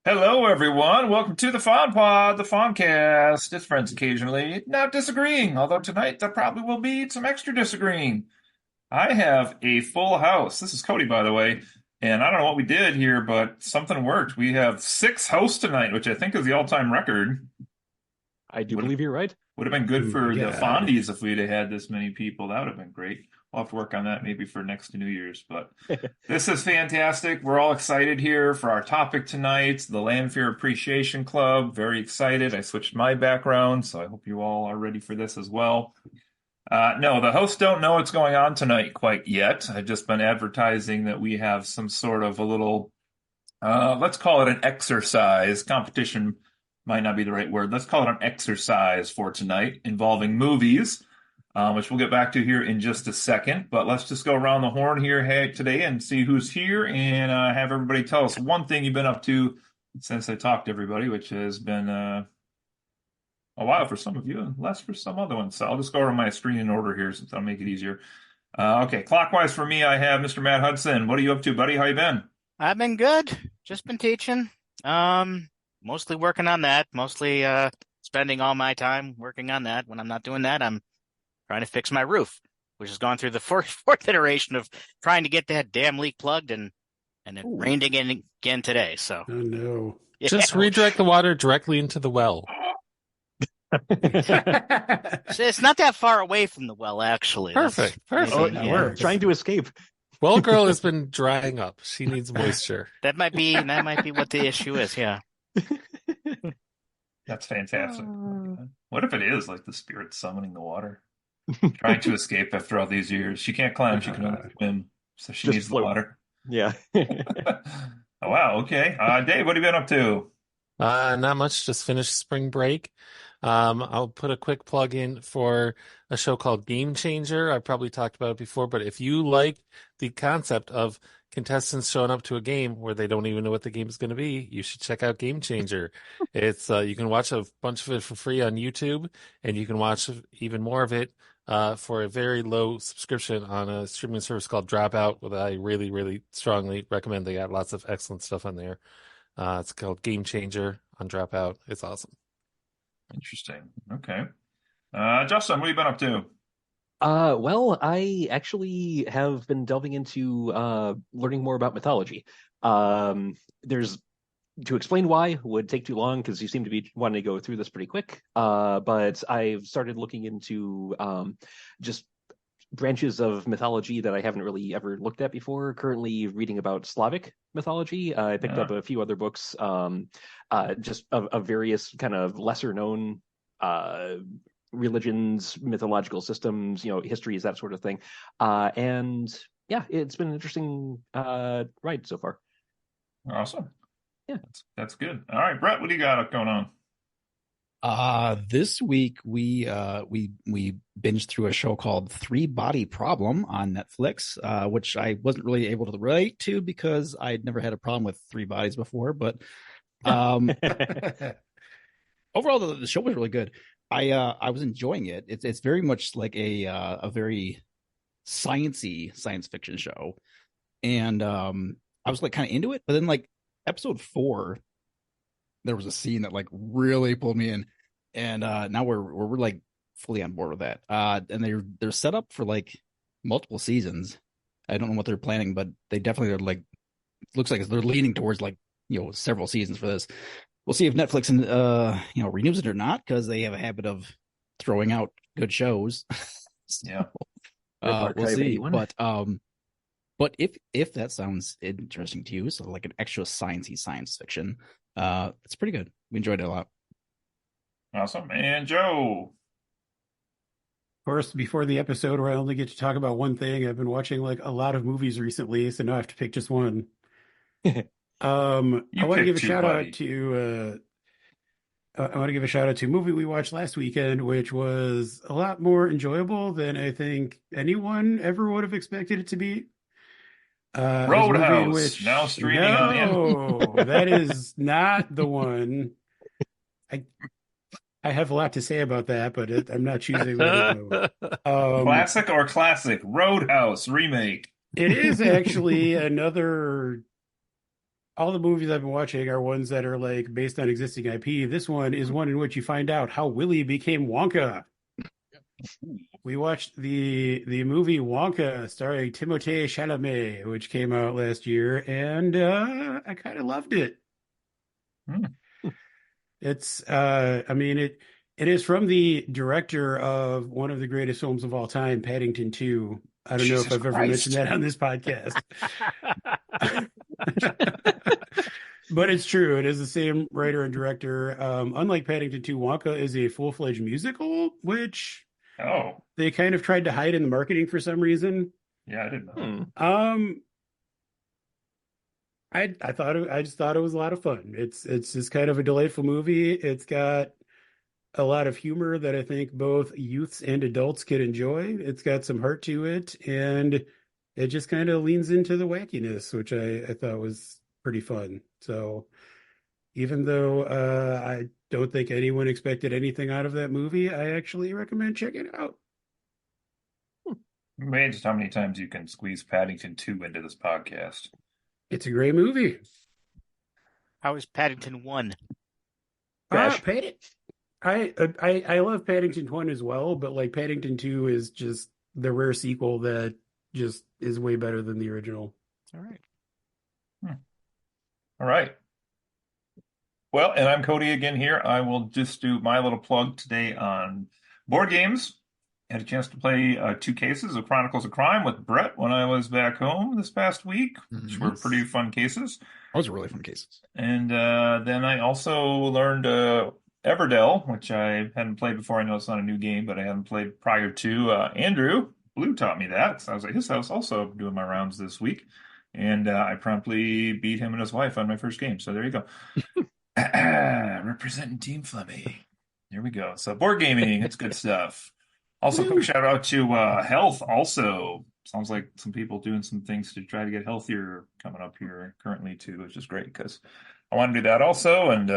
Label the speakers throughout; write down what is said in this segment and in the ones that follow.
Speaker 1: Hello, everyone. Welcome to the FONDpod, the FONcast. It's friends occasionally not disagreeing, although tonight there probably will be some extra disagreeing. I have a full house. This is Cody, by the way, and I don't know what we did here, but something worked. We have six hosts tonight, which I think is the all-time record.
Speaker 2: I do
Speaker 1: Would
Speaker 2: believe you're right.
Speaker 1: would have been good
Speaker 3: Oh my
Speaker 1: for the
Speaker 3: God.
Speaker 1: Fondies if we'd have had this many people. That would have been great. We'll have to work on that maybe for next to New Year's, but this is fantastic. We're all excited here for our topic tonight, the Lanfear Appreciation Club. Very excited. I switched my background, so I hope you all are ready for this as well. No, the hosts don't know what's going on tonight quite yet. I've just been advertising that we have some sort of a little, let's call it an exercise. Competition might not be the right word. Let's call it an exercise for tonight involving movies, which we'll get back to here in just a second. But let's just go around the horn here today and see who's here and have everybody tell us one thing you've been up to since I talked to everybody, which has been a while for some of you and less for some other ones. So I'll just go over my screen in order here since that'll make it easier. Okay, clockwise for me, I have Mr. Matt Hudson. What are you up to, buddy? How you been?
Speaker 4: I've been good. Just been teaching. Mostly working on that. Mostly spending all my time working on that. When I'm not doing that, I'm trying to fix my roof, which has gone through the fourth iteration of trying to get that damn leak plugged, and it
Speaker 3: Ooh.
Speaker 4: rained again today. So
Speaker 3: Oh no.
Speaker 4: yeah.
Speaker 5: Just redirect the water directly into the well.
Speaker 4: It's not that far away from the well, actually.
Speaker 5: Perfect. Perfect.
Speaker 3: Oh, that works.
Speaker 2: Trying to escape.
Speaker 5: Well girl has been drying up. She needs moisture.
Speaker 4: That might be what the issue is. Yeah.
Speaker 1: That's fantastic. What if it is like the spirit summoning the water, trying to escape after all these years? She can't climb, she can only swim, so she
Speaker 2: Just
Speaker 1: needs
Speaker 2: float.
Speaker 1: the water.
Speaker 2: Yeah.
Speaker 1: Oh, wow, okay. Dave, what have you been up to?
Speaker 5: Not much, just finished spring break. I'll put a quick plug in for a show called Game Changer. I probably talked about it before, but if you like the concept of contestants showing up to a game where they don't even know what the game is going to be, you should check out Game Changer. It's you can watch a bunch of it for free on YouTube, and you can watch even more of it for a very low subscription on a streaming service called Dropout, that I really, really strongly recommend. They got lots of excellent stuff on there. It's called Game Changer on Dropout. It's awesome.
Speaker 1: Interesting. Okay. Justin, what have you been up to?
Speaker 2: Well, I actually have been delving into learning more about mythology. There's to explain why would take too long because you seem to be wanting to go through this pretty quick. But I've started looking into just branches of mythology that I haven't really ever looked at before. Currently reading about Slavic mythology. I picked up a few other books just of various kind of lesser known religions, mythological systems, histories, that sort of thing. And yeah, it's been an interesting ride so far.
Speaker 1: Awesome.
Speaker 2: Yeah.
Speaker 1: That's good. All right, Brett, what do you got going on?
Speaker 6: This week we binged through a show called Three Body Problem on Netflix, which I wasn't really able to relate to because I'd never had a problem with three bodies before. But overall, the show was really good. I was enjoying it. It's very much like a very sciencey science fiction show, and I was like kind of into it. But then like episode 4. There was a scene that like really pulled me in, and now we're like fully on board with that. And they're set up for like multiple seasons. I don't know what they're planning, but they definitely are like looks like they're leaning towards like several seasons for this. We'll see if Netflix and renews it or not because they have a habit of throwing out good shows.
Speaker 1: Yeah,
Speaker 6: we'll see. But if that sounds interesting to you, so like an extra sciencey science fiction. It's pretty good. We enjoyed it a lot.
Speaker 1: awesome. And Joe.
Speaker 3: Of course, before the episode where I only get to talk about one thing, I've been watching like a lot of movies recently, so now I have to pick just one. I want to give a shout out to I want to give a shout out to a movie we watched last weekend, which was a lot more enjoyable than I think anyone ever would have expected it to be.
Speaker 1: Roadhouse, now streaming on Amazon.
Speaker 3: No, that is not the one. I have a lot to say about that, but I'm not choosing that.
Speaker 1: Classic or classic? Roadhouse remake.
Speaker 3: It is actually another all the movies I've been watching are ones that are like based on existing IP. This one is one in which you find out how Willy became Wonka. We watched the movie Wonka starring Timothée Chalamet, which came out last year, and I kind of loved it. It's it is from the director of one of the greatest films of all time, Paddington 2. I don't know if I've ever mentioned that on this podcast. But it's true. It is the same writer and director. Unlike Paddington 2, Wonka is a full-fledged musical, which they kind of tried to hide in the marketing for some reason.
Speaker 1: Yeah, I didn't know.
Speaker 3: I just thought it was a lot of fun. It's just kind of a delightful movie. It's got a lot of humor that I think both youths and adults could enjoy. It's got some heart to it, and it just kind of leans into the wackiness, which I thought was pretty fun. So even though I don't think anyone expected anything out of that movie, I actually recommend checking it out.
Speaker 1: Amazed how many times you can squeeze Paddington 2 into this podcast.
Speaker 3: It's a great movie.
Speaker 4: How is Paddington 1?
Speaker 3: I love Paddington 1 as well, but like Paddington 2 is just the rare sequel that just is way better than the original.
Speaker 4: All right.
Speaker 1: All right. Well, and I'm Cody again here. I will just do my little plug today on board games. I had a chance to play 2 cases of Chronicles of Crime with Brett when I was back home this past week, which were pretty fun cases.
Speaker 6: Those were really fun cases.
Speaker 1: And then I also learned Everdell, which I hadn't played before. I know it's not a new game, but I hadn't played prior to. Andrew Blue taught me that. So I was at his house also doing my rounds this week. And I promptly beat him and his wife on my first game. So there you go. Representing Team Flemmy. There we go. So board gaming, it's good stuff. Also, quick shout out to health. Also, sounds like some people doing some things to try to get healthier coming up here currently too, which is great because I want to do that also, and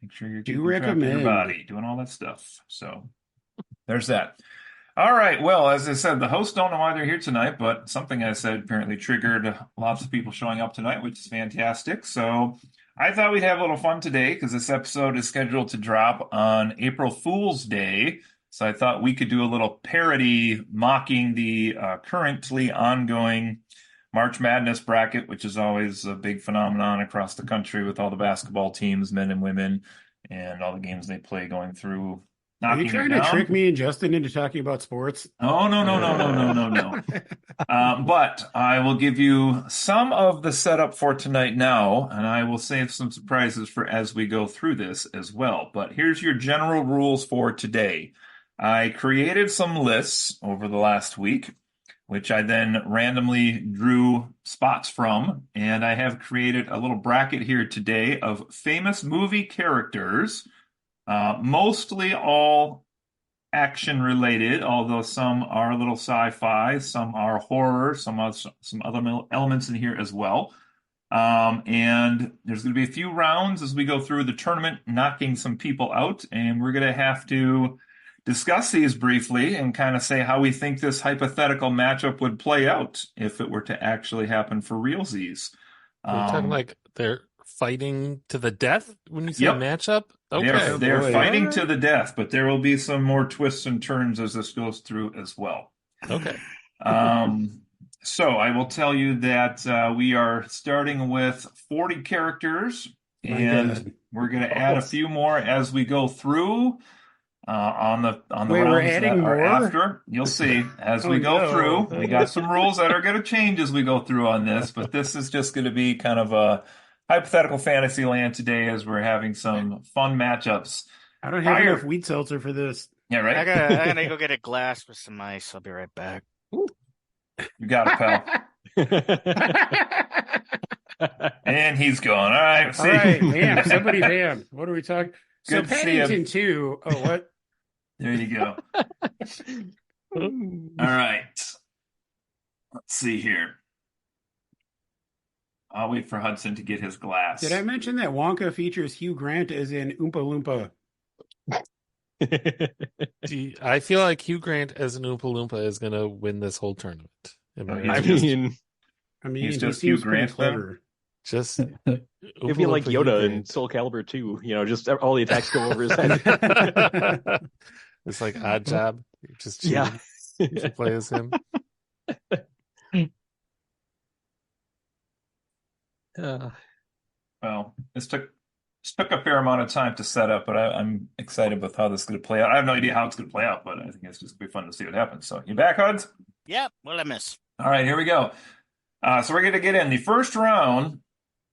Speaker 1: make sure you're keeping track of your body, doing all that stuff. So there's that. All right. Well, as I said, the hosts don't know why they're here tonight, but something I said apparently triggered lots of people showing up tonight, which is fantastic. So I thought we'd have a little fun today because this episode is scheduled to drop on April Fool's Day. So I thought we could do a little parody mocking the currently ongoing March Madness bracket, which is always a big phenomenon across the country with all the basketball teams, men and women, and all the games they play going through.
Speaker 3: Are you trying to trick me and Justin into talking about sports?
Speaker 1: Oh, no. But I will give you some of the setup for tonight now, and I will save some surprises for as we go through this as well. But here's your general rules for today. I created some lists over the last week, which I then randomly drew spots from, and I have created a little bracket here today of famous movie characters, mostly all action related, although some are a little sci-fi, some are horror, some other elements in here as well. And there's going to be a few rounds as we go through the tournament, knocking some people out, and we're going to have to discuss these briefly and kind of say how we think this hypothetical matchup would play out if it were to actually happen for realsies.
Speaker 5: You're talking like they're fighting to the death when you say matchup?
Speaker 1: Okay. They're fighting to the death, but there will be some more twists and turns as this goes through as well.
Speaker 5: Okay.
Speaker 1: So I will tell you that we are starting with 40 characters, and we're going to add a few more as we go through. On the rounds
Speaker 3: we're adding more
Speaker 1: after. You'll see as we go through. We got some rules that are going to change as we go through on this, but this is just going to be kind of a hypothetical fantasy land today as we're having some fun matchups.
Speaker 3: I don't have enough wheat seltzer for this.
Speaker 1: Yeah, right.
Speaker 4: I'm gonna go get a glass with some ice. I'll be right back.
Speaker 1: You got it, pal. And he's gone. All right. See?
Speaker 3: All right, man. Somebody, damn. What are we talking? So Paddington 2. Oh, what?
Speaker 1: There you go. All right. Let's see here. I'll wait for Hudson to get his glass.
Speaker 3: Did I mention that Wonka features Hugh Grant as in Oompa Loompa?
Speaker 5: I feel like Hugh Grant as an Oompa Loompa is going to win this whole tournament.
Speaker 3: I mean,
Speaker 1: he's just
Speaker 3: Hugh
Speaker 1: Grant,
Speaker 3: clever.
Speaker 5: Just
Speaker 2: It'd be like Yoda in Soul Calibur 2, just all the attacks go over his head.
Speaker 5: It's like Odd Job. You're just cheating to play as him.
Speaker 1: Well, this took a fair amount of time to set up, but I'm excited with how this is going to play out. I have no idea how it's going to play out, but I think it's just going to be fun to see what happens. So, you back, Huds?
Speaker 4: Yep. What'd I miss?
Speaker 1: All right, here we go. So we're going to get in the first round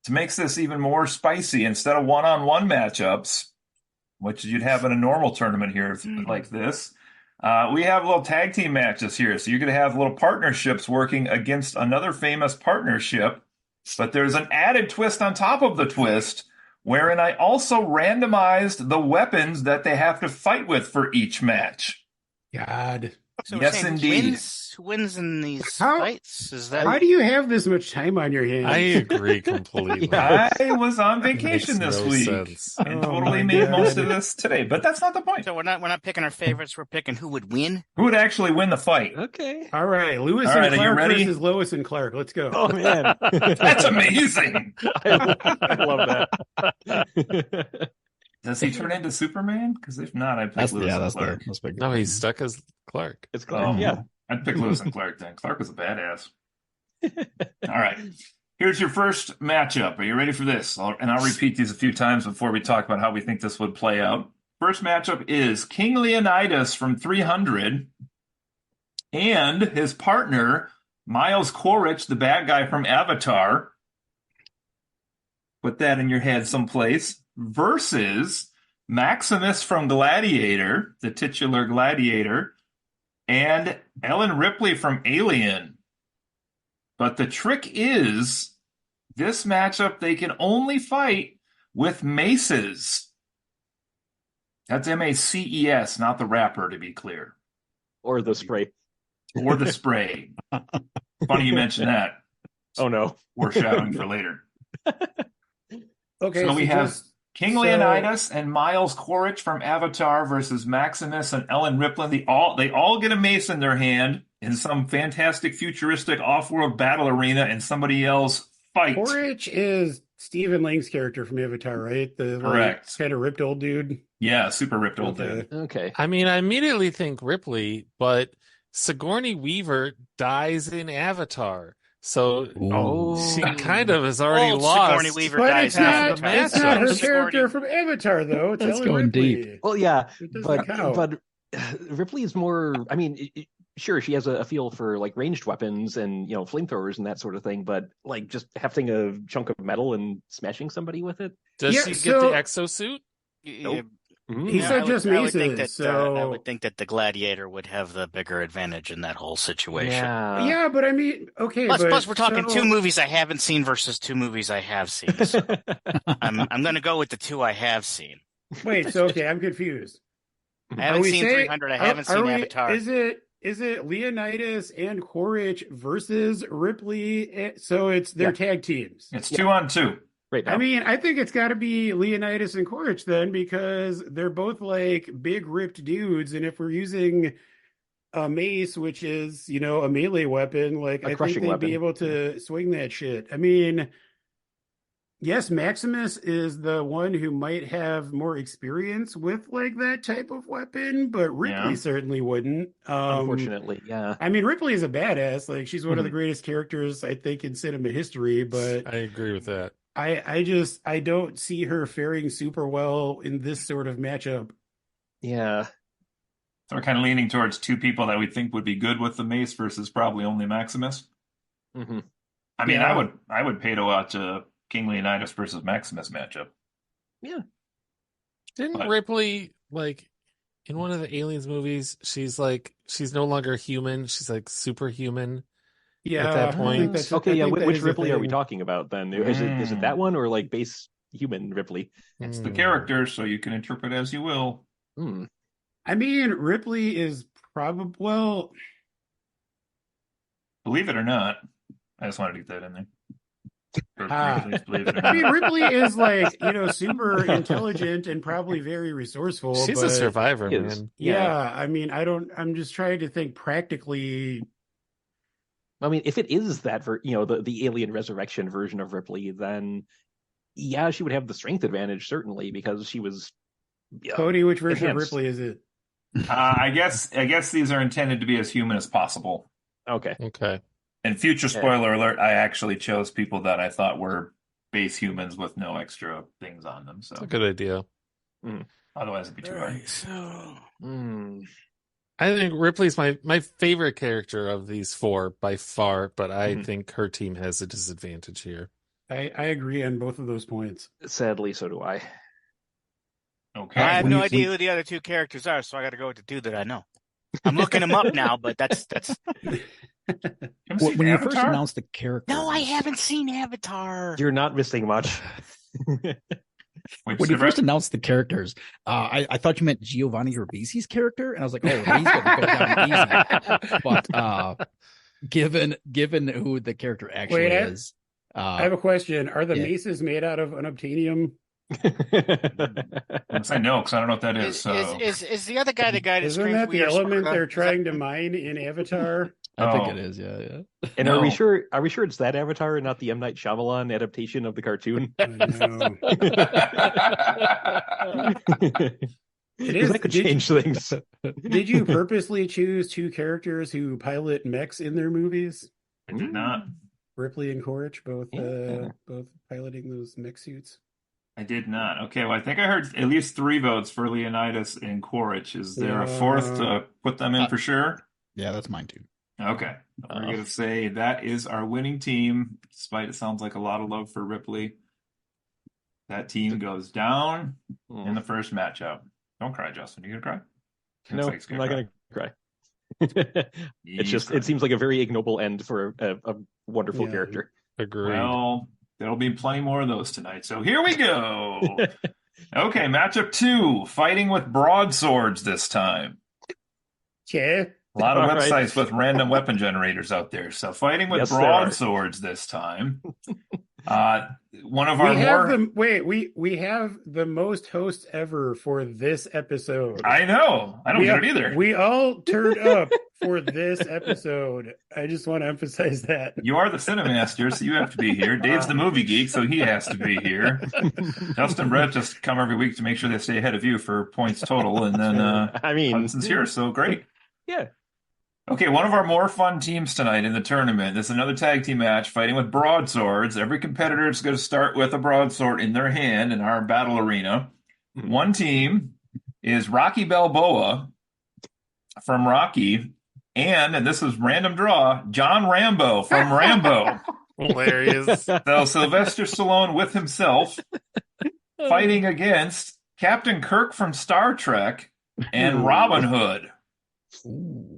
Speaker 1: to make this even more spicy. Instead of one-on-one matchups, which you'd have in a normal tournament here like this, we have little tag team matches here. So you're going to have little partnerships working against another famous partnership. But there's an added twist on top of the twist, wherein I also randomized the weapons that they have to fight with for each match.
Speaker 3: God.
Speaker 4: So
Speaker 1: yes, indeed.
Speaker 4: Who wins in these fights? Is that
Speaker 3: how do you have this much time on your hands?
Speaker 5: I agree completely.
Speaker 1: I was on vacation this week and totally made most of this today, but that's not the point.
Speaker 4: So we're not picking our favorites. We're picking who would win.
Speaker 1: Who would actually win the fight?
Speaker 2: Okay.
Speaker 3: All right, Lewis
Speaker 1: All right,
Speaker 3: and
Speaker 1: are you
Speaker 3: Clark
Speaker 1: ready?
Speaker 3: versus Lois and Clark. Let's go.
Speaker 2: Oh man,
Speaker 1: That's amazing.
Speaker 2: I love that.
Speaker 1: Does he turn into Superman? Because if not, I'd pick Lewis and Clark.
Speaker 6: That's big.
Speaker 5: No, he's stuck as Clark.
Speaker 2: It's Clark. Yeah.
Speaker 1: I'd pick Lewis and Clark then. Clark was a badass. All right. Here's your first matchup. Are you ready for this? I'll repeat these a few times before we talk about how we think this would play out. First matchup is King Leonidas from 300 and his partner, Miles Quaritch, the bad guy from Avatar. Put that in your head someplace. Versus Maximus from Gladiator, the titular gladiator, and Ellen Ripley from Alien. But the trick is, this matchup, they can only fight with maces. That's M-A-C-E-S, not the rapper, to be clear.
Speaker 2: Or the spray.
Speaker 1: Or the spray. Funny you mentioned that.
Speaker 2: Oh, no.
Speaker 1: Foreshadowing for later.
Speaker 3: Okay,
Speaker 1: so we have King Leonidas and Miles Quaritch from Avatar versus Maximus and Ellen Ripley. They all get a mace in their hand in some fantastic futuristic off-world battle arena, and somebody else fight.
Speaker 3: Quaritch is Stephen Lang's character from Avatar, right? The
Speaker 1: correct,
Speaker 3: kind of ripped old dude.
Speaker 1: Yeah, super ripped old dude.
Speaker 2: Okay.
Speaker 5: I mean, I immediately think Ripley, but Sigourney Weaver dies in Avatar. So she kind of has already lost.
Speaker 4: Sigourney Weaver
Speaker 3: but
Speaker 4: dies
Speaker 3: that's not her character from Avatar, though. It's Ellen
Speaker 6: going
Speaker 3: Ripley.
Speaker 6: deep.
Speaker 2: Well, yeah,
Speaker 3: but
Speaker 2: Ripley is more. I mean, sure, she has a feel for like ranged weapons and flamethrowers and that sort of thing, but like just hefting a chunk of metal and smashing somebody with it.
Speaker 5: Does she get the exosuit?
Speaker 2: Nope.
Speaker 3: He said just maces.
Speaker 4: I would think that the gladiator would have the bigger advantage in that whole situation.
Speaker 3: Yeah, but I mean, okay.
Speaker 4: Plus we're talking 2 movies I haven't seen versus 2 movies I have seen. So I'm going to go with the 2 I have seen.
Speaker 3: Wait, so okay, I'm confused.
Speaker 4: I haven't seen 300. I haven't seen Avatar.
Speaker 3: Is it Leonidas and Quaritch versus Ripley? So it's their tag teams.
Speaker 1: It's 2-on-2.
Speaker 2: Right now.
Speaker 3: I mean, I think it's got to be Leonidas and Quaritch then, because they're both like big ripped dudes, and if we're using a mace, which is a melee weapon, like I think they'd be able to swing that shit. I mean, yes, Maximus is the one who might have more experience with like that type of weapon, but Ripley certainly wouldn't.
Speaker 2: Unfortunately, yeah.
Speaker 3: I mean, Ripley is a badass. Like, she's one of the greatest characters I think in cinema history. But
Speaker 5: I agree with that.
Speaker 3: I don't see her faring super well in this sort of matchup.
Speaker 2: Yeah.
Speaker 1: So we're kind of leaning towards 2 people that we think would be good with the mace versus probably only Maximus.
Speaker 2: Mm-hmm.
Speaker 1: I mean, I would pay to watch a King Leonidas versus Maximus matchup.
Speaker 2: Yeah.
Speaker 5: Didn't Ripley, like, in one of the Aliens movies, she's no longer human. She's like superhuman.
Speaker 3: Yeah.
Speaker 5: At that point.
Speaker 2: Okay. Yeah. Which Ripley are we talking about then? Is it that one or like base human Ripley?
Speaker 1: It's the character, so you can interpret as you will.
Speaker 3: I mean, Ripley is probably
Speaker 1: Believe it or not, I just wanted to get that in there.
Speaker 3: I mean, Ripley is like, super intelligent and probably very resourceful.
Speaker 5: She's a survivor, man.
Speaker 3: Yeah. I mean, I'm just trying to think practically.
Speaker 2: I mean, if it is that the alien resurrection version of Ripley, then yeah, she would have the strength advantage certainly because she was.
Speaker 3: Cody, which version
Speaker 2: enhanced.
Speaker 3: of Ripley is it?
Speaker 1: I guess these are intended to be as human as possible.
Speaker 2: Okay.
Speaker 1: And future spoiler alert, I actually chose people that I thought were base humans with no extra things on them. So
Speaker 5: That's a good idea.
Speaker 1: Otherwise, it'd be too hard.
Speaker 5: So, I think Ripley's my favorite character of these four by far, but I think her team has a disadvantage here.
Speaker 3: I agree on both of those points.
Speaker 2: Sadly, so do I.
Speaker 1: Okay.
Speaker 4: I have no idea who the other two characters are, so I got to go with the two that I know. I'm looking them up now, but that's.
Speaker 6: When you first announced the character,
Speaker 4: No, I haven't seen Avatar.
Speaker 2: You're not missing much.
Speaker 6: When you first announced the characters, I thought you meant Giovanni Ribisi's character, and I was like, "Oh, he's going to go down easy." But given who the character actually is,
Speaker 3: I have a question: are the maces made out of unobtainium?
Speaker 1: Let's say no, because I don't know what that is.
Speaker 4: Is the other guy the guy that
Speaker 3: Isn't
Speaker 4: screams
Speaker 3: that the
Speaker 4: "We are
Speaker 3: element
Speaker 4: Sparta"?
Speaker 3: they're trying to mine in Avatar?
Speaker 6: I think it is. Yeah.
Speaker 2: And are we sure it's that Avatar and not the M. Night Shyamalan adaptation of the cartoon?
Speaker 3: I know. It is.
Speaker 2: That could change things.
Speaker 3: Did you purposely choose two characters who pilot mechs in their movies?
Speaker 1: I did not.
Speaker 3: Ripley and Quaritch, both piloting those mech suits.
Speaker 1: I did not. Okay, well, I think I heard at least 3 votes for Leonidas and Quaritch. Is there a fourth to put them in for sure?
Speaker 6: Yeah, that's mine too.
Speaker 1: Okay. We're going to say that is our winning team, despite it sounds like a lot of love for Ripley. That team goes down in the first matchup. Don't cry, Justin. Are you going to cry?
Speaker 2: No, I'm not going to cry. It seems like a very ignoble end for a wonderful character.
Speaker 5: Agreed.
Speaker 1: Well, there'll be plenty more of those tonight. So here we go. Okay, matchup 2, fighting with broadswords this time.
Speaker 3: Okay.
Speaker 1: A lot of websites with random weapon generators out there. So fighting with broadswords this time. We have the most hosts ever for this episode. I know. I don't get it either.
Speaker 3: We all turned up for this episode. I just want to emphasize that.
Speaker 1: You are the Cinemaster, so you have to be here. Dave's the movie geek, so he has to be here. Justin and Brett just come every week to make sure they stay ahead of you for points total. And then Hudson's here, so great.
Speaker 2: Yeah.
Speaker 1: Okay, one of our more fun teams tonight in the tournament. This is another tag team match fighting with broadswords. Every competitor is going to start with a broadsword in their hand in our battle arena. One team is Rocky Balboa from Rocky, and this is random draw, John Rambo from Rambo.
Speaker 5: Hilarious.
Speaker 1: So Sylvester Stallone with himself fighting against Captain Kirk from Star Trek and Robin Hood.
Speaker 6: Ooh.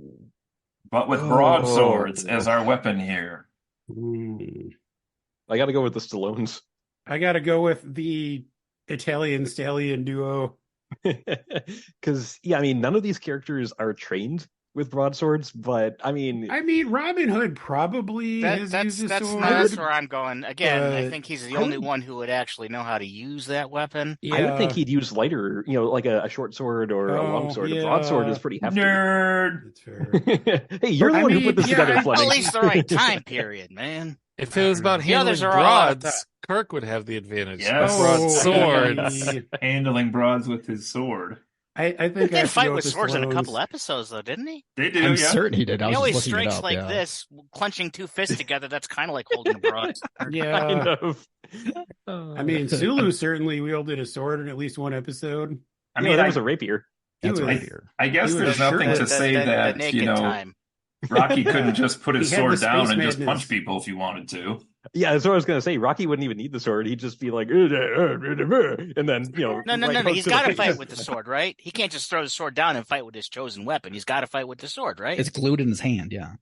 Speaker 1: But with broadswords as our weapon here.
Speaker 2: I got to go with the Stallones.
Speaker 3: I got to go with the Italian stallion duo.
Speaker 2: Because, none of these characters are trained with broadswords, but
Speaker 3: Robin Hood probably has used a sword.
Speaker 4: That's where I'm going. Again, I think he's the only one who would actually know how to use that weapon.
Speaker 2: Yeah. I would think he'd use lighter, like a short sword or a long sword. A broadsword is pretty hefty.
Speaker 1: Nerd.
Speaker 3: That's fair.
Speaker 2: Hey, you're the one who put this together, Fleming.
Speaker 4: At least the right time period, man.
Speaker 5: If it was about handling broads, Kirk would have the advantage.
Speaker 1: Yes.
Speaker 5: Broadswords.
Speaker 1: Handling broads with his sword.
Speaker 3: I think
Speaker 4: he did fight with swords in a couple episodes, though, didn't he?
Speaker 1: They do.
Speaker 6: I'm certain he did.
Speaker 4: He always strikes like this, clenching 2 fists together. That's kind of like holding a broadsword.
Speaker 3: Yeah,
Speaker 2: kind of.
Speaker 3: Sulu certainly wielded a sword in at least one episode.
Speaker 2: That was a rapier.
Speaker 6: That's a rapier.
Speaker 1: I guess there's nothing to say that
Speaker 4: time.
Speaker 1: Rocky couldn't just put his sword down and just punch people if he wanted to.
Speaker 2: Yeah, that's what I was going to say. Rocky wouldn't even need the sword. He'd just be like, and then,
Speaker 4: No. He's got to fight with the sword, right? He can't just throw the sword down and fight with his chosen weapon. He's got to fight with the sword, right?
Speaker 6: It's glued in his hand, yeah.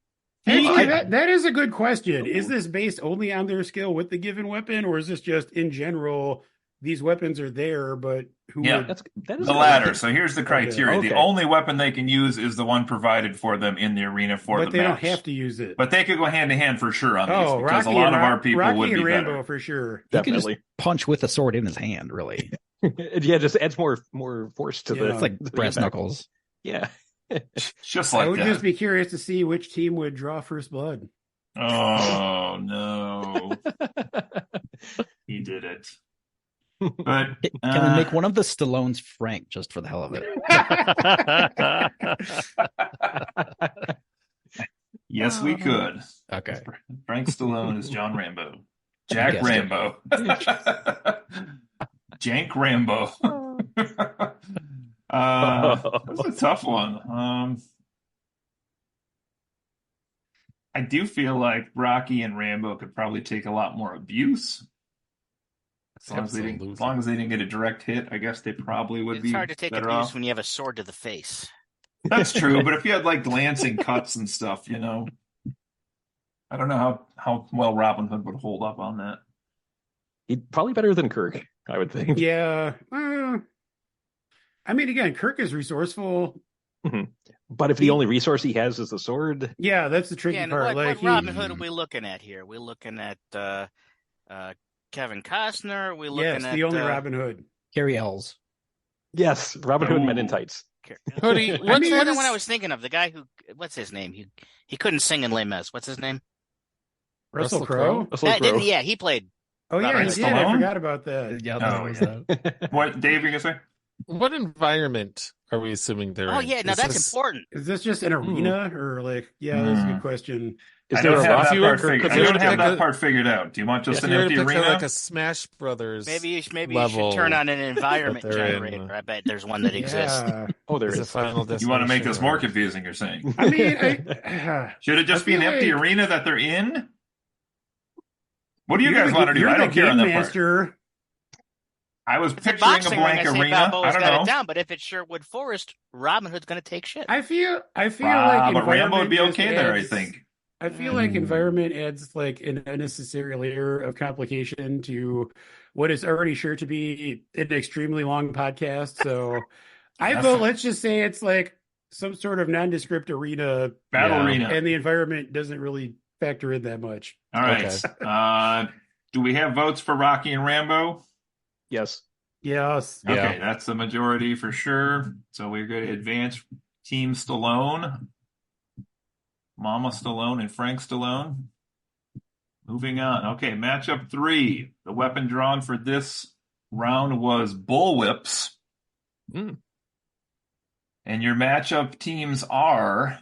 Speaker 3: That is a good question. Is this based only on their skill with the given weapon, or is this just in general, these weapons are there, but
Speaker 1: that is the latter. So here's the criteria.
Speaker 3: Okay.
Speaker 1: The only weapon they can use is the one provided for them in the arena for the match.
Speaker 3: But they don't have to use it.
Speaker 1: But they could go hand to hand for sure on these, because
Speaker 3: Rocky
Speaker 1: a lot of our people
Speaker 3: Rocky
Speaker 1: would be
Speaker 3: and Rambo
Speaker 1: better.
Speaker 3: for sure.
Speaker 6: He can just punch with a sword in his hand, really.
Speaker 2: Yeah, just adds more force to the.
Speaker 6: It's like brass knuckles.
Speaker 2: Yeah.
Speaker 1: Just like
Speaker 3: I would
Speaker 1: that.
Speaker 3: just be curious to see which team would draw first blood.
Speaker 1: Oh no, he did it. But
Speaker 6: Can we make one of the Stallones Frank just for the hell of it?
Speaker 1: Yes, we could.
Speaker 6: Okay.
Speaker 1: Frank Stallone is John Rambo. Jack Rambo. Jank Rambo. That's a tough one. I do feel like Rocky and Rambo could probably take a lot more abuse. As long as they didn't get a direct hit, I guess they probably would be.
Speaker 4: It's hard to take abuse
Speaker 1: off.
Speaker 4: when you have a sword to the face.
Speaker 1: That's true, but if you had like glancing cuts and stuff, I don't know how well Robin Hood would hold up on that.
Speaker 2: He'd probably better than Kirk, I would think.
Speaker 3: Yeah. I mean, again, Kirk is resourceful.
Speaker 2: Mm-hmm. But if the only resource he has is the sword...
Speaker 3: Yeah, that's the tricky part.
Speaker 4: What Robin Hood are we looking at here? We're looking at Kevin Costner? Are we looking at...
Speaker 3: the only Robin Hood.
Speaker 6: Carrie Ells.
Speaker 2: Yes, Robin Hood Men in Tights.
Speaker 4: Cody, what's the one I was thinking of? The guy who... What's his name? He couldn't sing in Les Mis. What's his name?
Speaker 3: Russell Crowe?
Speaker 4: Yeah, he played...
Speaker 3: Oh, yeah, he did. I forgot about that.
Speaker 6: Yeah, that.
Speaker 1: What, Dave, you going to say?
Speaker 5: What environment are we assuming they're in?
Speaker 4: Oh, yeah, now that's important.
Speaker 3: Is this just an arena or like, that's a good question.
Speaker 1: I don't have that part figured out. Do you want just an empty arena?
Speaker 5: Like a Smash Brothers
Speaker 4: Maybe you should turn on an environment generator. I bet there's one that exists.
Speaker 2: Oh, there is
Speaker 5: a Final Destination.
Speaker 1: You want to make this more confusing, you're saying?
Speaker 3: I mean,
Speaker 1: should it just be an empty arena that they're in? What do you guys want to do? I don't care on that part. I was picturing a blank arena. I don't know.
Speaker 4: Down, but if it's Sherwood Forest, Robin Hood's going to take shit.
Speaker 3: I feel like
Speaker 1: but Rambo would be okay there, I think.
Speaker 3: I feel like environment adds like an unnecessary layer of complication to what is already sure to be an extremely long podcast. So I vote, let's just say it's like some sort of nondescript arena.
Speaker 1: Battle arena.
Speaker 3: And the environment doesn't really factor in that much.
Speaker 1: All right. Okay. Do we have votes for Rocky and Rambo?
Speaker 2: Yes.
Speaker 3: Yes.
Speaker 1: Okay, that's the majority for sure. So we're going to advance Team Stallone. Mama Stallone and Frank Stallone. Moving on. Okay, matchup 3. The weapon drawn for this round was bullwhips. And your matchup teams are...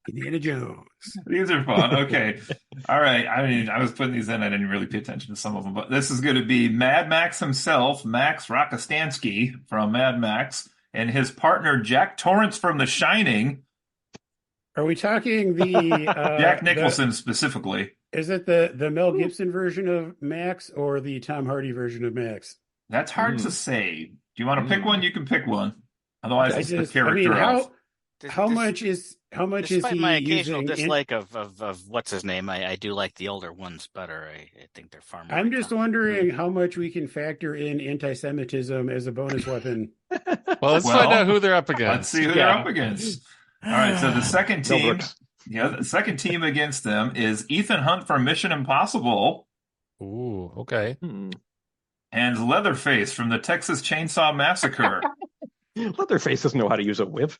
Speaker 3: Indiana Jones.
Speaker 1: These are fun. Okay. All right. I mean, I was putting these in. I didn't really pay attention to some of them, but this is going to be Mad Max himself, Max Rockostansky from Mad Max, and his partner, Jack Torrance from The Shining.
Speaker 3: Are we talking the...
Speaker 1: Jack Nicholson specifically.
Speaker 3: Is it the Mel Gibson version of Max or the Tom Hardy version of Max?
Speaker 1: That's hard to say. Do you want to pick one? You can pick one. Otherwise, it's the character.
Speaker 3: How much is he
Speaker 4: my occasional
Speaker 3: using
Speaker 4: dislike of what's his name, I do like the older ones better. I think they're far more.
Speaker 3: I'm just wondering how much we can factor in anti-Semitism as a bonus weapon.
Speaker 5: Well, let's find out who they're up against.
Speaker 1: Let's see who they're up against. All right, so the second team, the second team against them is Ethan Hunt from Mission Impossible.
Speaker 5: Ooh, okay.
Speaker 1: And Leatherface from the Texas Chainsaw Massacre.
Speaker 2: Leatherface doesn't know how to use a whip.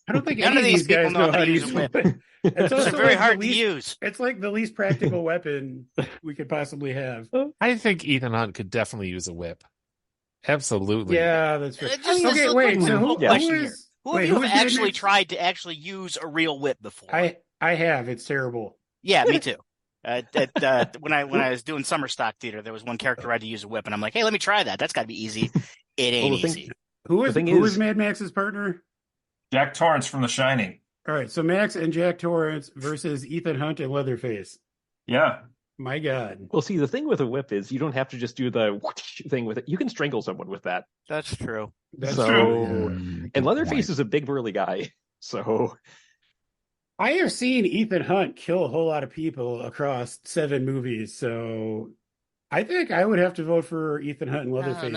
Speaker 3: I don't think any of these guys know how to use a weapon. It's also
Speaker 4: very hard to use.
Speaker 3: It's like the least practical weapon we could possibly have.
Speaker 5: I think Ethan Hunt could definitely use a whip. Absolutely.
Speaker 3: Yeah, that's right. Okay, wait. So who
Speaker 4: have actually tried to actually use a real whip before?
Speaker 3: I have. It's terrible.
Speaker 4: Yeah, me too. When I was doing summer stock theater, there was one character who had to use a whip, and I'm like, hey, let me try that. That's got to be easy. It ain't easy.
Speaker 3: Who is Mad Max's partner?
Speaker 1: Jack Torrance from The Shining.
Speaker 3: All right, so Max and Jack Torrance versus Ethan Hunt and Leatherface.
Speaker 1: Yeah.
Speaker 3: My God.
Speaker 2: Well, see, the thing with a whip is you don't have to just do the thing with it. You can strangle someone with that.
Speaker 4: That's true.
Speaker 3: That's true.
Speaker 2: And Leatherface is a big burly guy, so...
Speaker 3: I have seen Ethan Hunt kill a whole lot of people across 7 movies, so I think I would have to vote for Ethan Hunt and Leatherface.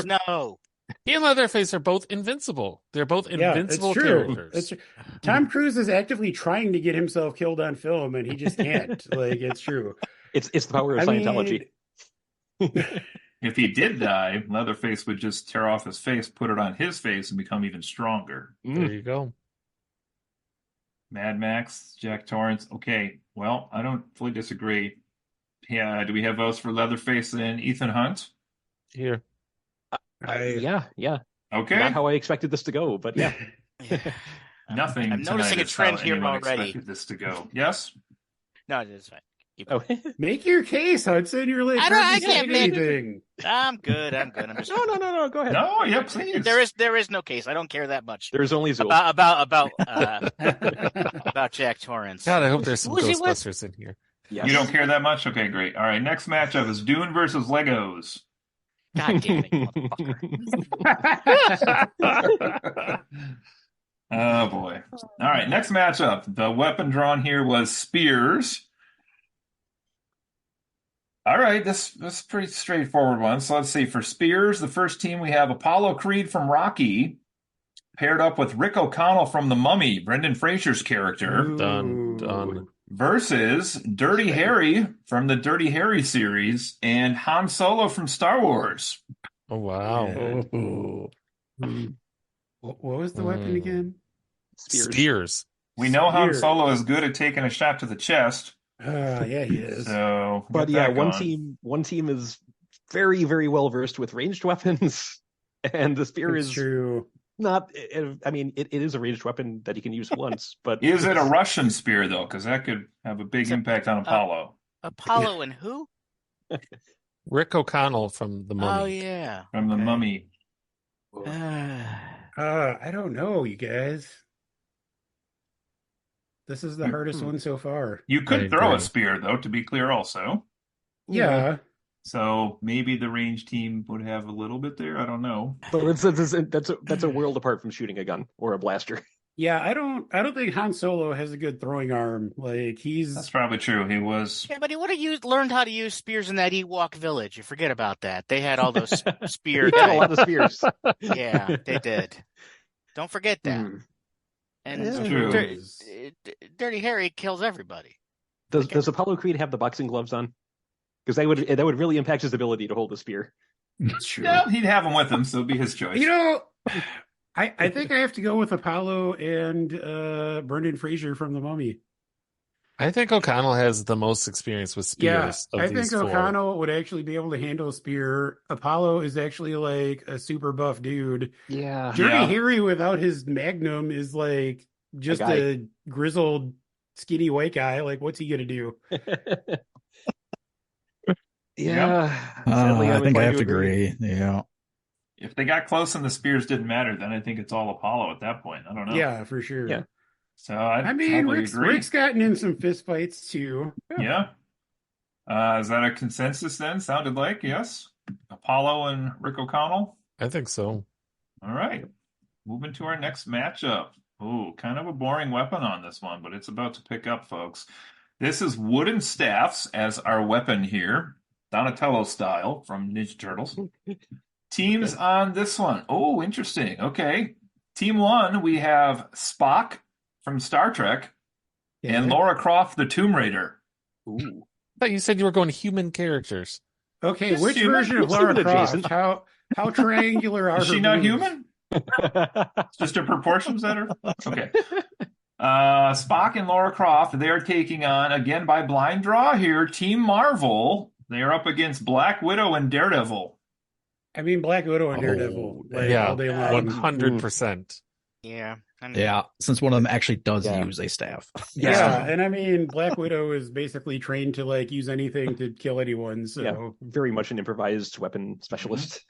Speaker 4: No.
Speaker 5: He and Leatherface are both invincible. They're both invincible characters.
Speaker 3: Tom Cruise is actively trying to get himself killed on film, and he just can't. It's true.
Speaker 2: It's the power of Scientology.
Speaker 1: If he did die, Leatherface would just tear off his face, put it on his face, and become even stronger.
Speaker 5: There you go.
Speaker 1: Mad Max, Jack Torrance. Okay, well, I don't fully disagree. Yeah, do we have votes for Leatherface and Ethan Hunt?
Speaker 5: Here.
Speaker 2: Yeah.
Speaker 1: Okay.
Speaker 2: Not how I expected this to go, but yeah.
Speaker 1: Nothing
Speaker 4: I'm noticing
Speaker 1: tonight
Speaker 4: a
Speaker 1: is
Speaker 4: trend
Speaker 1: how
Speaker 4: here
Speaker 1: anyone
Speaker 4: already.
Speaker 1: expected this to go. Yes?
Speaker 4: No, it's fine.
Speaker 2: Oh.
Speaker 3: Make your case, Hudson. You're like,
Speaker 4: I
Speaker 3: can't
Speaker 4: can't
Speaker 3: say
Speaker 4: make-
Speaker 3: anything.
Speaker 4: I'm good. I'm just
Speaker 2: No. Go ahead.
Speaker 1: No, yeah, please.
Speaker 4: There is no case. I don't care that much
Speaker 2: There's only Zool.
Speaker 4: about Jack Torrance.
Speaker 5: God, I hope there's some
Speaker 4: Who is he with?
Speaker 5: Ghostbusters in here.
Speaker 2: Yes.
Speaker 1: You don't care that much? Okay, great. All right, next matchup is Dune versus Legos.
Speaker 4: God damn it, motherfucker.
Speaker 1: Oh boy. All right, next matchup. The weapon drawn here was spears. All right, this is a pretty straightforward one. So let's see. For spears, the first team we have Apollo Creed from Rocky, paired up with Rick O'Connell from The Mummy, Brendan Fraser's character,
Speaker 5: Done.
Speaker 1: versus Dirty Harry from the Dirty Harry series and Han Solo from Star Wars.
Speaker 5: Oh, wow.
Speaker 3: What was the weapon again?
Speaker 5: Spears.
Speaker 1: We know Han
Speaker 3: Spears.
Speaker 1: Solo is good at taking a shot to the chest.
Speaker 3: Yeah, he is.
Speaker 1: So,
Speaker 2: But
Speaker 1: get
Speaker 2: yeah,
Speaker 1: that
Speaker 2: one
Speaker 1: going.
Speaker 2: team is very, very well versed with ranged weapons, and the spear
Speaker 3: It's
Speaker 2: is
Speaker 3: true.
Speaker 2: not. I mean, it is a ranged weapon that you can use once, but
Speaker 1: Is it a Russian spear though? Because that could have a big impact on Apollo.
Speaker 4: Apollo and who?
Speaker 5: Rick O'Connell from The Mummy.
Speaker 4: Oh yeah,
Speaker 1: From The Mummy.
Speaker 3: I don't know, you guys. This is the hardest one so far.
Speaker 1: You could
Speaker 5: I
Speaker 1: throw a
Speaker 5: agree.
Speaker 1: spear though, to be clear also.
Speaker 3: Yeah.
Speaker 1: So maybe the range team would have a little bit there. I don't know.
Speaker 2: but that's a world apart from shooting a gun or a blaster.
Speaker 3: Yeah, I don't think Han Solo has a good throwing arm. Like
Speaker 1: That's probably true. He was.
Speaker 4: yeah, but he would have learned how to use spears in that Ewok village. You forget about that. They had all those spear
Speaker 2: He had a lot
Speaker 4: guys.
Speaker 2: of spears.
Speaker 4: Yeah, they did. Don't forget that.
Speaker 2: Hmm.
Speaker 4: And
Speaker 1: That's true.
Speaker 4: Dirty Harry kills everybody.
Speaker 2: Does Apollo Creed have the boxing gloves on? Because that would really impact his ability to hold the spear.
Speaker 3: That's true.
Speaker 1: Yeah, he'd have him with him, so it'd be his choice.
Speaker 3: You know, I think I have to go with Apollo and Brendan Fraser from The Mummy.
Speaker 5: I think O'Connell has the most experience with spears.
Speaker 3: Yeah,
Speaker 5: of
Speaker 3: I
Speaker 5: these
Speaker 3: think
Speaker 5: four.
Speaker 3: O'Connell would actually be able to handle a spear. Apollo is actually like a super buff dude.
Speaker 2: Yeah.
Speaker 3: Dirty
Speaker 1: Yeah.
Speaker 3: Harry without his magnum is like just
Speaker 2: guy.
Speaker 3: a grizzled, skinny white guy. Like, what's he gonna do?
Speaker 2: Yeah. Sadly,
Speaker 6: I
Speaker 2: I'm
Speaker 6: think I
Speaker 2: inclined
Speaker 6: have to agree. Yeah.
Speaker 1: If they got close and the spears didn't matter, then I think it's all Apollo at that point. I don't know.
Speaker 3: Yeah, for sure.
Speaker 2: Yeah.
Speaker 1: So I'd
Speaker 3: I mean,
Speaker 1: probably
Speaker 3: Rick's
Speaker 1: agree.
Speaker 3: gotten in some fistfights too.
Speaker 1: Yeah. Is that a consensus then? Sounded like, yes. Apollo and Rick O'Connell.
Speaker 5: I think so.
Speaker 1: All right. Moving to our next matchup. Ooh, kind of a boring weapon on this one, but it's about to pick up, folks. This is wooden staffs as our weapon here, Donatello style from Ninja Turtles. Teams on this one. Oh, interesting. Okay. Team one, we have Spock from Star Trek and Lara Croft, the Tomb Raider.
Speaker 2: Ooh.
Speaker 5: I thought you said you were going human characters.
Speaker 3: Okay,
Speaker 1: Just
Speaker 3: which
Speaker 1: human.
Speaker 3: version of
Speaker 2: It's
Speaker 3: Lara
Speaker 2: human
Speaker 3: Croft?
Speaker 2: adjacent.
Speaker 3: How triangular are
Speaker 1: Is
Speaker 3: her
Speaker 1: she not
Speaker 3: boobs?
Speaker 1: human? It's just her proportions that are okay. Spock and Lara Croft, they are taking on, again by blind draw here, Team Marvel. They are up against Black Widow and Daredevil.
Speaker 3: I mean, Black Widow and Daredevil. Like,
Speaker 5: yeah,
Speaker 3: all day long.
Speaker 5: 100%.
Speaker 4: Yeah.
Speaker 6: Yeah. Since one of them actually does
Speaker 2: Yeah.
Speaker 6: use a staff.
Speaker 3: Yeah, and I mean, Black Widow is basically trained to like use anything to kill anyone. So
Speaker 2: Yeah, very much an improvised weapon specialist.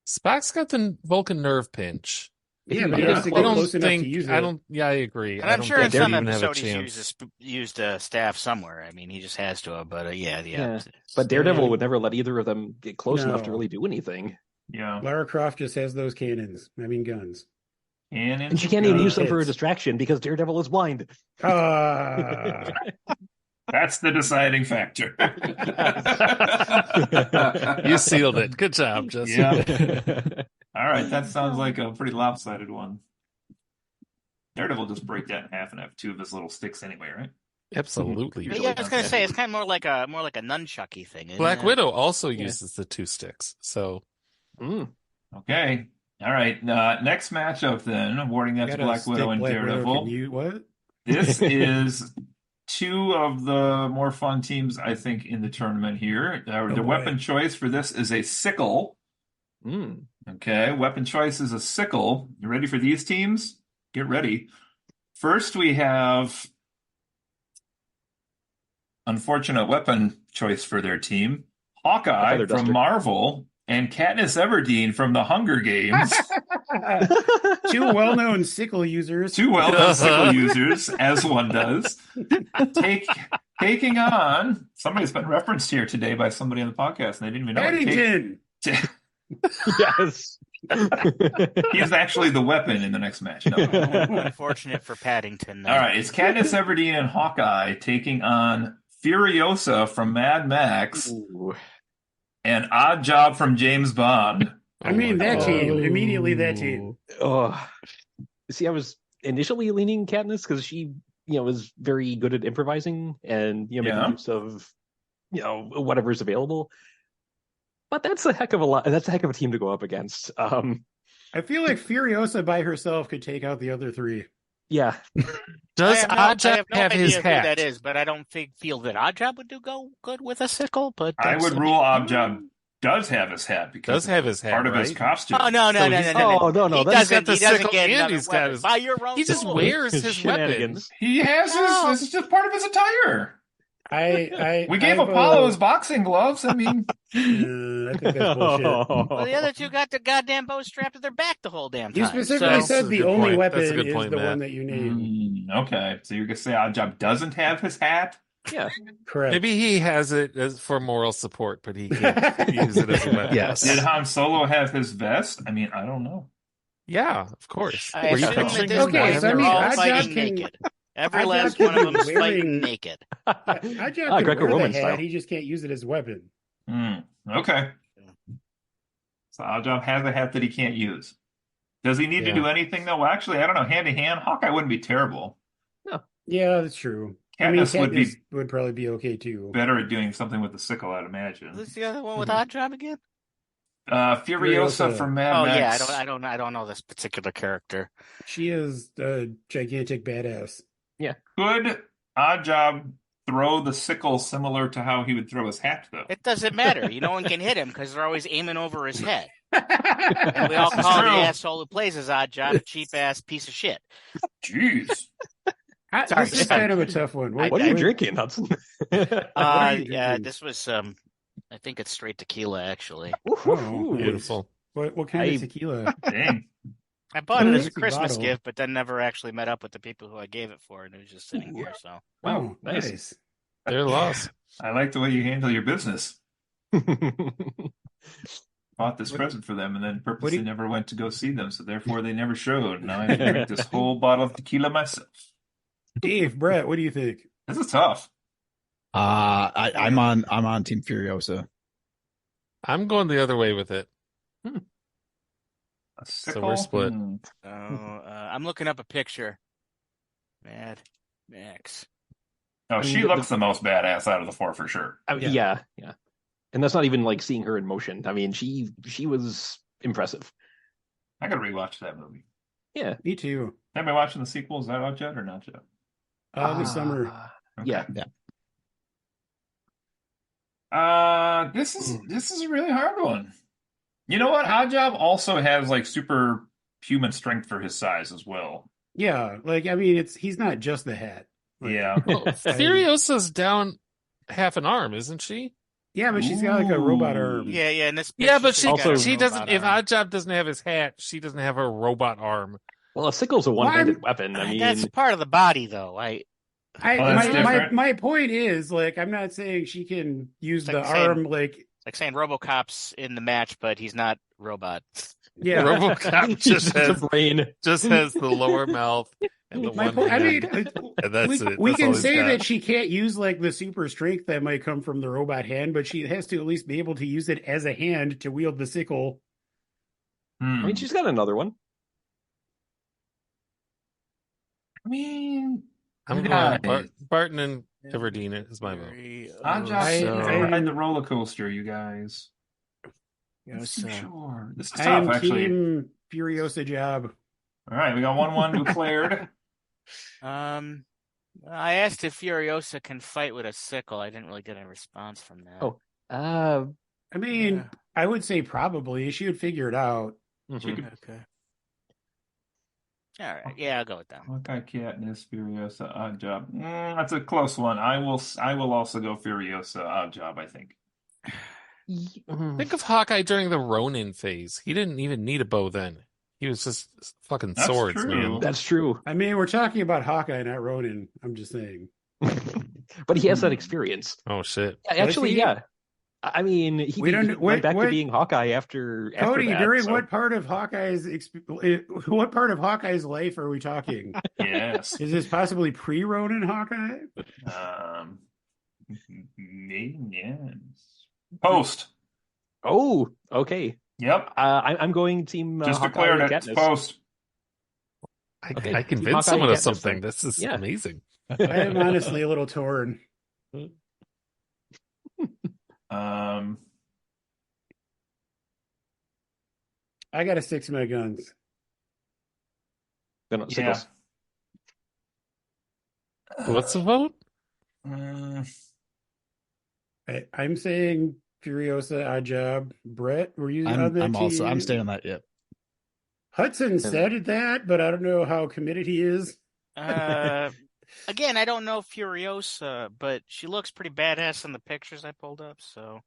Speaker 5: Spock's got the Vulcan nerve pinch.
Speaker 3: yeah, but
Speaker 1: Yeah.
Speaker 3: he has to
Speaker 5: I
Speaker 3: get
Speaker 5: don't
Speaker 3: close enough
Speaker 5: think.
Speaker 3: to use it.
Speaker 5: I don't. Yeah, I agree.
Speaker 4: And
Speaker 5: I
Speaker 4: I'm
Speaker 5: don't
Speaker 4: sure
Speaker 5: think
Speaker 4: in some
Speaker 5: they even have a
Speaker 4: episode he's
Speaker 5: chance.
Speaker 4: used a staff somewhere. I mean, he just has to have. But
Speaker 2: Yeah. But Daredevil would never let either of them get close enough to
Speaker 3: No.
Speaker 2: really do anything.
Speaker 1: Yeah.
Speaker 3: Lara Croft just has those cannons. I mean, guns.
Speaker 2: And she can't even use them for a
Speaker 3: Hits.
Speaker 2: distraction because Daredevil is blind.
Speaker 3: Ah,
Speaker 1: That's the deciding factor.
Speaker 5: You sealed it. Good job, Justin.
Speaker 1: Yeah. All right, that sounds like a pretty lopsided one. Daredevil just break that in half and have two of his little sticks anyway, right?
Speaker 5: Absolutely.
Speaker 4: Yeah, I was gonna say it's kind of more like a nunchucky thing. isn't
Speaker 5: Black
Speaker 4: it?
Speaker 5: Widow also uses the two sticks. So
Speaker 2: Mm.
Speaker 1: Okay. All right. Next matchup then, awarding that to
Speaker 3: gotta
Speaker 1: Black Widow
Speaker 3: stick
Speaker 1: and
Speaker 3: Black Widow
Speaker 1: Daredevil.
Speaker 3: can use what?
Speaker 1: This is two of the more fun teams, I think, in the tournament here. The weapon choice for this is a sickle. Okay, weapon choice is a sickle. You ready for these teams? Get ready. First, we have unfortunate weapon choice for their team. Hawkeye from Marvel and Katniss Everdeen from the Hunger Games.
Speaker 3: Two well-known sickle users.
Speaker 1: Two well-known sickle users, as one does. Taking on, somebody's been referenced here today by somebody on the podcast, and they didn't even know
Speaker 3: Paddington!
Speaker 2: Yes.
Speaker 1: He's actually the weapon in the next match. No.
Speaker 4: Unfortunate for Paddington.
Speaker 1: All right, it's Katniss Everdeen and Hawkeye taking on Furiosa from Mad Max and Odd Job from James Bond.
Speaker 3: I mean, that team. Immediately that team.
Speaker 2: See, I was initially leaning Katniss because she, was very good at improvising and, making use of, whatever's available. But that's a heck of a lot. That's a heck of a team to go up against.
Speaker 3: I feel like Furiosa by herself could take out the other three.
Speaker 2: Yeah.
Speaker 5: Does Oddjob have his hat?
Speaker 4: Who that is, but I don't feel that Oddjob would go good with a sickle. But
Speaker 1: I would rule Oddjob does have his hat because part of his costume.
Speaker 4: Oh no!
Speaker 2: No.
Speaker 4: He doesn't get
Speaker 5: he's got his,
Speaker 4: by your own.
Speaker 5: He just wears his weapons.
Speaker 1: He has his. It's just part of his attire. We gave Apollo his boxing gloves. I mean,
Speaker 3: I think that's bullshit.
Speaker 4: Well, the other two got the goddamn bow strapped to their back the whole damn time.
Speaker 3: You specifically said the only weapon is the
Speaker 5: Matt.
Speaker 3: one that you named.
Speaker 1: Okay, so you're gonna say Oddjob doesn't have his hat?
Speaker 2: Yeah,
Speaker 3: correct.
Speaker 5: Maybe he has it as for moral support, but he can't use it as a weapon.
Speaker 6: Yes.
Speaker 1: Did Han Solo have his vest? I mean, I don't know.
Speaker 5: Yeah, of course.
Speaker 4: I assume that this
Speaker 3: Okay,
Speaker 4: point
Speaker 3: so I
Speaker 4: they're
Speaker 3: mean,
Speaker 4: all
Speaker 3: Oddjob
Speaker 4: fighting
Speaker 3: can-
Speaker 4: naked. Every last one of them is fighting naked.
Speaker 3: Oddjob can wear the
Speaker 2: Greco-Roman
Speaker 3: hat.
Speaker 2: style.
Speaker 3: He just can't use it as a weapon.
Speaker 1: Okay. So Oddjob has a hat that he can't use. Does he need to do anything though? Well, actually, I don't know. Hand to hand, Hawkeye wouldn't be terrible.
Speaker 2: No.
Speaker 3: Yeah, that's true.
Speaker 1: Katniss
Speaker 3: would probably be okay too.
Speaker 1: Better at doing something with the sickle, I'd imagine.
Speaker 4: Who's the other one with Oddjob again?
Speaker 1: Furiosa from Mad Max.
Speaker 4: Yeah, I don't know this particular character.
Speaker 3: She is a gigantic badass.
Speaker 2: Yeah.
Speaker 1: Could Oddjob throw the sickle similar to how he would throw his hat, though?
Speaker 4: It doesn't matter. No one can hit him because they're always aiming over his head. And we all call the asshole who plays his Oddjob a cheap ass piece of shit.
Speaker 1: Jeez.
Speaker 3: This is kind of a tough one.
Speaker 2: What are you drinking, Hudson?
Speaker 4: This was I think it's straight tequila actually.
Speaker 3: Oh,
Speaker 5: Beautiful.
Speaker 3: What kind of tequila?
Speaker 1: Dang.
Speaker 4: I bought it as a
Speaker 3: Fancy
Speaker 4: Christmas
Speaker 3: bottle.
Speaker 4: gift, but then never actually met up with the people who I gave it for, and it was just sitting here. So
Speaker 3: Oh,
Speaker 2: nice.
Speaker 3: nice.
Speaker 5: They're lost.
Speaker 1: I like the way you handle your business. Bought this present for them and then purposely never went to go see them, so therefore they never showed. Now I have to drink this whole bottle of tequila myself.
Speaker 3: Dave, Brett, what do you think?
Speaker 1: This is tough.
Speaker 6: I'm on Team Furiosa.
Speaker 5: I'm going the other way with it.
Speaker 1: A sickle?
Speaker 5: So we're split.
Speaker 4: I'm looking up a picture. Mad Max.
Speaker 1: Oh, she looks the most badass out of the four for sure.
Speaker 2: Yeah. And that's not even like seeing her in motion. I mean, she was impressive.
Speaker 1: I gotta rewatch that movie.
Speaker 2: Yeah.
Speaker 3: Me too.
Speaker 1: Have you been watching the sequel? Is that out yet or not yet?
Speaker 3: This summer.
Speaker 1: Okay.
Speaker 2: Yeah.
Speaker 1: This is a really hard one. You know what? Oddjob also has like super human strength for his size as well.
Speaker 3: Yeah, he's not just the hat.
Speaker 1: Yeah.
Speaker 5: Well, Furiosa's down half an arm, isn't she?
Speaker 3: Yeah, but she's got like a robot arm.
Speaker 4: Yeah, and this.
Speaker 5: Yeah, but
Speaker 4: she
Speaker 5: doesn't. If Oddjob doesn't have his hat, she doesn't have her robot arm.
Speaker 2: Well, a sickle's a one-handed weapon. I mean,
Speaker 4: that's part of the body, though.
Speaker 3: My point is, I'm not saying she can use the arm,
Speaker 4: It's like saying RoboCop's in the match, but he's not robot.
Speaker 3: Yeah,
Speaker 5: RoboCop just has
Speaker 2: a brain.
Speaker 5: Just has the lower mouth and the one hand. And that's it.
Speaker 3: We
Speaker 5: That's
Speaker 3: can
Speaker 5: all he's
Speaker 3: say
Speaker 5: got.
Speaker 3: that she can't use the super strength that might come from the robot hand, but she has to at least be able to use it as a hand to wield the sickle.
Speaker 2: I mean, she's got another one.
Speaker 1: I mean,
Speaker 5: I'm going Barton and Everdeen is my vote.
Speaker 1: Oddjob ride the roller coaster, you guys. Sure. This is tough, actually.
Speaker 3: Team Furiosa job.
Speaker 1: All right, we got 1-1 declared.
Speaker 4: I asked if Furiosa can fight with a sickle. I didn't really get a response from that.
Speaker 2: Oh,
Speaker 3: I mean,
Speaker 4: Yeah.
Speaker 3: I would say probably. She would figure it out. She
Speaker 2: mhm.
Speaker 3: could.
Speaker 4: Okay. All right. Yeah, I'll go with that.
Speaker 1: Hawkeye, Katniss, Furiosa, Odd Job. That's a close one. I will also go Furiosa, Odd Job, I think.
Speaker 5: Think of Hawkeye during the Ronin phase. He didn't even need a bow then. He was just fucking
Speaker 1: That's
Speaker 5: swords,
Speaker 1: true.
Speaker 5: man.
Speaker 2: That's true.
Speaker 3: I mean, we're talking about Hawkeye, not Ronin. I'm just saying.
Speaker 2: But he has that experience.
Speaker 5: Oh shit.
Speaker 2: Actually,
Speaker 3: he?
Speaker 2: yeah. I mean, he went back to being Hawkeye after
Speaker 3: Cody,
Speaker 2: that,
Speaker 3: during
Speaker 2: so.
Speaker 3: what part of Hawkeye's life are we talking?
Speaker 1: Yes.
Speaker 3: Is this possibly pre-Ronin Hawkeye?
Speaker 1: Maybe, yes. Post.
Speaker 2: Oh, okay.
Speaker 1: Yep.
Speaker 2: I'm going team
Speaker 1: Just
Speaker 2: Hawkeye
Speaker 1: declared
Speaker 2: and
Speaker 1: it. It's
Speaker 2: Katniss.
Speaker 1: post.
Speaker 2: Okay.
Speaker 5: I
Speaker 2: Team
Speaker 5: convinced
Speaker 2: Hawkeye
Speaker 5: someone
Speaker 2: and
Speaker 5: of
Speaker 2: Katniss,
Speaker 5: something.
Speaker 2: then.
Speaker 5: This is
Speaker 2: Yeah.
Speaker 5: amazing.
Speaker 3: I am honestly a little torn. I got to stick to my guns.
Speaker 2: Then sickles.
Speaker 5: What's the vote?
Speaker 3: I'm saying Furiosa, Odd Job. Brett, were you on that team?
Speaker 6: I'm staying on that. Yep.
Speaker 3: Hudson said that, but I don't know how committed he is.
Speaker 4: Again, I don't know Furiosa, but she looks pretty badass in the pictures I pulled up, so.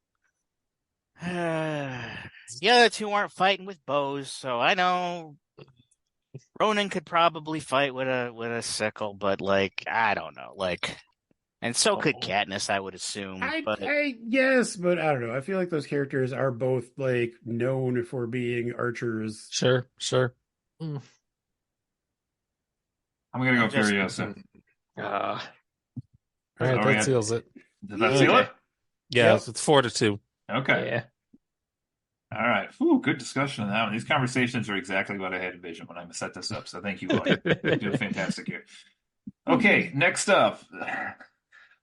Speaker 4: The other two aren't fighting with bows, so I know Ronan could probably fight with a sickle, but I don't know, and so could Katniss, I would assume.
Speaker 3: Yes, but I don't know. I feel like those characters are both known for being archers.
Speaker 5: Sure.
Speaker 1: I'm gonna go Furiosa.
Speaker 5: All right, that seals it.
Speaker 1: Does that seal it?
Speaker 5: Yeah, It's 4-2.
Speaker 1: Okay.
Speaker 2: Yeah.
Speaker 1: All right. Good discussion on that one. These conversations are exactly what I had envisioned when I set this up. So thank you, Lloyd. You're doing fantastic here. Okay, next up.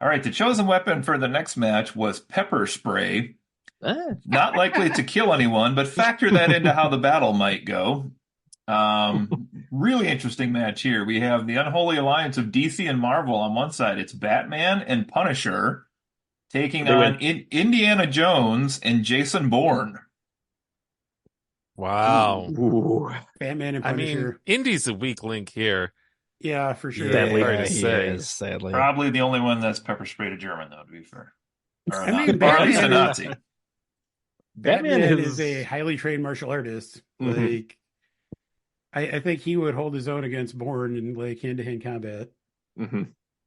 Speaker 1: All right, the chosen weapon for the next match was pepper spray. Not likely to kill anyone, but factor that into how the battle might go. Really interesting match here. We have the unholy alliance of DC and Marvel on one side. It's Batman and Punisher taking on Indiana Jones and Jason Bourne.
Speaker 5: Wow.
Speaker 2: Ooh.
Speaker 3: Batman and Punisher.
Speaker 5: I mean, Indy's a weak link here.
Speaker 3: Yeah, for sure.
Speaker 6: Sadly.
Speaker 1: Probably the only one that's pepper sprayed a German, though, to be fair. Or
Speaker 3: Batman,
Speaker 1: at least a Nazi.
Speaker 3: Batman is a highly trained martial artist.
Speaker 2: Mm-hmm.
Speaker 3: I think he would hold his own against Bourne in hand-to-hand combat.
Speaker 2: Mm-hmm.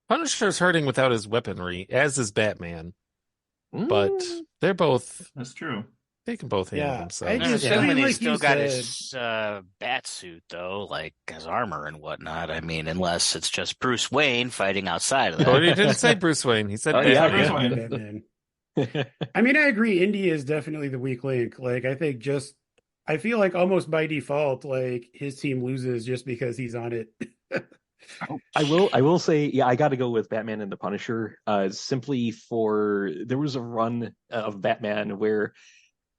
Speaker 5: Punisher's hurting without his weaponry, as is Batman. But they're both.
Speaker 1: That's true.
Speaker 5: They can both handle themselves.
Speaker 4: He's still got his bat suit, though, his armor and whatnot. I mean, unless it's just Bruce Wayne fighting outside of that.
Speaker 5: Cody didn't say Bruce Wayne. He said
Speaker 1: Bruce Wayne.
Speaker 3: Batman. I mean, I agree. Indy is definitely the weak link. I feel like almost by default, his team loses just because he's on it.
Speaker 2: I will say, I got to go with Batman and the Punisher. Simply for there was a run of Batman where,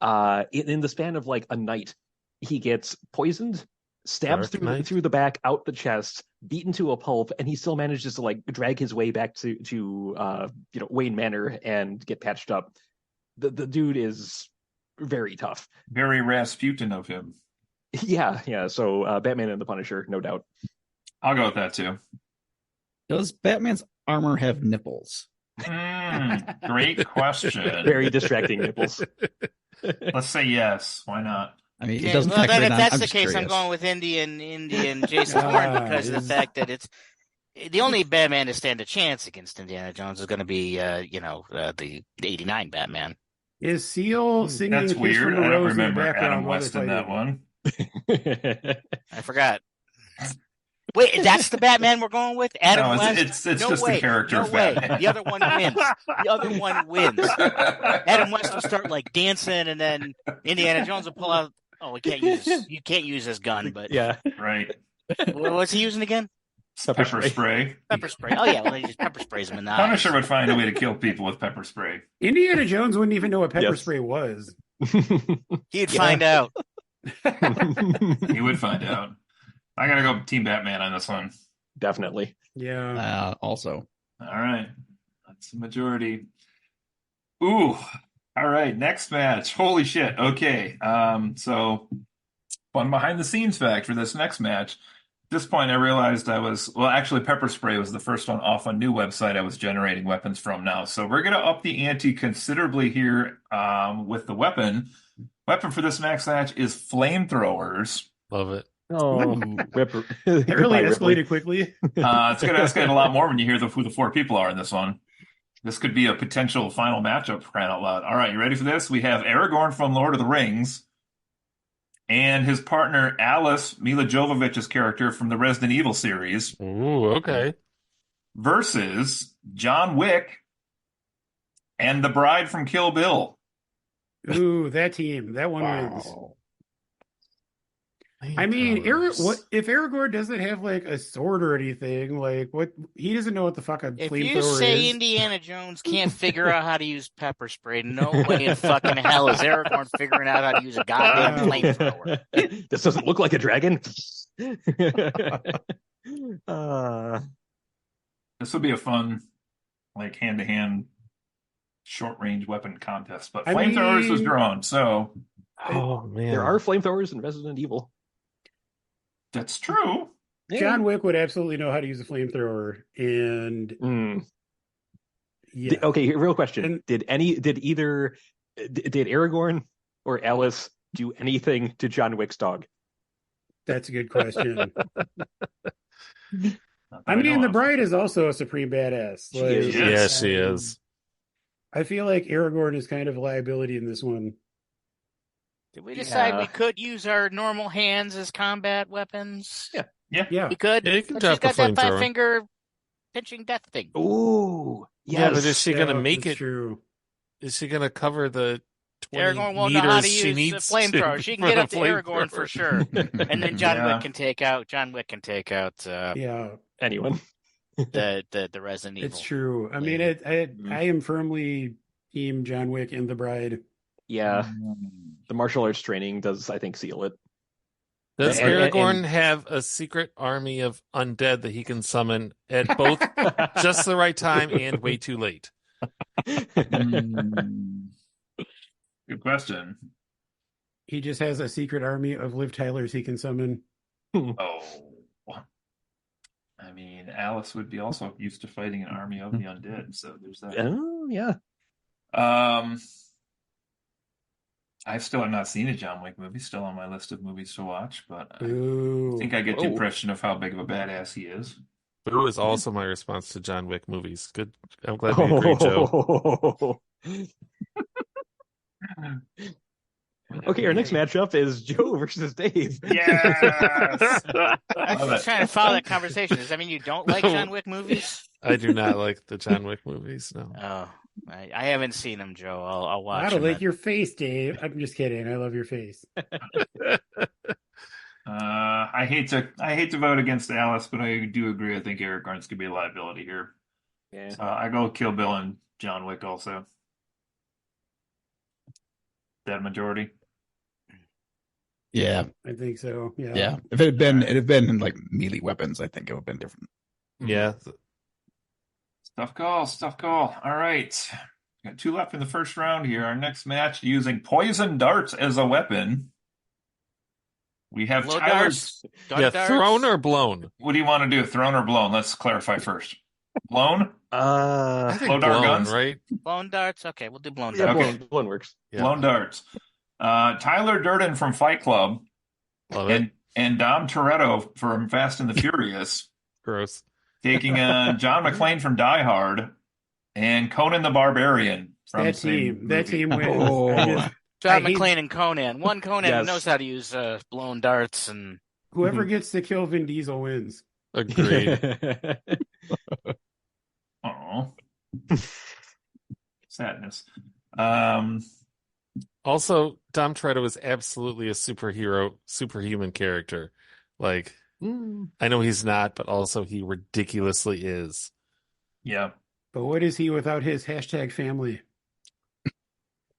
Speaker 2: in the span of a night, he gets poisoned, stabbed through the back, out the chest, beaten to a pulp, and he still manages to drag his way back to Wayne Manor and get patched up. The dude is very tough.
Speaker 1: Very Rasputin of him.
Speaker 2: Yeah. So Batman and the Punisher, no doubt.
Speaker 1: I'll go with that too.
Speaker 6: Does Batman's armor have nipples?
Speaker 1: Great question.
Speaker 2: Very distracting nipples.
Speaker 1: Let's say yes. Why not?
Speaker 6: I mean, it doesn't.
Speaker 4: Well, then, if
Speaker 6: in,
Speaker 4: that's
Speaker 6: I'm
Speaker 4: the case,
Speaker 6: curious.
Speaker 4: I'm going with Indy and Jason Bourne because of the fact that it's the only Batman to stand a chance against Indiana Jones is going to be, the '89 Batman.
Speaker 3: Is Seal singing?
Speaker 1: That's weird. I don't remember Adam West in that one.
Speaker 4: I forgot. Wait, that's the Batman we're going with? Adam West?
Speaker 1: It's no just way. The character
Speaker 4: no
Speaker 1: of
Speaker 4: way.
Speaker 1: Batman.
Speaker 4: The other one wins. The other one wins. Adam West will start dancing, and then Indiana Jones will pull out. Oh, you can't use his gun, but
Speaker 2: yeah,
Speaker 1: right.
Speaker 4: What's he using again?
Speaker 1: Pepper spray.
Speaker 4: Pepper spray. Oh yeah, well, he just pepper sprays him in the eyes.
Speaker 1: Punisher would find a way to kill people with pepper spray.
Speaker 3: Indiana Jones wouldn't even know what pepper spray was.
Speaker 4: He'd find out.
Speaker 1: He would find out. I gotta go Team Batman on this one.
Speaker 2: definitely.
Speaker 3: Yeah.
Speaker 6: Also.
Speaker 1: All right. That's the majority. Ooh. All right. Next match. Holy shit. Okay. So fun behind the scenes fact for this next match. At this point, I realized actually, pepper spray was the first one off a new website I was generating weapons from now. So we're going to up the ante considerably here with the weapon. Weapon for this next match is flamethrowers.
Speaker 5: Love it.
Speaker 2: Oh,
Speaker 3: It really escalated quickly.
Speaker 1: It's going to escalate a lot more when you hear who the 4 people are in this one. This could be a potential final matchup for crying out loud. All right, you ready for this? We have Aragorn from Lord of the Rings and his partner Alice, Mila Jovovich's character from the Resident Evil series.
Speaker 5: Ooh, okay.
Speaker 1: Versus John Wick and the bride from Kill Bill.
Speaker 3: Ooh, that team. That one wins. I mean, if Aragorn doesn't have like a sword or anything, like what he doesn't know what the fuck a flamethrower is.
Speaker 4: If you say Indiana Jones can't figure out how to use pepper spray, no way in fucking hell is Aragorn figuring out how to use a goddamn flamethrower.
Speaker 2: This doesn't look like a dragon.
Speaker 1: This would be a fun, like hand-to-hand, short-range weapon contest. But flamethrowers was drawn, so
Speaker 5: oh man,
Speaker 2: there are flamethrowers in Resident Evil.
Speaker 1: That's true.
Speaker 3: John Wick would absolutely know how to use a flamethrower, and yeah.
Speaker 2: Okay, real question: Did Aragorn or Alice do anything to John Wick's dog?
Speaker 3: That's a good question. I mean, the bride is also a supreme badass.
Speaker 2: She is.
Speaker 5: Yeah, she is.
Speaker 3: I feel like Aragorn is kind of a liability in this one.
Speaker 4: Did we decide we could use our normal hands as combat weapons?
Speaker 1: Yeah.
Speaker 4: We could.
Speaker 5: Yeah, you can
Speaker 4: But
Speaker 5: drop
Speaker 4: she's got
Speaker 5: a
Speaker 4: that
Speaker 5: flamethrower.
Speaker 4: 5-finger pinching death thing.
Speaker 2: Ooh, yes.
Speaker 5: Yeah, but is she going to make
Speaker 3: That's
Speaker 5: it?
Speaker 3: True.
Speaker 5: Is she going to cover the 20
Speaker 4: Aragorn won't know how to
Speaker 5: meters she
Speaker 4: use a
Speaker 5: needs
Speaker 4: flamethrower. She can get up to Aragorn for sure. And then John
Speaker 1: Yeah.
Speaker 4: Wick can take out
Speaker 2: Anyone.
Speaker 4: the Resident Evil.
Speaker 3: It's true. I mean, I am firmly team John Wick and the bride.
Speaker 2: Yeah, the martial arts training does, I think, seal it.
Speaker 5: Does
Speaker 2: And-
Speaker 5: Aragorn have a secret army of undead that he can summon at both just the right time and way too late?
Speaker 1: Good question.
Speaker 3: He just has a secret army of Liv Tylers he can summon.
Speaker 1: Oh. I mean, Alice would be also used to fighting an army of the undead, so there's that.
Speaker 2: Oh, yeah.
Speaker 1: I still have not seen a John Wick movie, still on my list of movies to watch, but I
Speaker 3: Ooh.
Speaker 1: think I get the
Speaker 2: Whoa.
Speaker 1: impression of how big of a badass he is.
Speaker 5: Boo is also my response to John Wick movies. Good. I'm glad we agree, Joe.
Speaker 2: Okay, our next matchup is Joe versus Dave.
Speaker 1: Yes!
Speaker 4: I was just trying to follow that conversation. Does that mean you don't like John Wick movies?
Speaker 5: I do not like the John Wick movies, no.
Speaker 4: Oh, I haven't seen them, Joe. I'll watch
Speaker 3: I don't
Speaker 4: them.
Speaker 3: like your face, Dave. I'm just kidding. I love your face.
Speaker 1: I hate to vote against Alice, but I do agree. I think Aragorn's gonna be a liability here.
Speaker 2: Yeah.
Speaker 1: I go Kill Bill and John Wick also. That majority.
Speaker 6: Yeah,
Speaker 3: I think so. Yeah.
Speaker 6: yeah. If it had been like melee weapons, I think it would have been different.
Speaker 5: Yeah.
Speaker 1: Tough call. All right. Got 2 left in the first round here. Our next match using poison darts as a weapon. We have
Speaker 4: Blow
Speaker 1: Tyler.
Speaker 4: darts? Dark
Speaker 5: Yeah,
Speaker 4: darts?
Speaker 5: thrown or blown?
Speaker 1: What do you want to do? Thrown or blown? Let's clarify first. Blown?
Speaker 5: I think
Speaker 1: Blow dart
Speaker 5: blown,
Speaker 1: guns?
Speaker 5: right?
Speaker 4: Blown darts? Okay, we'll do blown
Speaker 2: Yeah,
Speaker 4: darts.
Speaker 1: Okay.
Speaker 2: blown works.
Speaker 5: Yeah.
Speaker 1: Blown darts. Tyler Durden from Fight Club
Speaker 5: Love it.
Speaker 1: and Dom Toretto from Fast and the Furious
Speaker 5: Gross.
Speaker 1: taking on John McClane from Die Hard and Conan the Barbarian from
Speaker 3: That
Speaker 1: the same
Speaker 3: team. That
Speaker 1: movie.
Speaker 3: team wins.
Speaker 6: Oh.
Speaker 3: I just-
Speaker 4: John
Speaker 3: I hate-
Speaker 4: McClane and Conan. One Conan
Speaker 2: Yes.
Speaker 4: knows how to use blown darts, and
Speaker 3: Whoever gets to kill Vin Diesel wins.
Speaker 5: Agreed.
Speaker 1: Oh, sadness.
Speaker 5: Also, Dom Toretto is absolutely a superhuman character. Like, I know he's not, but also he ridiculously is.
Speaker 1: Yeah.
Speaker 3: But what is he without his hashtag family?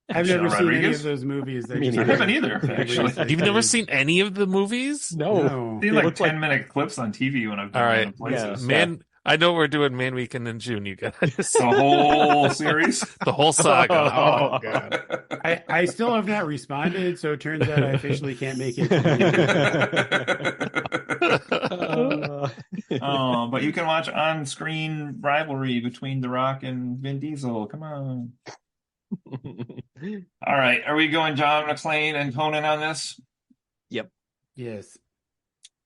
Speaker 3: I've
Speaker 1: Michelle
Speaker 3: never seen any
Speaker 1: Rodriguez?
Speaker 3: of those movies.
Speaker 2: Me
Speaker 1: I
Speaker 2: neither.
Speaker 1: haven't either, actually.
Speaker 5: You've never seen any of the movies?
Speaker 2: No.
Speaker 1: I've seen
Speaker 2: They
Speaker 1: like
Speaker 2: look like-
Speaker 1: 10-minute clips on TV when I've been
Speaker 5: All right.
Speaker 1: random places.
Speaker 5: Man, I know we're doing Man Weekend in June, you guys.
Speaker 1: The whole series.
Speaker 5: The whole saga.
Speaker 6: Oh, God.
Speaker 3: I still have not responded, so it turns out I officially can't make it.
Speaker 1: Oh, but you can watch on-screen rivalry between The Rock and Vin Diesel. Come on. All right, are we going John McClane and Conan on this?
Speaker 3: Yes.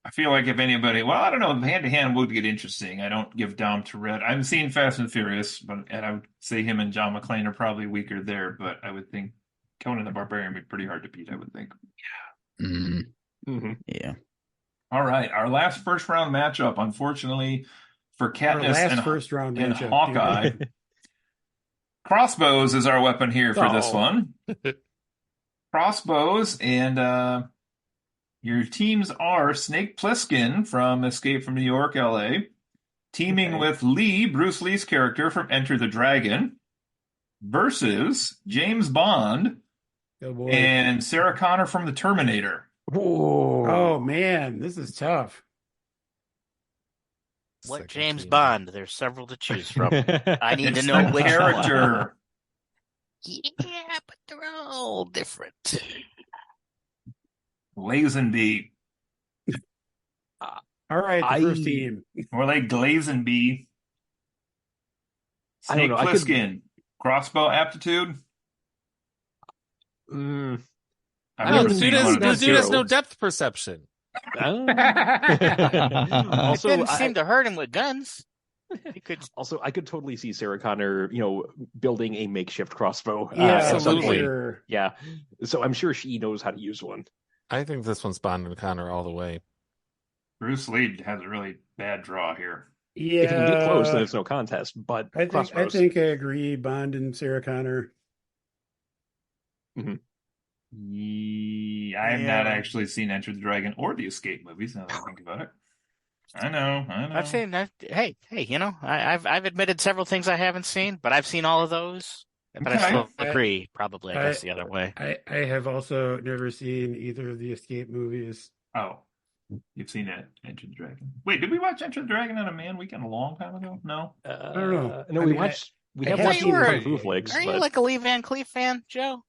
Speaker 1: I feel like if anybody, well, I don't know, hand-to-hand would get interesting. I don't give Dom Tourette. I'm seeing Fast and Furious, and I would say him and John McClane are probably weaker there, but I would think Conan the Barbarian would be pretty hard to beat, I would think.
Speaker 6: Yeah.
Speaker 1: All right, our last first-round matchup, unfortunately, for
Speaker 3: Our
Speaker 1: Katniss
Speaker 3: last
Speaker 1: and,
Speaker 3: first round
Speaker 1: and
Speaker 3: matchup.
Speaker 1: Hawkeye. Crossbows is our weapon here for this one. Crossbows, and your teams are Snake Plissken from Escape from New York, LA, teaming with Lee, Bruce Lee's character from Enter the Dragon, versus James Bond
Speaker 3: Oh, boy.
Speaker 1: and Sarah Connor from The Terminator.
Speaker 3: Oh, man, this is tough.
Speaker 4: What
Speaker 5: Second
Speaker 4: James
Speaker 5: team.
Speaker 4: Bond? There's several to choose from. I need
Speaker 1: It's
Speaker 4: to know
Speaker 1: the
Speaker 4: which
Speaker 1: character.
Speaker 4: Yeah, but they're all different.
Speaker 1: Lazenby.
Speaker 3: All right, the first team.
Speaker 1: More like Glazenby.
Speaker 2: I don't
Speaker 1: Snake
Speaker 2: know, I could-
Speaker 1: Plissken. Crossbow aptitude.
Speaker 2: Mm.
Speaker 1: I've
Speaker 2: I
Speaker 1: never
Speaker 2: mean,
Speaker 1: seen
Speaker 2: dude
Speaker 1: one
Speaker 2: is-
Speaker 1: of
Speaker 5: The
Speaker 1: those.
Speaker 5: dude has no
Speaker 2: zeros.
Speaker 5: depth perception.
Speaker 2: Oh.
Speaker 4: It
Speaker 2: also,
Speaker 4: didn't seem to hurt him with guns. He could.
Speaker 2: I could totally see Sarah Connor, building a makeshift crossbow.
Speaker 3: Yeah,
Speaker 2: at some
Speaker 5: absolutely.
Speaker 2: point.
Speaker 3: Sure.
Speaker 2: Yeah. So I'm sure she knows how to use one.
Speaker 5: I think this one's Bond and Connor all the way.
Speaker 1: Bruce Lee has a really bad draw here.
Speaker 3: Yeah.
Speaker 2: If you can get close, then it's no contest. But
Speaker 3: I
Speaker 2: crossbows.
Speaker 3: think I agree. Bond and Sarah Connor.
Speaker 1: I have not actually seen Enter the Dragon or the Escape movies, now that I think about it. I know.
Speaker 4: I've seen that. Hey, I've admitted several things I haven't seen, but I've seen all of those. But
Speaker 1: Okay.
Speaker 4: I still agree. Probably, I guess
Speaker 3: I-
Speaker 4: the other way.
Speaker 3: I have also never seen either of the Escape movies.
Speaker 1: Oh, you've seen it, Enter the Dragon. Wait, did we watch Enter the Dragon on a Man Weekend a long time ago? No.
Speaker 3: I don't know.
Speaker 2: No,
Speaker 3: I
Speaker 2: we
Speaker 3: mean,
Speaker 2: watched. We
Speaker 3: I
Speaker 2: have
Speaker 3: have
Speaker 2: watched
Speaker 3: seen
Speaker 2: some
Speaker 3: it.
Speaker 2: Kung Fu flicks.
Speaker 4: Are you
Speaker 2: but-
Speaker 4: like a Lee Van Cleef fan, Joe?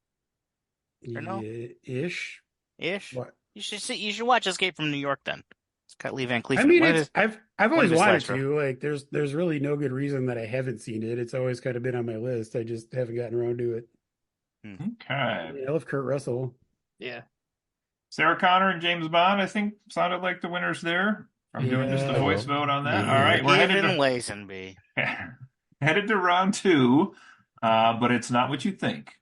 Speaker 4: Or no?
Speaker 3: Yeah, ish.
Speaker 4: Ish.
Speaker 3: What?
Speaker 4: You should watch Escape from New York then. It's got Lee Van Cleef.
Speaker 3: I
Speaker 4: in it.
Speaker 3: mean,
Speaker 4: What
Speaker 3: it's
Speaker 4: is-
Speaker 3: I've
Speaker 4: what
Speaker 3: always
Speaker 4: is his
Speaker 3: wanted
Speaker 4: last
Speaker 3: to. Like, there's really no good reason that I haven't seen it. It's always kind of been on my list. I just haven't gotten around to it.
Speaker 1: Okay.
Speaker 3: I love Kurt Russell.
Speaker 2: Yeah.
Speaker 1: Sarah Connor and James Bond, I think, sounded like the winners there. I'm doing just a
Speaker 3: Yeah.
Speaker 1: voice vote on that.
Speaker 3: Yeah.
Speaker 1: All right, we're headed
Speaker 4: Even
Speaker 1: to
Speaker 4: Lazenby.
Speaker 1: headed to round two, but it's not what you think.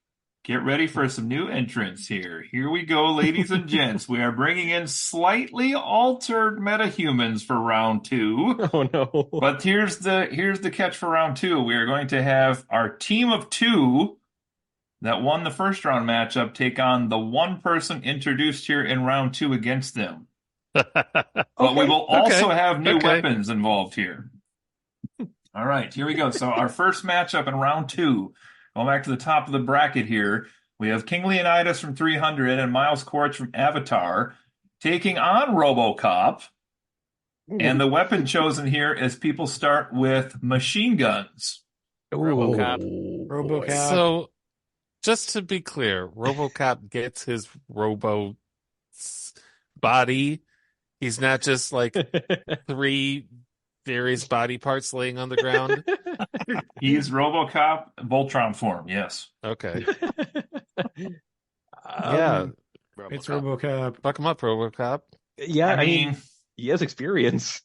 Speaker 1: Get ready for some new entrants here. Here we go, ladies and gents. We are bringing in slightly altered metahumans for round two.
Speaker 2: Oh no.
Speaker 1: But here's the catch for round two. We are going to have our team of two that won the first round matchup take on the one person introduced here in round two against them. But we will also have new weapons involved here. All right, here we go. So our first matchup in round two, going back to the top of the bracket here, we have King Leonidas from 300 and Miles Quartz from Avatar taking on RoboCop. And the weapon chosen here is people start with machine guns.
Speaker 3: RoboCop.
Speaker 5: So, just to be clear, RoboCop gets his robo body. He's not just like three various body parts laying on the ground.
Speaker 1: He's RoboCop Voltron form, yes.
Speaker 5: Okay.
Speaker 2: Yeah.
Speaker 3: It's RoboCop.
Speaker 5: Fuck him up, RoboCop.
Speaker 2: Yeah, I mean, he has experience.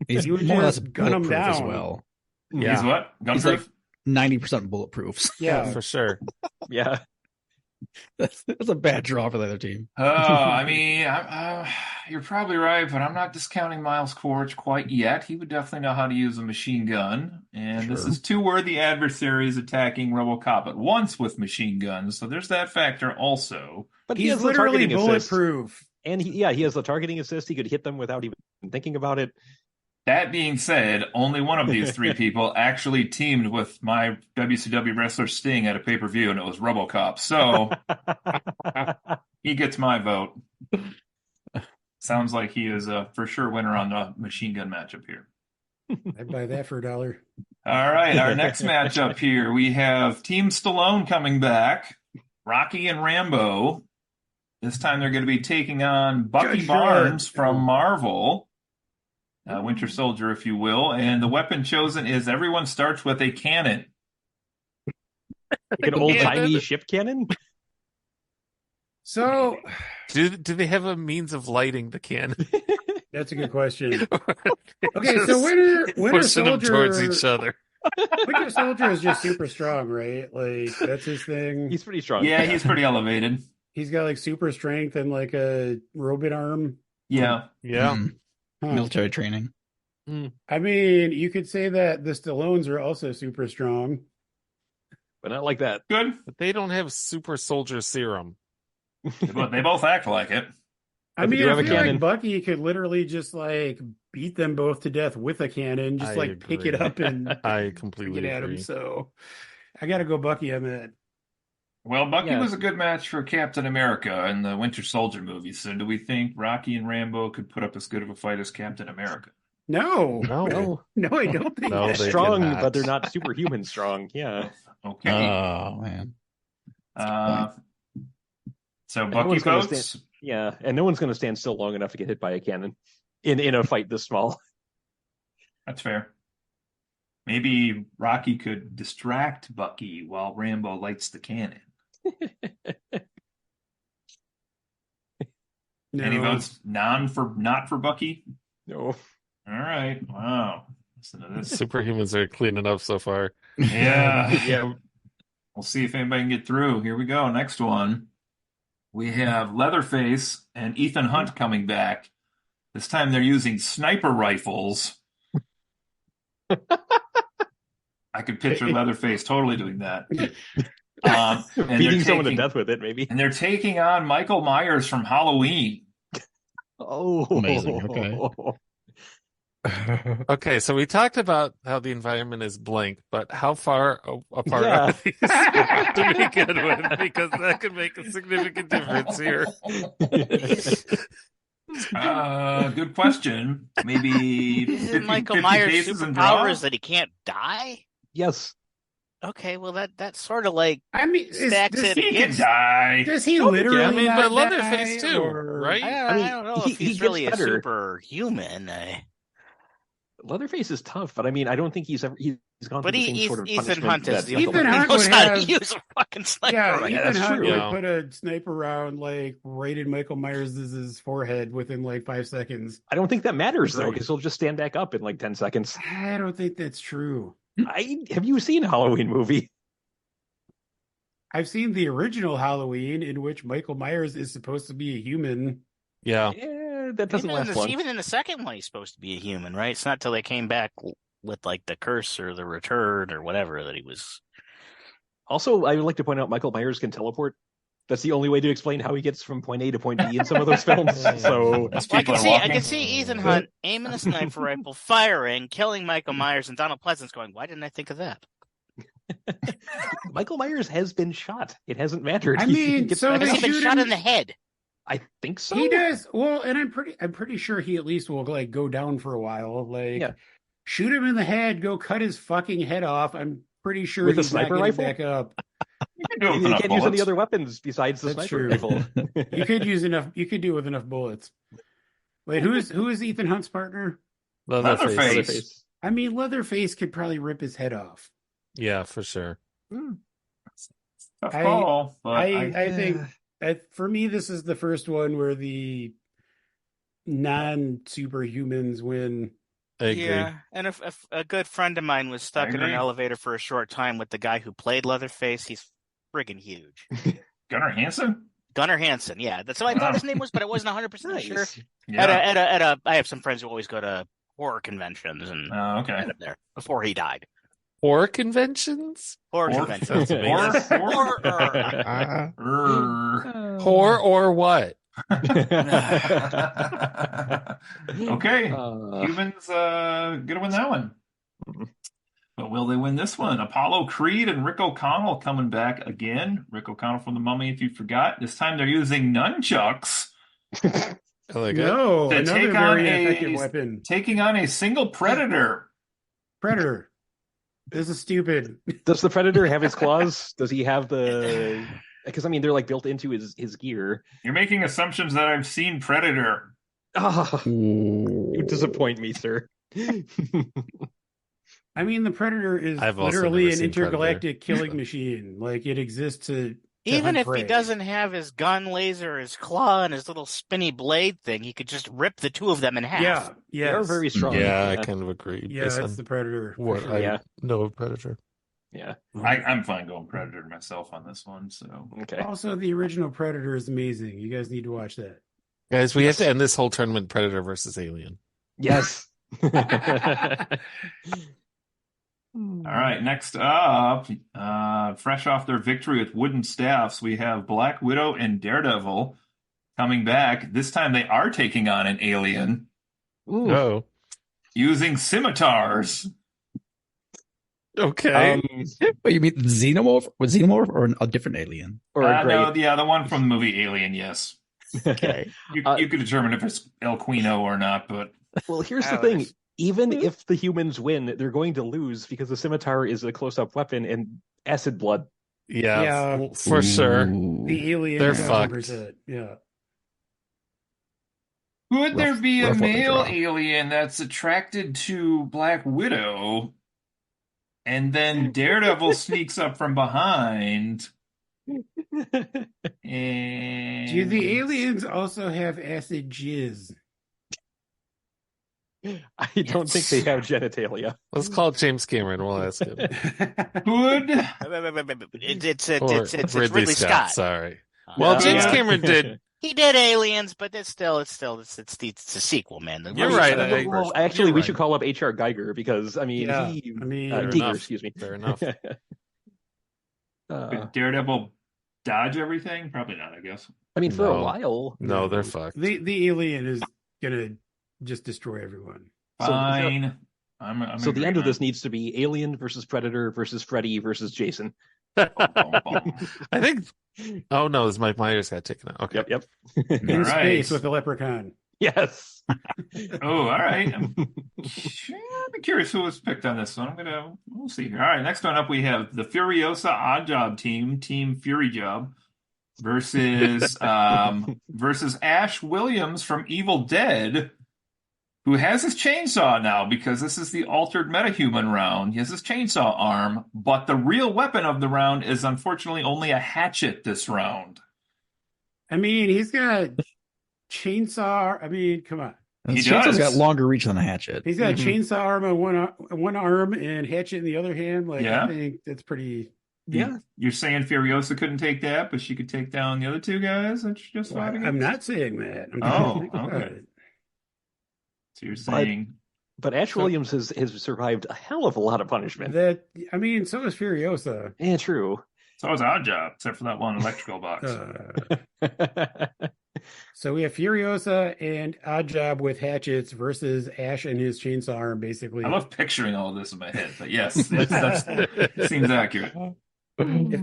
Speaker 6: He's
Speaker 3: You would
Speaker 6: more or less
Speaker 3: just gun him
Speaker 6: bulletproof as
Speaker 3: down.
Speaker 6: well.
Speaker 1: He's what?
Speaker 6: He's
Speaker 1: Gunproof?
Speaker 6: like 90% bulletproof.
Speaker 3: Yeah.
Speaker 5: For sure.
Speaker 2: Yeah.
Speaker 6: That's a bad draw for the other team.
Speaker 1: I mean, you're probably right, but I'm not discounting Miles Quartz quite yet. He would definitely know how to use a machine gun. And this
Speaker 6: Sure.
Speaker 1: is two worthy adversaries attacking RoboCop at once with machine guns. So there's that factor also.
Speaker 2: But he
Speaker 3: He's
Speaker 2: has the
Speaker 3: literally
Speaker 2: targeting assist.
Speaker 3: bulletproof.
Speaker 2: And he has the targeting assist. He could hit them without even thinking about it.
Speaker 1: That being said, only one of these three people actually teamed with my WCW wrestler Sting at a pay-per-view, and it was RoboCop. So he gets my vote. Sounds like he is a for sure winner on the machine gun matchup here.
Speaker 3: I'd buy that for $1.
Speaker 1: All right, our next matchup here, we have Team Stallone coming back, Rocky and Rambo. This time they're going to be taking on Bucky Barnes from Marvel. Winter Soldier, if you will, and the weapon chosen is everyone starts with a cannon.
Speaker 2: Like an old-timey ship cannon?
Speaker 3: So,
Speaker 5: do they have a means of lighting the cannon?
Speaker 3: That's a good question. Okay, so Winter Soldier
Speaker 5: them towards each other.
Speaker 3: Winter Soldier is just super strong, right? Like that's his thing.
Speaker 2: He's pretty strong.
Speaker 1: Yeah, he's pretty elevated.
Speaker 3: He's got like super strength and like a robot arm.
Speaker 1: Yeah.
Speaker 6: Military training.
Speaker 3: I mean, you could say that the Stallones are also super strong,
Speaker 2: but not like that.
Speaker 1: Good.
Speaker 5: But they don't have super soldier serum.
Speaker 1: But they both act like it.
Speaker 3: I mean, I feel like Bucky could literally just like beat them both to death with a cannon, just like pick it up and
Speaker 5: I completely
Speaker 3: get at him. So I got to go Bucky on that.
Speaker 1: Well, Bucky was a good match for Captain America in the Winter Soldier movie. So do we think Rocky and Rambo could put up as good of a fight as Captain America?
Speaker 3: No, I don't think
Speaker 2: they're strong, but they're not superhuman strong. Yeah.
Speaker 1: Okay.
Speaker 6: Oh man.
Speaker 1: So Bucky votes.
Speaker 2: Yeah, and no one's going to stand still long enough to get hit by a cannon in a fight this small.
Speaker 1: That's fair. Maybe Rocky could distract Bucky while Rambo lights the cannon.
Speaker 3: No.
Speaker 1: Any votes not for Bucky?
Speaker 2: No.
Speaker 1: All right. Wow. Listen to this.
Speaker 5: Superhumans are cleaning up so far.
Speaker 1: Yeah. We'll see if anybody can get through. Here we go. Next one. We have Leatherface and Ethan Hunt coming back. This time they're using sniper rifles. I could picture Leatherface totally doing that. And
Speaker 2: beating someone to death with it, maybe.
Speaker 1: And they're taking on Michael Myers from Halloween.
Speaker 2: Oh,
Speaker 6: amazing. Okay.
Speaker 5: Okay, so we talked about how the environment is blank, but how far apart are these to be good with? Because that could make a significant difference here.
Speaker 1: Good question. Maybe 50,
Speaker 4: Michael
Speaker 1: 50
Speaker 4: Myers'
Speaker 1: superpowers
Speaker 4: that he can't die?
Speaker 2: Yes.
Speaker 4: Okay, well that's sort of like
Speaker 1: stacks
Speaker 4: it
Speaker 1: he
Speaker 4: against.
Speaker 1: Can die.
Speaker 3: Does he literally?
Speaker 5: But Leatherface too, right?
Speaker 4: I don't know if he's really a superhuman.
Speaker 2: Leatherface is tough, but I mean, I don't think he's gone through the same sort of
Speaker 4: Ethan
Speaker 2: punishment.
Speaker 4: Hunt is the
Speaker 3: Ethan Hunt would have
Speaker 4: use a fucking sniper.
Speaker 3: Yeah, Ethan Hunt would
Speaker 2: true.
Speaker 3: put a sniper round like right in Michael Myers' forehead within like 5 seconds.
Speaker 2: I don't think that matters though, because he'll just stand back up in like 10 seconds.
Speaker 3: I don't think that's true.
Speaker 2: Have you seen a Halloween movie?
Speaker 3: I've seen the original Halloween in which Michael Myers is supposed to be a human.
Speaker 5: Yeah.
Speaker 2: That doesn't last long.
Speaker 4: Even in the second one, he's supposed to be a human, right? It's not till they came back with like the curse or the return or whatever that he was.
Speaker 2: Also, I would like to point out Michael Myers can teleport. That's the only way to explain how he gets from point A to point B in some of those films. So
Speaker 4: I can see Ethan Hunt aiming a sniper rifle, firing, killing Michael Myers, and Donald Pleasance going, "Why didn't I think of that?"
Speaker 2: Michael Myers has been shot. It hasn't mattered.
Speaker 3: I mean,
Speaker 4: has he been shot in the head?
Speaker 2: I think so.
Speaker 3: He does. Well, and I'm pretty sure he at least will like go down for a while. Like shoot him in the head, go cut his fucking head off. I'm pretty sure
Speaker 2: with
Speaker 3: he's
Speaker 2: a sniper rifle
Speaker 3: back up.
Speaker 2: You can't use any other weapons besides the sniper rifle.
Speaker 3: You could use enough. You could do it with enough bullets. Wait, who is Ethan Hunt's partner?
Speaker 1: Leatherface.
Speaker 3: I mean, Leatherface could probably rip his head off.
Speaker 5: Yeah, for sure.
Speaker 1: Tough call, but
Speaker 3: I think for me, this is the first one where the non-superhumans win.
Speaker 5: I agree.
Speaker 4: Yeah, and if a good friend of mine was stuck in an elevator for a short time with the guy who played Leatherface, he's friggin' huge.
Speaker 1: Gunnar Hansen?
Speaker 4: Gunnar Hansen, yeah. That's what I thought his name was, but I wasn't 100% sure.
Speaker 1: Yeah.
Speaker 4: I have some friends who always go to horror conventions and met him there before he died.
Speaker 5: Horror conventions?
Speaker 4: Horror conventions.
Speaker 5: Horror or what?
Speaker 1: Okay, humans gonna win that one. But will they win this one? Apollo Creed and Rick O'Connell coming back again. Rick O'Connell from The Mummy, if you forgot. This time they're using nunchucks.
Speaker 5: I like
Speaker 3: No,
Speaker 1: to
Speaker 3: another
Speaker 1: take on
Speaker 3: very ineffective weapon.
Speaker 1: Taking on a single predator.
Speaker 3: Predator. This is stupid.
Speaker 2: Does the Predator have his claws? Does he have the... Because, I mean, they're like built into his gear.
Speaker 1: You're making assumptions that I've seen Predator.
Speaker 2: Oh, you disappoint me, sir.
Speaker 3: I mean, the Predator is
Speaker 5: I've also
Speaker 3: literally
Speaker 5: never
Speaker 3: an
Speaker 5: seen
Speaker 3: intergalactic killing machine. Like, it exists to
Speaker 4: Even
Speaker 3: hunt
Speaker 4: if
Speaker 3: prey.
Speaker 4: he doesn't have his gun laser, his claw, and his little spinny blade thing, he could just rip the two of them in half.
Speaker 3: Yeah,
Speaker 2: They are very strong.
Speaker 5: Yeah, I kind of agree.
Speaker 3: Yeah,
Speaker 5: based
Speaker 3: it's
Speaker 5: on
Speaker 3: the Predator.
Speaker 5: what
Speaker 3: Sure.
Speaker 5: I know of Predator.
Speaker 2: Yeah.
Speaker 1: I'm fine going Predator myself on this one. So
Speaker 2: Okay.
Speaker 3: Also, the original Predator is amazing. You guys need to watch that.
Speaker 5: Guys, we have to end this whole tournament Predator versus Alien.
Speaker 2: Yes.
Speaker 1: all right, next up, fresh off their victory with wooden staffs, we have Black Widow and Daredevil coming back. This time they are taking on an alien
Speaker 5: Oh,
Speaker 1: using scimitars.
Speaker 5: okay.
Speaker 6: What, you mean Xenomorph? Was Xenomorph or a different alien?
Speaker 2: Or a great...
Speaker 1: No, yeah, the one from the movie Alien, yes.
Speaker 6: Okay.
Speaker 1: You could determine if it's El Quino or not, but...
Speaker 2: Well, here's the thing. Even if the humans win, they're going to lose because the scimitar is a close-up weapon and acid blood.
Speaker 5: Yeah, for sure.
Speaker 3: The alien,
Speaker 5: They're
Speaker 3: 100%. Yeah.
Speaker 1: Could there be a
Speaker 6: rough weapon
Speaker 1: male
Speaker 6: draw.
Speaker 1: alien that's attracted to Black Widow, and then Daredevil sneaks up from behind? And...
Speaker 3: Do the aliens also have acid jizz?
Speaker 2: I don't think they have genitalia.
Speaker 5: Let's call James Cameron. We'll ask him.
Speaker 1: Could...
Speaker 4: It's
Speaker 5: Or
Speaker 4: Ridley Scott.
Speaker 5: Sorry. Well, James Cameron did.
Speaker 4: He did Aliens, but it's a sequel, man.
Speaker 5: You're right.
Speaker 2: Well, actually, we should call up H.R. Geiger because, I mean,
Speaker 3: Yeah,
Speaker 2: he...
Speaker 3: I mean,
Speaker 5: Fair
Speaker 2: Giger,
Speaker 5: enough.
Speaker 2: excuse me.
Speaker 5: Fair enough.
Speaker 1: Could Daredevil dodge everything? Probably not, I guess.
Speaker 2: I mean, for a
Speaker 5: No.
Speaker 2: while...
Speaker 5: No, they're fucked.
Speaker 3: the alien is gonna just destroy everyone.
Speaker 1: Fine. I'm
Speaker 2: So the end of
Speaker 1: agreement.
Speaker 2: this needs to be Alien versus Predator versus Freddy versus Jason.
Speaker 5: I think. Oh no, this Mike Myers got taken out. Okay.
Speaker 2: Yep.
Speaker 3: In
Speaker 1: All right.
Speaker 3: space with the leprechaun.
Speaker 2: Yes.
Speaker 1: Oh, all right. I'm curious who was picked on this one. We'll see here. All right, next one up we have the Furiosa Odd Job team, Team Fury Job, versus versus Ash Williams from Evil Dead, who has his chainsaw now because this is the altered metahuman round. He has his chainsaw arm, but the real weapon of the round is unfortunately only a hatchet this round.
Speaker 3: I mean, he's got chainsaw. I mean, come on.
Speaker 1: He
Speaker 6: Chainsaw's
Speaker 1: does.
Speaker 6: got longer reach than a hatchet.
Speaker 3: He's got
Speaker 2: Mhm.
Speaker 3: chainsaw arm on one arm and hatchet in the other hand. Like,
Speaker 1: Yeah.
Speaker 3: I think that's pretty.
Speaker 2: Yeah.
Speaker 1: You're saying Furiosa couldn't take that, but she could take down the other two guys that she just fought against?
Speaker 3: I'm not saying that. I'm
Speaker 1: Oh,
Speaker 3: just thinking about
Speaker 1: okay.
Speaker 3: it.
Speaker 1: So you're saying...
Speaker 2: But Ash Williams has survived a hell of a lot of punishment.
Speaker 3: That I mean, so is Furiosa.
Speaker 2: Yeah, true.
Speaker 1: So was Odd Job, except for that one electrical box.
Speaker 3: So we have Furiosa and Oddjob with hatchets versus Ash and his chainsaw arm, basically.
Speaker 1: I love picturing all of this in my head, but yes, that seems accurate.
Speaker 3: If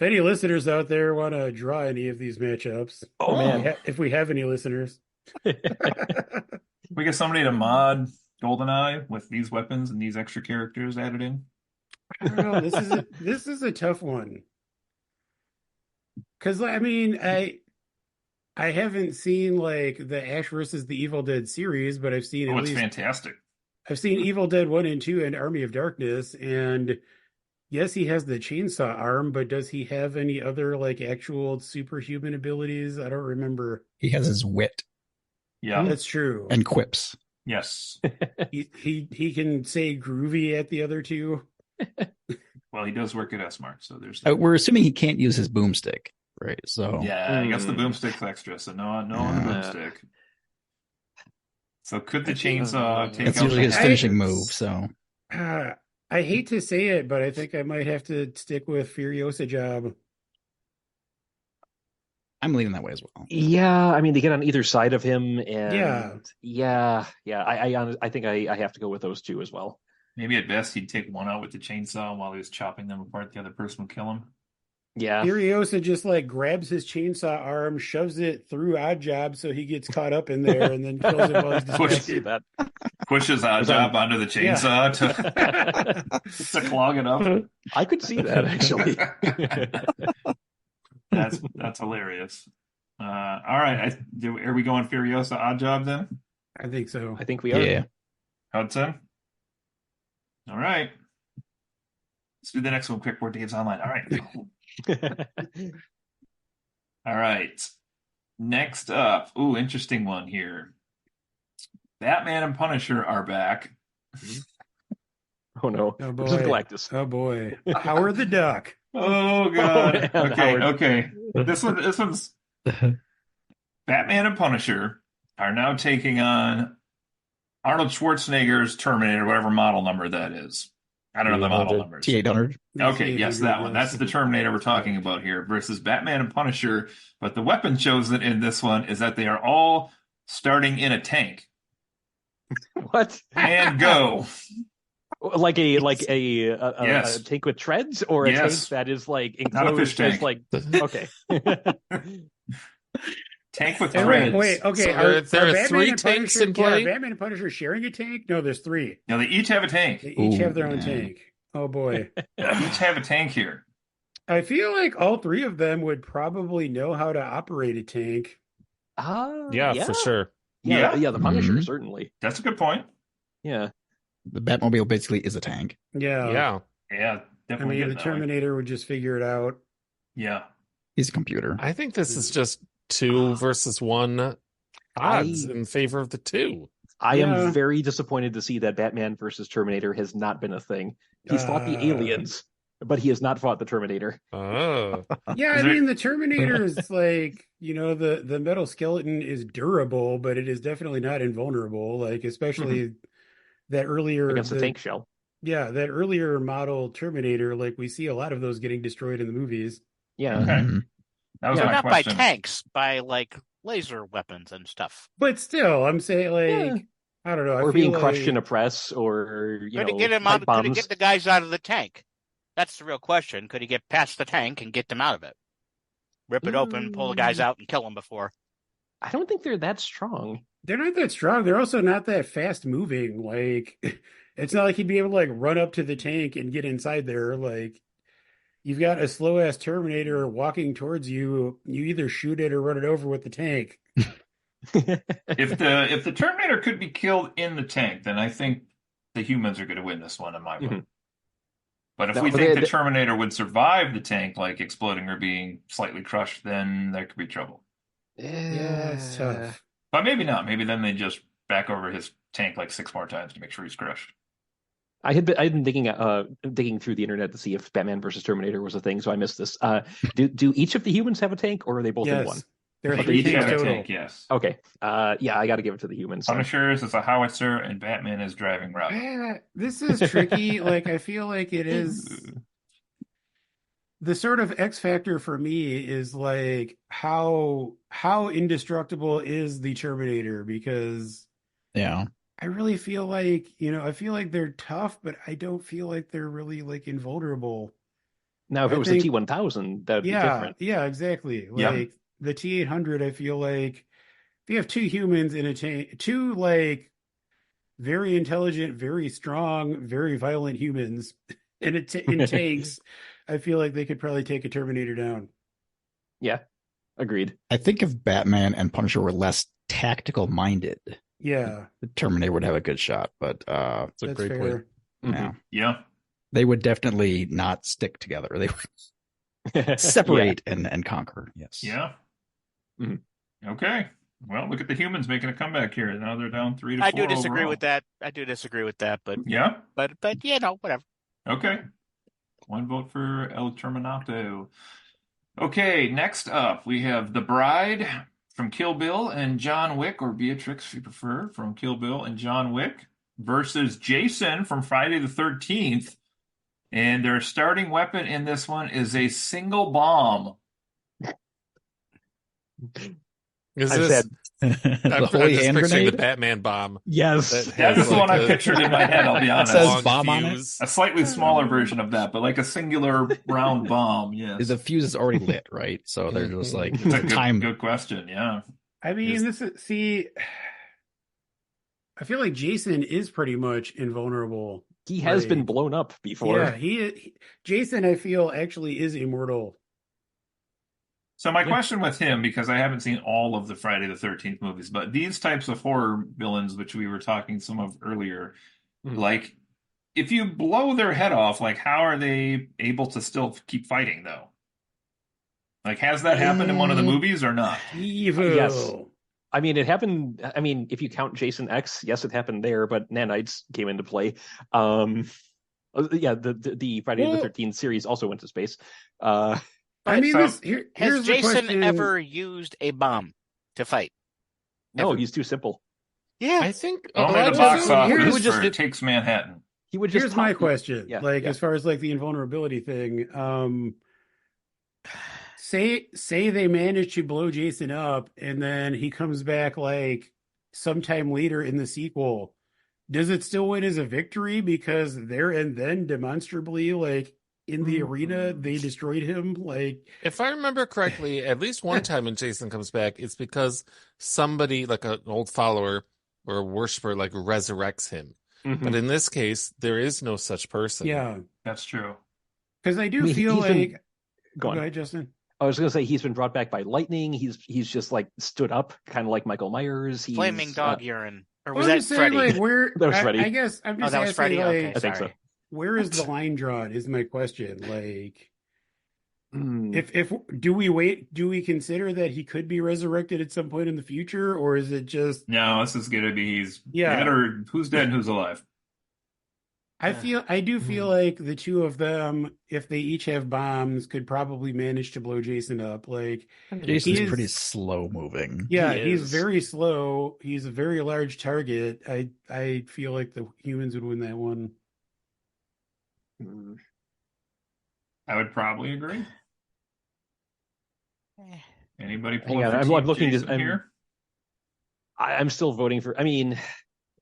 Speaker 3: any listeners out there want to draw any of these matchups,
Speaker 2: Oh, man.
Speaker 3: if we have any listeners,
Speaker 1: We get somebody to mod GoldenEye with these weapons and these extra characters added in.
Speaker 3: I don't know. This is a tough one because I mean I haven't seen like the Ash versus the Evil Dead series, but I've seen
Speaker 1: Oh,
Speaker 3: at
Speaker 1: it's
Speaker 3: least
Speaker 1: fantastic.
Speaker 3: I've seen Evil Dead 1 and 2 and Army of Darkness, and yes, he has the chainsaw arm, but does he have any other like actual superhuman abilities? I don't remember.
Speaker 6: He has his wit
Speaker 1: Yeah.
Speaker 3: That's true.
Speaker 6: and quips.
Speaker 1: Yes.
Speaker 3: He can say groovy at the other two.
Speaker 1: Well, he does work at S-Mart, so there's...
Speaker 6: We're assuming he can't use his boomstick, right? So
Speaker 1: Yeah, I guess the boomstick's extra, so no on the boomstick. So could the chainsaw take
Speaker 6: that's
Speaker 1: out
Speaker 6: usually
Speaker 1: the
Speaker 6: his finishing
Speaker 1: hatchets?
Speaker 6: move. So
Speaker 3: I hate to say it, but I think I might have to stick with Furiosa Job.
Speaker 6: I'm leaning that way as well.
Speaker 2: Yeah, I mean, they get on either side of him,
Speaker 3: Yeah.
Speaker 2: and I think I have to go with those two as well.
Speaker 1: Maybe at best he'd take one out with the chainsaw while he was chopping them apart. The other person would kill him.
Speaker 2: Yeah.
Speaker 3: Furiosa just like grabs his chainsaw arm, shoves it through Oddjob so he gets caught up in there, and then kills him while he's distracted.
Speaker 2: that.
Speaker 1: Pushes Oddjob onto the chainsaw to clog it up.
Speaker 2: I could see that actually.
Speaker 1: That's hilarious. All right, are we going Furiosa Oddjob then?
Speaker 3: I think so.
Speaker 2: I think we are.
Speaker 6: Yeah.
Speaker 1: Hudson? All right. Let's do the next one quick before Dave's online. All right. All right. Next up. Ooh, interesting one here. Batman and Punisher are back.
Speaker 2: Oh no.
Speaker 3: Oh
Speaker 2: This is
Speaker 3: boy.
Speaker 2: Galactus.
Speaker 3: Oh boy. Howard the Duck.
Speaker 1: Oh god.
Speaker 2: Oh, man,
Speaker 1: Okay,
Speaker 2: Howard.
Speaker 1: okay. This one's Batman and Punisher are now taking on Arnold Schwarzenegger's Terminator, whatever model number that is. I don't know the model numbers.
Speaker 6: T-800.
Speaker 1: Okay, yes, that one. That's the Terminator we're talking about here versus Batman and Punisher. But the weapon chosen in this one is that they are all starting in a tank.
Speaker 2: What?
Speaker 1: And go.
Speaker 2: Like a
Speaker 1: Yes.
Speaker 2: a tank with treads, or a
Speaker 1: Yes.
Speaker 2: tank that is like
Speaker 1: Not a fish
Speaker 2: enclosed as
Speaker 1: tank.
Speaker 2: like okay.
Speaker 1: Tank with
Speaker 3: Hey,
Speaker 1: threads.
Speaker 3: wait, okay.
Speaker 5: So there are
Speaker 3: Batman
Speaker 5: three
Speaker 3: and
Speaker 5: tanks
Speaker 3: Punisher-
Speaker 5: in play?
Speaker 3: Yeah, are Batman and Punisher sharing a tank? No, there's three.
Speaker 1: Now they each have a tank.
Speaker 3: They each have their own
Speaker 6: man.
Speaker 3: tank. Oh boy.
Speaker 1: Each have a tank here.
Speaker 3: I feel like all three of them would probably know how to operate a tank.
Speaker 5: Yeah, for sure.
Speaker 2: Yeah,
Speaker 1: Yeah.
Speaker 2: the Punisher
Speaker 6: Mhm.
Speaker 2: certainly.
Speaker 1: That's a good point.
Speaker 2: Yeah.
Speaker 6: The Batmobile basically is a tank.
Speaker 3: Yeah.
Speaker 5: Yeah.
Speaker 1: Yeah,
Speaker 3: I
Speaker 1: definitely.
Speaker 3: mean,
Speaker 1: getting
Speaker 3: the
Speaker 1: that way.
Speaker 3: Terminator would just figure it out.
Speaker 1: Yeah.
Speaker 6: He's a computer.
Speaker 5: I think this is just 2 versus 1 odds in favor of the 2.
Speaker 2: I
Speaker 3: Yeah.
Speaker 2: am very disappointed to see that Batman versus Terminator has not been a thing. He's fought the aliens, but he has not fought the Terminator.
Speaker 5: Oh.
Speaker 3: Yeah,
Speaker 1: Is
Speaker 3: I
Speaker 1: there-
Speaker 3: mean, the Terminator is like, the metal skeleton is durable, but it is definitely not invulnerable. Like, especially that earlier
Speaker 2: Against the tank shell.
Speaker 3: Yeah, that earlier model Terminator, like we see a lot of those getting destroyed in the movies.
Speaker 2: Yeah.
Speaker 1: Okay.
Speaker 6: Mhm.
Speaker 1: That was
Speaker 2: Yeah.
Speaker 1: my
Speaker 4: Not
Speaker 1: question.
Speaker 4: by tanks, by like laser weapons and stuff.
Speaker 3: But still, I'm saying like I don't know. I
Speaker 2: Or
Speaker 3: feel
Speaker 2: being crushed
Speaker 3: like-
Speaker 2: in a press, or
Speaker 4: Could he get him out?
Speaker 2: pipe
Speaker 4: Could he
Speaker 2: bombs.
Speaker 4: get the guys out of the tank? That's the real question. Could he get past the tank and get them out of it? Rip it open, pull the guys out, and kill them before.
Speaker 2: I don't think they're that strong.
Speaker 3: They're not that strong. They're also not that fast moving. Like it's not like he'd be able to like run up to the tank and get inside there. Like you've got a slow ass Terminator walking towards you. You either shoot it or run it over with the tank.
Speaker 1: If the Terminator could be killed in the tank, then I think the humans are going to win this one in my book.
Speaker 2: Mhm.
Speaker 1: But if
Speaker 2: No,
Speaker 1: we
Speaker 2: but
Speaker 1: think
Speaker 2: they-
Speaker 1: the Terminator would survive the tank, like exploding or being slightly crushed, then there could be trouble.
Speaker 3: Yeah, it's tough.
Speaker 1: But maybe not. Maybe then they just back over his tank like 6 more times to make sure he's crushed.
Speaker 2: I had been digging through the internet to see if Batman versus Terminator was a thing, so I missed this. Do each of the humans have a tank, or are they both in one?
Speaker 3: Yes. There are
Speaker 1: They
Speaker 3: three
Speaker 1: each
Speaker 3: tanks
Speaker 1: have a
Speaker 3: total.
Speaker 1: tank, yes.
Speaker 2: Okay. Yeah, I got to give it to the humans. then.
Speaker 1: Punisher's is a howitzer, and Batman is driving Robin.
Speaker 3: This is tricky. Like I feel like it is the sort of X factor for me is like how indestructible is the Terminator, because
Speaker 6: Yeah.
Speaker 3: I really feel like, I feel like they're tough, but I don't feel like they're really like invulnerable.
Speaker 2: Now, if
Speaker 3: I
Speaker 2: it was
Speaker 3: think-
Speaker 2: the T1000, that would be
Speaker 3: Yeah,
Speaker 2: different.
Speaker 3: yeah, exactly.
Speaker 1: Yeah.
Speaker 3: Like the T800, I feel like if you have two humans in a tank, two like very intelligent, very strong, very violent humans in tanks, I feel like they could probably take a Terminator down.
Speaker 2: Yeah, agreed.
Speaker 6: I think if Batman and Punisher were less tactical minded,
Speaker 3: Yeah,
Speaker 6: the Terminator would have a good shot. But
Speaker 5: That's a
Speaker 3: that's
Speaker 5: great
Speaker 3: fair.
Speaker 5: point.
Speaker 6: yeah,
Speaker 1: Yeah.
Speaker 6: they would definitely not stick together. They would separate and conquer. Yes.
Speaker 1: Yeah.
Speaker 2: Mhm.
Speaker 1: Okay. Well, look at the humans making a comeback here. Now they're down 3-4
Speaker 4: I do disagree
Speaker 1: overall.
Speaker 4: with that. I do disagree with that, but
Speaker 1: Yeah.
Speaker 4: whatever.
Speaker 1: Okay. 1 vote for El Terminato. Okay, next up we have The Bride from Kill Bill and John Wick, or Beatrix if you prefer, from Kill Bill and John Wick, versus Jason from Friday the 13th. And their starting weapon in this one is a single bomb.
Speaker 5: Is
Speaker 2: I've
Speaker 5: this?
Speaker 2: said
Speaker 5: I'm
Speaker 6: holy
Speaker 5: just
Speaker 6: hand
Speaker 5: picturing the
Speaker 6: grenade?
Speaker 5: Batman bomb.
Speaker 2: yes.
Speaker 1: That is the one I
Speaker 5: a
Speaker 1: pictured in my head, I'll be honest.
Speaker 6: says
Speaker 5: long
Speaker 6: bomb on it.
Speaker 5: fuse.
Speaker 1: A slightly smaller version of that, but like a singular round bomb, yes.
Speaker 6: The fuse is already lit, right? So they're just like
Speaker 1: It's a
Speaker 6: time.
Speaker 1: good question, yeah.
Speaker 3: I mean, I feel like Jason is pretty much invulnerable.
Speaker 2: He has been blown up before.
Speaker 3: Yeah, Jason, I feel, actually is immortal.
Speaker 1: So my question with him, because I haven't seen all of the Friday the 13th movies, but these types of horror villains, which we were talking some of earlier, like, if you blow their head off, like, how are they able to still keep fighting, though? Like, has that happened in one of the movies or not?
Speaker 3: Evil.
Speaker 2: Yes. I mean, it happened. I mean, if you count Jason X, yes, it happened there, but nanites came into play. Yeah, the Friday the 13th series also went to space.
Speaker 3: I mean,
Speaker 4: has
Speaker 3: here's
Speaker 4: Jason ever used a bomb to fight?
Speaker 2: No,
Speaker 4: Ever?
Speaker 2: he's too simple.
Speaker 4: Yeah,
Speaker 5: I think
Speaker 1: Only the box office for Takes Manhattan.
Speaker 2: He would just.
Speaker 3: Here's my question.
Speaker 2: Yeah,
Speaker 3: as far as like the invulnerability thing, say they manage to blow Jason up, and then he comes back like sometime later in the sequel. Does it still win as a victory because there and then demonstrably like in the arena they destroyed him? Like,
Speaker 5: if I remember correctly, at least one time when Jason comes back, it's because somebody like an old follower or a worshiper like resurrects him. But in this case, there is no such person.
Speaker 3: yeah,
Speaker 1: That's true.
Speaker 3: because I do feel like.
Speaker 2: Go
Speaker 3: ahead, Justin.
Speaker 2: I was going to say he's been brought back by lightning. He's just like stood up, kind of like Michael Myers.
Speaker 4: flaming dog urine, or was
Speaker 3: I'm
Speaker 4: that
Speaker 3: just saying,
Speaker 4: Freddy?
Speaker 3: like, where
Speaker 2: That was Freddy.
Speaker 3: I guess I'm just
Speaker 4: that was
Speaker 3: asking,
Speaker 4: Freddy.
Speaker 3: like,
Speaker 4: Okay,
Speaker 2: I think so.
Speaker 4: sorry.
Speaker 3: where is the line drawn? Is my question. Like,
Speaker 2: Hmm.
Speaker 3: if do we consider that he could be resurrected at some point in the future, or is it just
Speaker 1: No, this is gonna be he's
Speaker 3: Yeah.
Speaker 1: dead or who's dead and who's alive.
Speaker 3: I do feel like the two of them, if they each have bombs, could probably manage to blow Jason up. Like,
Speaker 6: Jason's
Speaker 3: He is-
Speaker 6: pretty slow moving.
Speaker 3: yeah,
Speaker 2: He
Speaker 3: he's
Speaker 2: is.
Speaker 3: very slow. He's a very large target. I feel like the humans would win that one.
Speaker 2: Hmm.
Speaker 1: I would probably agree. Anybody
Speaker 2: Hang
Speaker 1: pulling
Speaker 2: on,
Speaker 1: for
Speaker 2: I'm
Speaker 1: Team
Speaker 2: looking to-
Speaker 1: Jason here?
Speaker 2: I'm still voting for. I mean,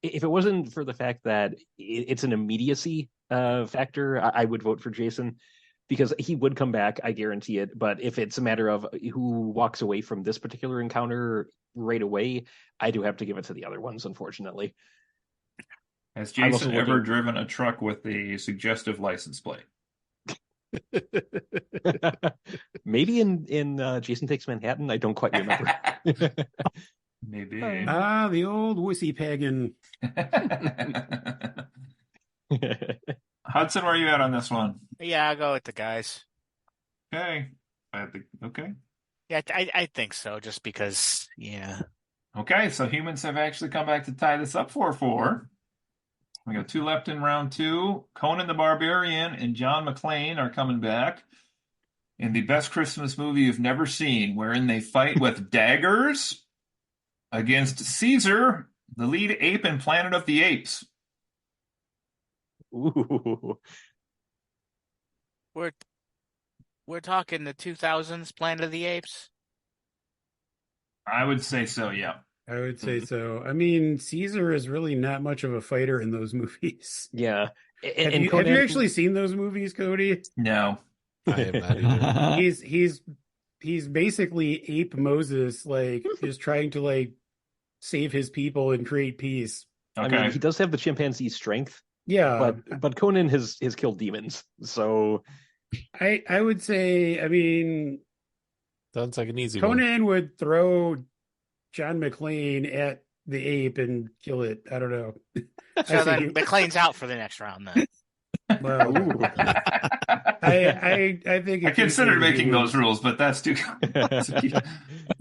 Speaker 2: if it wasn't for the fact that it's an immediacy factor, I would vote for Jason because he would come back. I guarantee it. But if it's a matter of who walks away from this particular encounter right away, I do have to give it to the other ones, unfortunately.
Speaker 1: Has
Speaker 2: I'm also
Speaker 1: Jason ever
Speaker 2: looking-
Speaker 1: driven a truck with a suggestive license plate?
Speaker 2: Maybe in Jason Takes Manhattan. I don't quite remember.
Speaker 1: Maybe.
Speaker 3: The old wussy pagan.
Speaker 1: Hudson, where are you at on this one?
Speaker 4: Yeah, I'll go with the guys.
Speaker 1: Okay. Okay.
Speaker 4: Yeah, I think so. Just because, yeah.
Speaker 1: Okay, so humans have actually come back to tie this up 4-4. We got two left in round two. Conan the Barbarian and John McClane are coming back in the best Christmas movie you've never seen, wherein they fight with daggers against Caesar, the lead ape in Planet of the Apes.
Speaker 2: Ooh.
Speaker 4: We're talking the 2000s Planet of the Apes.
Speaker 1: I would say so, yeah.
Speaker 3: I would say so. I mean, Caesar is really not much of a fighter in those movies.
Speaker 2: Yeah.
Speaker 3: Have you actually seen those movies, Cody?
Speaker 1: No.
Speaker 5: I have not either.
Speaker 3: He's basically ape Moses, like just trying to like save his people and create peace.
Speaker 1: Okay.
Speaker 2: I mean, he does have the chimpanzee strength,
Speaker 3: Yeah,
Speaker 2: but Conan has killed demons, so
Speaker 3: I would say, I mean,
Speaker 5: Sounds like an easy one.
Speaker 3: Conan would throw John McClane at the ape and kill it. I don't know.
Speaker 4: So
Speaker 3: I
Speaker 4: then
Speaker 3: think-
Speaker 4: McClane's out for the next round then.
Speaker 3: Well, I think
Speaker 1: I considered making those rules, but that's too.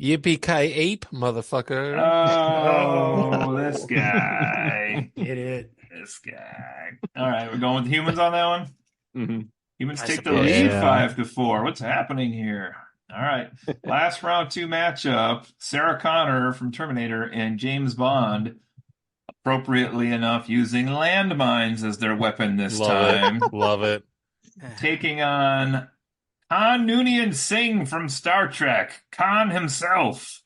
Speaker 5: Yippee-ki-ape, motherfucker.
Speaker 1: Oh, this guy.
Speaker 3: Hit it.
Speaker 1: This guy. All right, we're going with humans on that one.
Speaker 2: Mhm.
Speaker 1: Humans
Speaker 4: I
Speaker 1: take the
Speaker 4: suppose.
Speaker 1: lead
Speaker 6: Yeah.
Speaker 1: 5-4. What's happening here? All right. Last round two matchup. Sarah Connor from Terminator and James Bond, appropriately enough, using landmines as their weapon this
Speaker 5: Love
Speaker 1: time,
Speaker 5: it. Love it.
Speaker 1: taking on Khan Noonien Singh from Star Trek. Khan himself.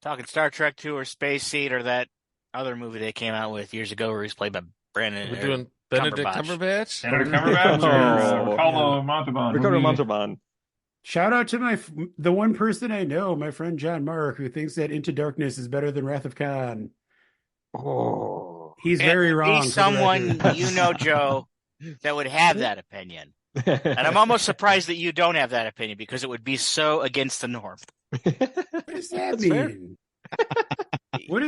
Speaker 4: Talking Star Trek 2 or Space Seed or that other movie they came out with years ago where he's played by Brandon.
Speaker 5: We're doing Benedict Cumberbatch?
Speaker 1: Benedict Cumberbatch or Ricardo Montalban?
Speaker 2: Ricardo Montalban.
Speaker 3: Shout out to the one person I know, my friend John Mark, who thinks that Into Darkness is better than Wrath of Khan.
Speaker 2: Oh,
Speaker 3: he's very wrong.
Speaker 4: He's someone you know, Joe, that would have that opinion. And I'm almost surprised that you don't have that opinion because it would be so against the norm.
Speaker 3: What does that mean? What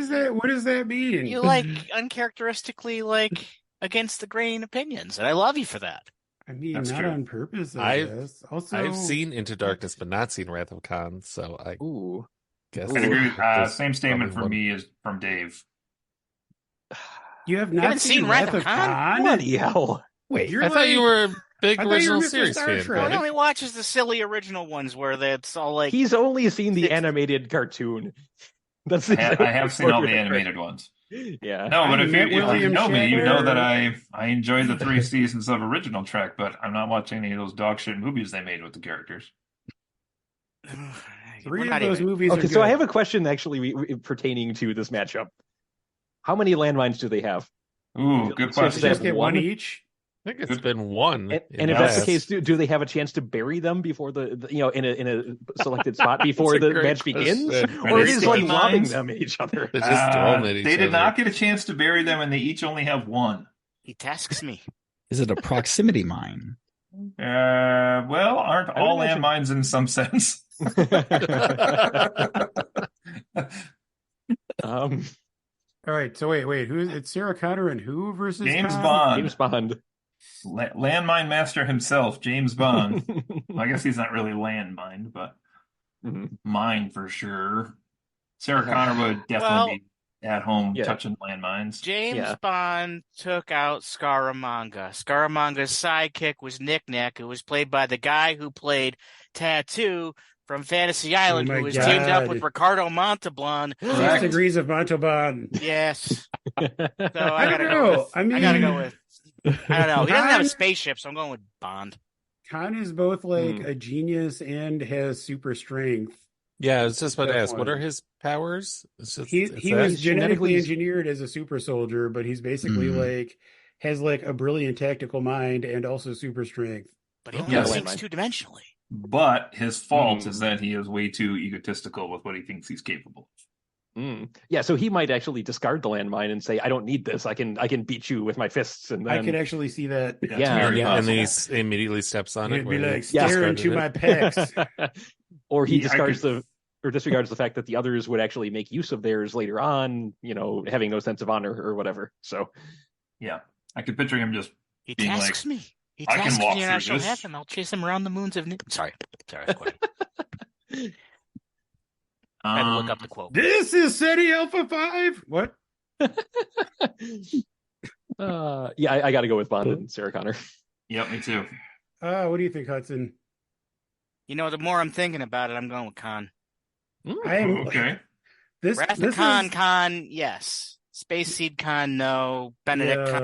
Speaker 3: does that mean?
Speaker 4: You like uncharacteristically like against the grain opinions, and I love you for that.
Speaker 3: I mean,
Speaker 1: That's
Speaker 3: not
Speaker 1: true.
Speaker 3: on purpose, I guess. Also,
Speaker 5: I've seen Into Darkness, but not seen Wrath of Khan, so I guess.
Speaker 1: I agree.
Speaker 5: there's
Speaker 1: Same statement
Speaker 5: probably
Speaker 1: for me is from Dave.
Speaker 3: you have
Speaker 4: haven't
Speaker 3: not
Speaker 4: seen
Speaker 3: Wrath of Khan?
Speaker 2: bloody hell!
Speaker 3: Wait,
Speaker 5: I thought you were a big
Speaker 3: I thought you
Speaker 5: original
Speaker 3: were Mr.
Speaker 5: series
Speaker 3: Star
Speaker 5: fan.
Speaker 3: Trek.
Speaker 4: He
Speaker 5: Cody.
Speaker 4: only watches the silly original ones where it's all like
Speaker 2: He's only seen the animated cartoon. That's
Speaker 1: I have seen all the animated ones.
Speaker 2: Yeah.
Speaker 1: No, but if you
Speaker 3: William
Speaker 1: know me, you know
Speaker 3: Shatner.
Speaker 1: that I enjoy the 3 seasons of original Trek, but I'm not watching any of those dog shit movies they made with the characters.
Speaker 3: Three of those movies.
Speaker 2: Okay,
Speaker 3: are
Speaker 2: so I
Speaker 3: good.
Speaker 2: have a question actually pertaining to this matchup. How many landmines do they have?
Speaker 1: Ooh, good
Speaker 2: So
Speaker 3: Just
Speaker 1: question.
Speaker 3: get one each.
Speaker 5: I think it's been one.
Speaker 2: And if that's the case, do they have a chance to bury them before in a selected spot before
Speaker 5: That's a
Speaker 2: the
Speaker 5: great
Speaker 2: match begins,
Speaker 5: question.
Speaker 2: or
Speaker 1: Are
Speaker 2: is
Speaker 1: they
Speaker 2: like
Speaker 1: sticky
Speaker 2: lobbing
Speaker 1: mines?
Speaker 2: them at each other?
Speaker 5: They just throw them at each
Speaker 1: They did
Speaker 5: other.
Speaker 1: not get a chance to bury them, and they each only have one.
Speaker 4: he tasks me.
Speaker 6: Is it a proximity mine?
Speaker 1: Well, aren't
Speaker 2: would
Speaker 1: all
Speaker 2: imagine-
Speaker 1: landmines in some sense?
Speaker 3: All right, so wait, it's Sarah Connor and who versus
Speaker 1: James
Speaker 3: Khan?
Speaker 1: Bond.
Speaker 2: James Bond.
Speaker 1: Landmine master himself, James Bond. Well, I guess he's not really landmine, but
Speaker 2: Mhm.
Speaker 1: mine for sure. Sarah Connor would definitely be at home
Speaker 2: Yeah.
Speaker 1: touching landmines.
Speaker 4: James
Speaker 2: Yeah.
Speaker 4: Bond took out Scaramanga. Scaramanga's sidekick was Nick Nick, who was played by the guy who played Tattoo from Fantasy Island,
Speaker 3: my
Speaker 4: who was teamed up with
Speaker 3: God.
Speaker 4: Ricardo Montalban.
Speaker 3: 6 degrees of Montalban.
Speaker 4: Yes. So
Speaker 3: I
Speaker 4: I gotta
Speaker 3: don't
Speaker 4: go
Speaker 3: know.
Speaker 4: with.
Speaker 3: I mean,
Speaker 4: I gotta go with. I don't know. He doesn't have a
Speaker 3: Khan-
Speaker 4: spaceship, so I'm going with Bond.
Speaker 3: Khan is both like
Speaker 2: Hmm.
Speaker 3: a genius and has super strength.
Speaker 5: Yeah, I was just about to
Speaker 3: That
Speaker 5: ask, what
Speaker 3: one.
Speaker 5: are his powers? It's just,
Speaker 3: He
Speaker 5: it's
Speaker 3: was
Speaker 5: that?
Speaker 2: He's
Speaker 3: genetically
Speaker 2: genetically-
Speaker 3: engineered as a super soldier, but he's basically like has like a brilliant tactical mind and also super strength.
Speaker 4: But he only
Speaker 2: Yeah,
Speaker 4: thinks
Speaker 2: landmine.
Speaker 4: 2-dimensionally.
Speaker 1: But his fault
Speaker 2: Hmm.
Speaker 1: is that he is way too egotistical with what he thinks he's capable of.
Speaker 2: Yeah, so he might actually discard the landmine and say, "I don't need this. I can beat you with my fists." And then
Speaker 3: I could actually see that.
Speaker 1: That's
Speaker 2: Yeah,
Speaker 1: very
Speaker 5: Yeah, and then he
Speaker 1: possible.
Speaker 5: immediately steps on it.
Speaker 3: He'd be
Speaker 5: where he
Speaker 3: like,
Speaker 2: Yeah.
Speaker 3: stare
Speaker 5: discarded
Speaker 3: into
Speaker 5: it.
Speaker 3: my pecs.
Speaker 2: or he
Speaker 1: Yeah, I
Speaker 2: discards
Speaker 1: could-
Speaker 2: disregards the fact that the others would actually make use of theirs later on. Having no sense of honor or whatever. So
Speaker 1: Yeah. I could picture him just
Speaker 4: He
Speaker 1: being
Speaker 4: tasks me. He
Speaker 1: I can
Speaker 4: tasks
Speaker 1: walk
Speaker 4: me, and I
Speaker 1: through
Speaker 4: shall
Speaker 1: this.
Speaker 4: have him. I'll chase him around the moons of. Sorry. I quit. I had to look up the quote.
Speaker 3: This is SETI Alpha 5. What?
Speaker 2: yeah, I got to go with Bond and Sarah Connor.
Speaker 1: Yep, me too.
Speaker 3: What do you think, Hudson?
Speaker 4: You know, the more I'm thinking about it, I'm going with Khan.
Speaker 3: I am
Speaker 1: Okay.
Speaker 3: this.
Speaker 4: Wrath
Speaker 3: This
Speaker 4: of Khan,
Speaker 3: is,
Speaker 4: Khan, yes. Space Seed Khan, no. Benedict
Speaker 3: Yeah.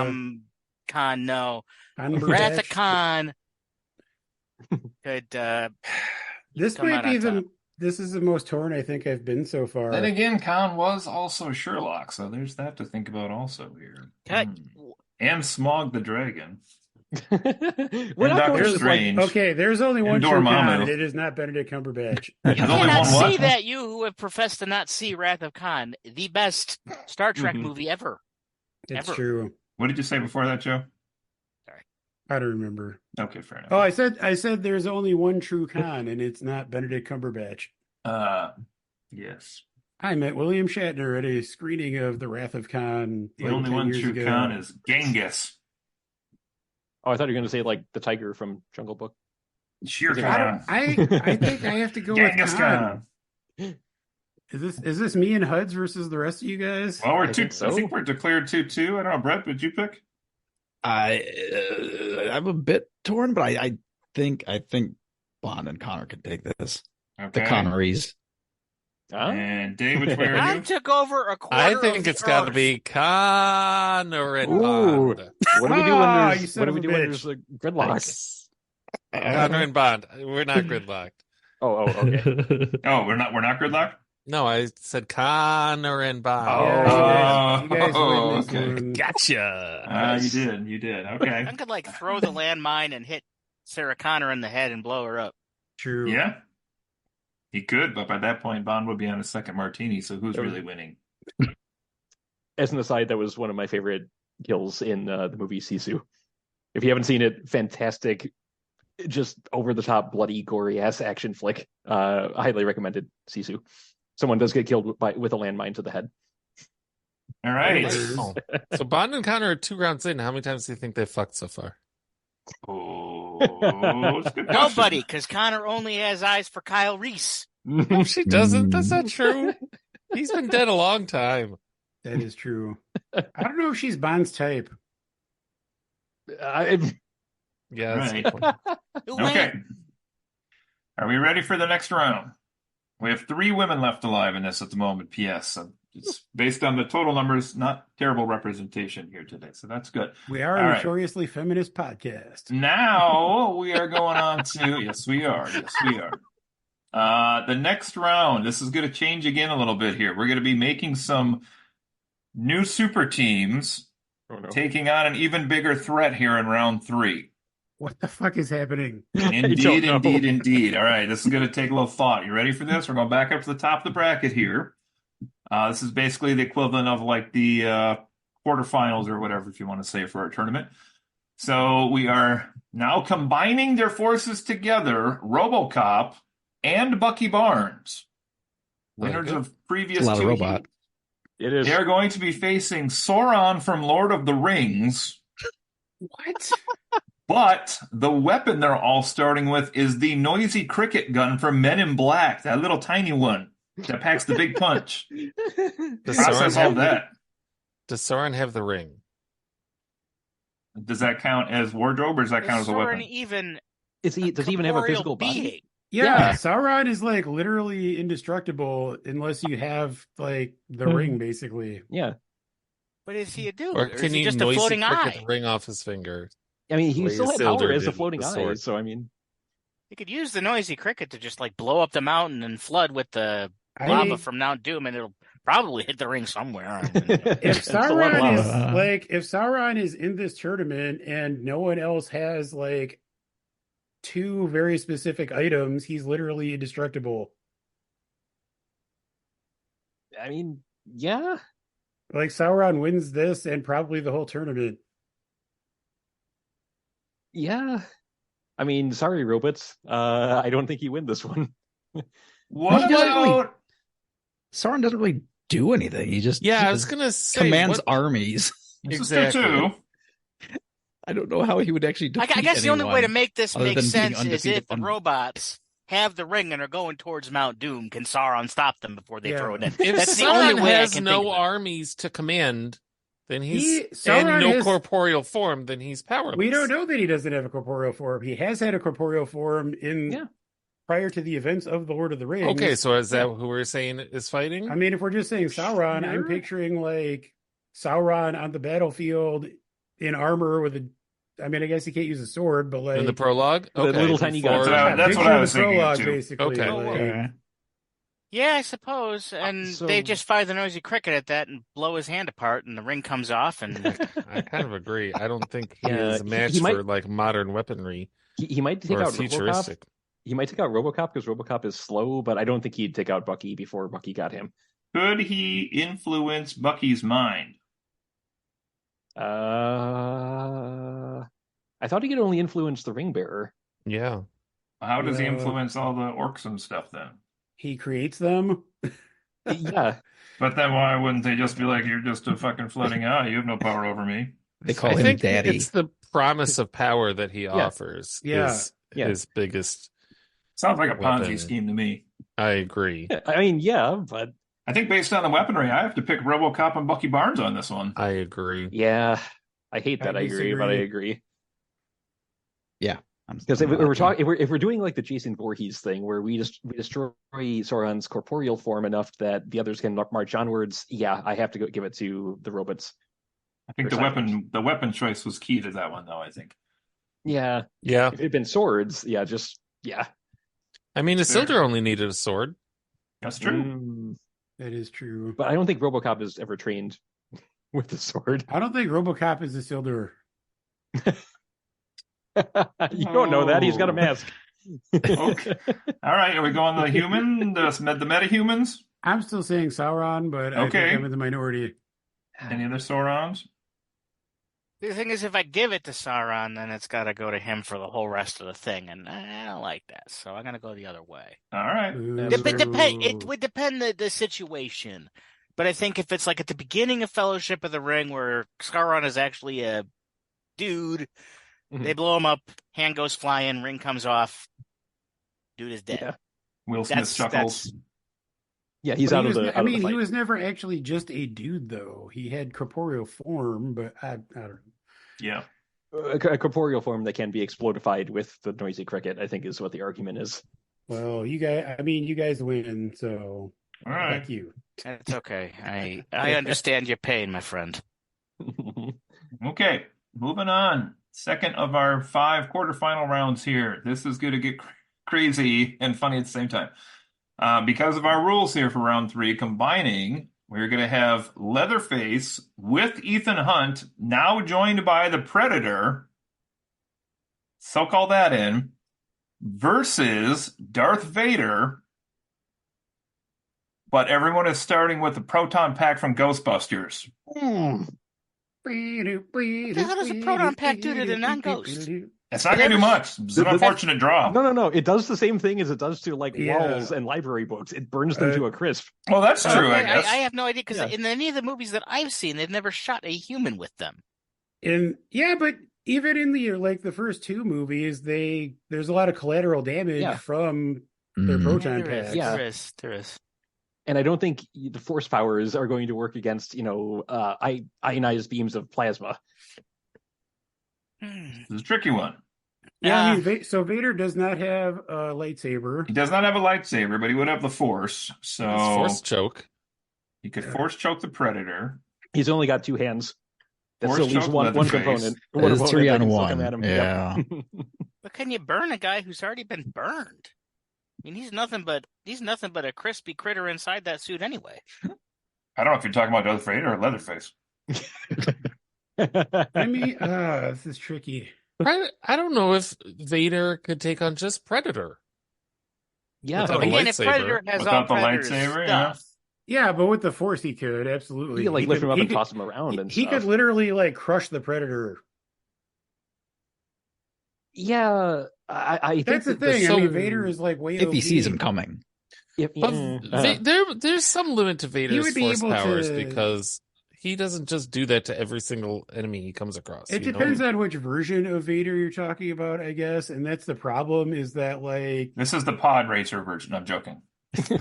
Speaker 4: Khan, no.
Speaker 3: I'm
Speaker 4: Wrath of
Speaker 3: Birch.
Speaker 4: Khan could
Speaker 3: This
Speaker 4: come
Speaker 3: might
Speaker 4: out
Speaker 3: be
Speaker 4: on
Speaker 3: the.
Speaker 4: top.
Speaker 3: This is the most torn I think I've been so far.
Speaker 1: Then again, Khan was also Sherlock, so there's that to think about also here.
Speaker 4: Cut.
Speaker 1: And Smog the Dragon.
Speaker 2: We're
Speaker 1: And
Speaker 2: not
Speaker 1: Doctor
Speaker 2: going
Speaker 3: There's
Speaker 2: to
Speaker 1: Strange.
Speaker 3: okay, there's only one
Speaker 1: And
Speaker 3: true
Speaker 1: Dormammu.
Speaker 3: Khan, and it is not Benedict Cumberbatch.
Speaker 4: You
Speaker 1: There's only
Speaker 4: cannot
Speaker 1: one what?
Speaker 4: say that, you who have professed to not see Wrath of Khan, the best Star Trek
Speaker 2: Mhm.
Speaker 4: movie ever.
Speaker 3: It's
Speaker 4: Ever.
Speaker 3: true.
Speaker 1: What did you say before that, Joe?
Speaker 3: I don't remember.
Speaker 1: Okay, fair enough.
Speaker 3: Oh, I said there's only one true Khan, and it's not Benedict Cumberbatch.
Speaker 1: Yes.
Speaker 3: I met William Shatner at a screening of The Wrath of Khan.
Speaker 1: The
Speaker 3: like
Speaker 1: only
Speaker 3: 10
Speaker 1: one
Speaker 3: years
Speaker 1: true
Speaker 3: ago.
Speaker 1: Khan is Genghis.
Speaker 2: Oh, I thought you were going to say like the tiger from Jungle Book.
Speaker 1: Shere
Speaker 2: Is it-
Speaker 1: Khan.
Speaker 3: I think I have to go with
Speaker 1: Genghis
Speaker 3: Khan.
Speaker 1: Khan.
Speaker 3: Is this me and Huds versus the rest of you guys?
Speaker 1: Well,
Speaker 2: I think so.
Speaker 1: I think we're declared 2-2. I don't know, Brett, would you pick?
Speaker 6: I'm a bit torn, but I think Bond and Connor can take this.
Speaker 1: Okay.
Speaker 6: The Connerys.
Speaker 2: Huh?
Speaker 1: And Dave, which way are
Speaker 4: Khan
Speaker 1: you?
Speaker 4: took over a quarter
Speaker 5: I
Speaker 4: of
Speaker 5: think
Speaker 4: the
Speaker 5: it's got to
Speaker 4: Earth.
Speaker 5: be Connor and
Speaker 2: Ooh.
Speaker 5: Bond.
Speaker 2: What do we do when
Speaker 3: Ah,
Speaker 2: there's
Speaker 3: you son
Speaker 2: what do
Speaker 3: of
Speaker 2: we
Speaker 3: a
Speaker 2: do when
Speaker 3: bitch.
Speaker 2: there's a gridlock?
Speaker 5: Nice. Connor and Bond. We're not gridlocked.
Speaker 2: Okay.
Speaker 1: Oh, we're not gridlocked?
Speaker 5: No, I said Connor and Bond.
Speaker 3: Yeah, you guys win this
Speaker 1: okay.
Speaker 3: one.
Speaker 5: Gotcha.
Speaker 1: You did. Okay.
Speaker 4: I could like throw the landmine and hit Sarah Connor in the head and blow her up.
Speaker 3: True.
Speaker 1: Yeah. He could, but by that point, Bond would be on his second martini, so who's really winning?
Speaker 2: As an aside, that was one of my favorite kills in the movie Sisu. If you haven't seen it, fantastic, just over-the-top, bloody, gory-ass action flick. Highly recommended, Sisu. Someone does get killed with a landmine to the head.
Speaker 1: All right.
Speaker 5: Oh. So Bond and Connor are 2 rounds in. How many times do you think they've fucked so far?
Speaker 1: Oh, that's a good question.
Speaker 4: Nobody, because Connor only has eyes for Kyle Reese.
Speaker 5: No, she doesn't. That's not true. He's been dead a long time.
Speaker 3: That is true. I don't know if she's Bond's type.
Speaker 5: Yeah, that's
Speaker 1: Right.
Speaker 5: a good point.
Speaker 1: Okay. Are we ready for the next round? We have 3 women left alive in this at the moment, P.S. So it's based on the total numbers, not terrible representation here today. So that's good.
Speaker 3: We are
Speaker 1: All
Speaker 3: a
Speaker 1: right.
Speaker 3: notoriously feminist podcast.
Speaker 1: Now we are going on to, yes, we are. The next round, this is going to change again a little bit here. We're going to be making some new super teams taking on an even bigger threat here in round 3.
Speaker 3: What the fuck is happening?
Speaker 1: Indeed. All right, this is going to take a little thought. You ready for this? We're going back up to the top of the bracket here. This is basically the equivalent of like the quarterfinals or whatever, if you want to say, for our tournament. So we are now combining their forces together, RoboCop and Bucky Barnes, winners of previous 2
Speaker 6: robot.
Speaker 2: It is.
Speaker 1: They're going to be facing Sauron from Lord of the Rings.
Speaker 3: What?
Speaker 1: But the weapon they're all starting with is the noisy cricket gun from Men in Black, that little tiny one that packs the big punch.
Speaker 5: Does
Speaker 1: Process all that.
Speaker 5: Does Sauron have the ring?
Speaker 1: Does that count as wardrobe or does that count as a weapon?
Speaker 2: Does he even have a physical body?
Speaker 3: Yeah, Sauron is like literally indestructible unless you have like the ring, basically.
Speaker 2: Yeah.
Speaker 4: What is he a dude?
Speaker 5: Or
Speaker 4: Or
Speaker 5: can
Speaker 4: is he
Speaker 5: you
Speaker 4: just a
Speaker 5: noisy
Speaker 4: floating
Speaker 5: cricket
Speaker 4: eye?
Speaker 5: the ring off his finger?
Speaker 2: I mean, he
Speaker 5: Way
Speaker 2: still had
Speaker 5: Isildur
Speaker 2: power as a
Speaker 5: did
Speaker 2: floating
Speaker 5: with the
Speaker 2: eye,
Speaker 5: sword.
Speaker 2: so I mean...
Speaker 4: He could use the noisy cricket to just like blow up the mountain and flood with the lava from Mount Doom, and it'll probably hit the ring somewhere.
Speaker 3: If
Speaker 2: It's a lot of
Speaker 3: Sauron is
Speaker 2: lava.
Speaker 3: if Sauron is in this tournament and no one else has like 2 very specific items, he's literally indestructible.
Speaker 2: I mean, yeah.
Speaker 3: Like Sauron wins this and probably the whole tournament.
Speaker 2: Yeah. I mean, sorry, robots. I don't think you win this one.
Speaker 1: What
Speaker 6: He doesn't really-
Speaker 1: about...
Speaker 6: Sauron doesn't really do anything. He just
Speaker 5: Yeah, I was gonna say
Speaker 6: commands
Speaker 5: what-
Speaker 6: armies.
Speaker 1: This is true, too.
Speaker 6: I don't know how he would actually defeat
Speaker 4: I guess the only way to make this
Speaker 6: other
Speaker 4: make
Speaker 6: than being
Speaker 4: sense is
Speaker 6: undefeated
Speaker 4: if the robots have the ring and are going towards Mount Doom. Can Sauron stop them before they throw it in?
Speaker 5: If
Speaker 4: That's the only
Speaker 5: Sauron
Speaker 4: way I
Speaker 5: has
Speaker 4: can
Speaker 5: no
Speaker 4: think of it.
Speaker 5: armies to command, then he's
Speaker 3: Sauron
Speaker 5: and no
Speaker 3: has-
Speaker 5: corporeal form, then he's powerless.
Speaker 3: We don't know that he doesn't have a corporeal form. He has had a corporeal form prior to the events of the Lord of the Rings.
Speaker 5: Okay, so is that who we're saying is fighting?
Speaker 3: I mean, if we're just saying Sauron, I'm
Speaker 2: Sure.
Speaker 3: picturing like Sauron on the battlefield in armor with a. I mean, I guess he can't use a sword, but like
Speaker 5: In the prologue?
Speaker 2: The
Speaker 5: Okay,
Speaker 2: little tiny
Speaker 5: before-
Speaker 2: guns.
Speaker 1: That's what
Speaker 3: picture
Speaker 1: I
Speaker 3: the
Speaker 1: was thinking,
Speaker 3: prologue,
Speaker 1: too.
Speaker 3: basically.
Speaker 5: Okay.
Speaker 3: like-
Speaker 4: Yeah, I suppose. And
Speaker 2: So-
Speaker 4: they just fire the noisy cricket at that and blow his hand apart, and the ring comes off. And
Speaker 5: I kind of agree. I don't think he
Speaker 2: Yeah,
Speaker 5: is a match
Speaker 2: he might-
Speaker 5: for like modern weaponry
Speaker 2: He might take
Speaker 5: or
Speaker 2: out RoboCop.
Speaker 5: futuristic.
Speaker 2: He might take out RoboCop because RoboCop is slow, but I don't think he'd take out Bucky before Bucky got him.
Speaker 1: Could he influence Bucky's mind?
Speaker 2: I thought he could only influence the ring bearer.
Speaker 5: Yeah.
Speaker 1: How does he
Speaker 3: No.
Speaker 1: influence all the orcs and stuff then?
Speaker 3: He creates them.
Speaker 2: Yeah.
Speaker 1: But then why wouldn't they just be like, you're just a fucking floating eye, you have no power over me?
Speaker 6: They call
Speaker 5: I
Speaker 6: him
Speaker 5: think
Speaker 6: Daddy.
Speaker 5: it's the promise of power that he offers
Speaker 3: Yeah.
Speaker 5: is
Speaker 2: Yeah.
Speaker 5: his biggest.
Speaker 1: Sounds like a Ponzi
Speaker 5: Weapon.
Speaker 1: scheme to me.
Speaker 5: I agree.
Speaker 2: I mean, yeah, but
Speaker 1: I think based on the weaponry, I have to pick RoboCop and Bucky Barnes on this one.
Speaker 5: I agree.
Speaker 2: yeah, I hate that.
Speaker 3: I
Speaker 2: I agree, but I agree. Because if we're talking, if we're doing like the Jason Voorhees thing, where we destroy Sauron's corporeal form enough that the others can march onwards, yeah, I have to give it to the robots.
Speaker 1: I think
Speaker 2: For
Speaker 1: the weapon choice was key to that one, though, I think.
Speaker 2: Yeah.
Speaker 5: Yeah.
Speaker 2: If it had been swords, yeah.
Speaker 5: I mean, Isildur only needed a sword.
Speaker 1: That's true.
Speaker 3: That is true.
Speaker 2: But I don't think RoboCop is ever trained with the sword.
Speaker 3: I don't think RoboCop is Isildur.
Speaker 2: You don't know that. He's got a mask.
Speaker 1: Okay. All right. Are we going the human, the metahumans?
Speaker 3: I'm still saying Sauron, but I think I'm in the minority.
Speaker 1: Any other Saurons?
Speaker 4: The thing is, if I give it to Sauron, then it's got to go to him for the whole rest of the thing, and I don't like that, so I'm going to go the other way.
Speaker 1: All right.
Speaker 4: It would depend the situation, but I think if it's like at the beginning of Fellowship of the Ring, where Sauron is actually a dude, they blow him up, hand goes flying, ring comes off, dude is dead.
Speaker 2: Yeah.
Speaker 1: Will Smith chuckles.
Speaker 2: Yeah, he's out of the fight.
Speaker 3: He was never actually just a dude, though. He had corporeal form, but I don't know.
Speaker 1: Yeah.
Speaker 2: A corporeal form that can be explodified with the noisy cricket, I think, is what the argument is.
Speaker 3: Well, you guys win, so
Speaker 1: all right.
Speaker 3: Fuck you.
Speaker 4: It's okay. I understand your pain, my friend.
Speaker 1: Okay, moving on. Second of our 5 quarterfinal rounds here. This is going to get crazy and funny at the same time. Because of our rules here for round 3, combining, we're going to have Leatherface with Ethan Hunt, now joined by the Predator, so call that in, versus Darth Vader, but everyone is starting with the proton pack from Ghostbusters.
Speaker 4: What the hell does a proton pack do to the non-ghost?
Speaker 1: It's not going to do much. It's an unfortunate draw.
Speaker 2: No. It does the same thing as it does to walls and library books. It burns them to a crisp.
Speaker 1: Well, that's true, I guess.
Speaker 4: I have no idea, because in any of the movies that I've seen, they've never shot a human with them.
Speaker 3: But even in the first 2 movies, there's a lot of collateral damage from their proton packs.
Speaker 4: There is.
Speaker 2: And I don't think the force powers are going to work against, ionized beams of plasma.
Speaker 1: This is a tricky one.
Speaker 3: Yeah, so Vader does not have a lightsaber.
Speaker 1: He does not have a lightsaber, but he would have the Force. So
Speaker 5: it's force choke.
Speaker 1: He could force choke the Predator.
Speaker 2: He's only got 2 hands. That
Speaker 1: Force
Speaker 2: still leaves one component.
Speaker 6: It's 3 on 1. Yeah.
Speaker 4: But can you burn a guy who's already been burned? I mean, he's nothing but a crispy critter inside that suit anyway.
Speaker 1: I don't know if you're talking about Darth Vader or Leatherface.
Speaker 3: This is tricky.
Speaker 5: I don't know if Vader could take on just Predator.
Speaker 2: Yeah,
Speaker 4: again, if Predator has
Speaker 1: without
Speaker 4: all
Speaker 1: the
Speaker 4: Predator's
Speaker 1: lightsaber,
Speaker 4: stuff.
Speaker 3: Yeah, but with the Force, he could absolutely.
Speaker 2: He could lift him up and toss him around, and
Speaker 3: he could literally crush the Predator.
Speaker 2: Yeah, I think
Speaker 3: that's the thing. Vader is way
Speaker 6: if he sees him coming.
Speaker 5: There's some limit to Vader's force powers because he doesn't just do that to every single enemy he comes across.
Speaker 3: It depends on which version of Vader you're talking about, I guess, and that's the problem. Is that
Speaker 1: this is the pod racer version? I'm joking.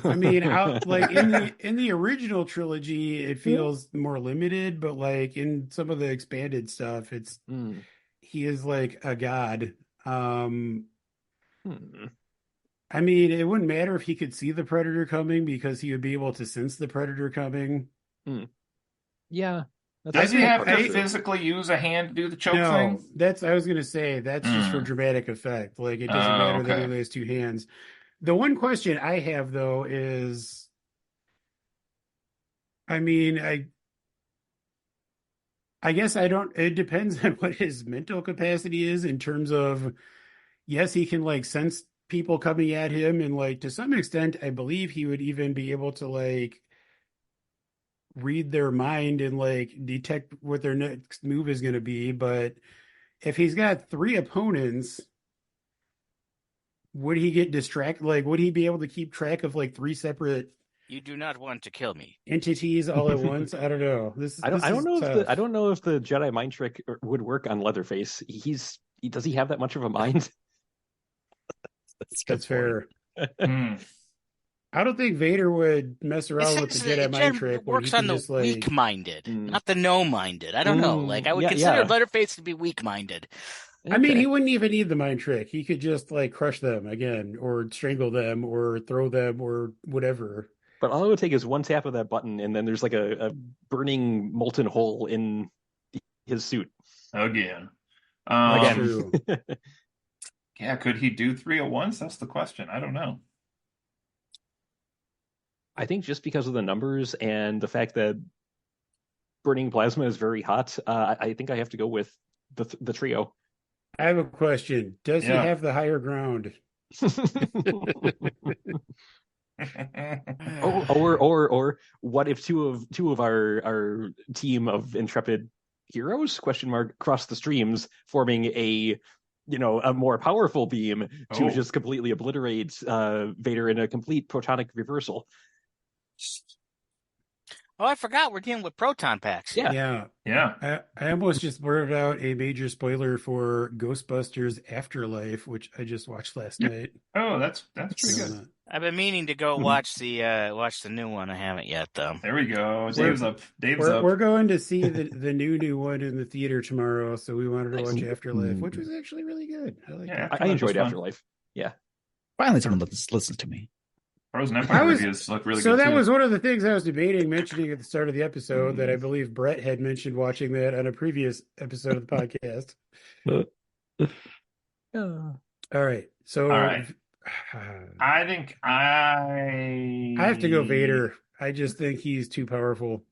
Speaker 3: I mean, in the original trilogy, it feels more limited, but in some of the expanded stuff, it's he is a god. I mean, it wouldn't matter if he could see the Predator coming because he would be able to sense the Predator coming.
Speaker 2: Yeah.
Speaker 1: Does he have to physically use a hand to do the choke thing?
Speaker 3: I was going to say, that's just for dramatic effect. It doesn't matter that he only has 2 hands. The one question I have, though, is, I mean, I guess it depends on what his mental capacity is in terms of, yes, he can sense people coming at him. And to some extent, I believe he would even be able to read their mind and detect what their next move is going to be. But if he's got 3 opponents, would he get distracted? Would he be able to keep track of 3 separate?
Speaker 4: You do not want to kill me.
Speaker 3: Entities all at once. I don't know.
Speaker 2: I don't know if the Jedi mind trick would work on Leatherface. Does he have that much of a mind?
Speaker 3: That's fair. I don't think Vader would mess around with the Jedi mind trick.
Speaker 4: It works on the weak-minded, not the no-minded. I don't know. I would consider Leatherface to be weak-minded.
Speaker 3: I mean, he wouldn't even need the mind trick. He could just crush them again, or strangle them, or throw them, or whatever.
Speaker 2: But all it would take is one tap of that button, and then there's a burning molten hole in his suit.
Speaker 1: Again.
Speaker 3: That's true.
Speaker 1: Yeah, could he do 3 at once? That's the question. I don't know.
Speaker 2: I think just because of the numbers and the fact that burning plasma is very hot, I think I have to go with the trio.
Speaker 3: I have a question. Does he have the higher ground?
Speaker 2: or what if two of our team of intrepid heroes cross the streams, forming a more powerful beam to just completely obliterate Vader in a complete protonic reversal.
Speaker 4: Oh, I forgot we're dealing with proton packs.
Speaker 2: Yeah.
Speaker 3: I almost just blurted out a major spoiler for Ghostbusters Afterlife, which I just watched last night.
Speaker 1: Oh, that's pretty good.
Speaker 4: I've been meaning to go watch the new one. I haven't yet, though.
Speaker 1: There we go. Dave's up.
Speaker 3: We're going to see the new one in the theater tomorrow, so we wanted to watch Afterlife, which was actually really good.
Speaker 2: I enjoyed Afterlife. Yeah.
Speaker 6: Finally, someone listens to me.
Speaker 1: Frozen Empire reviews look really good.
Speaker 3: So that was one of the things I was debating mentioning at the start of the episode, that I believe Brett had mentioned watching that on a previous episode of the podcast. All right. So
Speaker 1: I think I
Speaker 3: have to go Vader. I just think he's too powerful.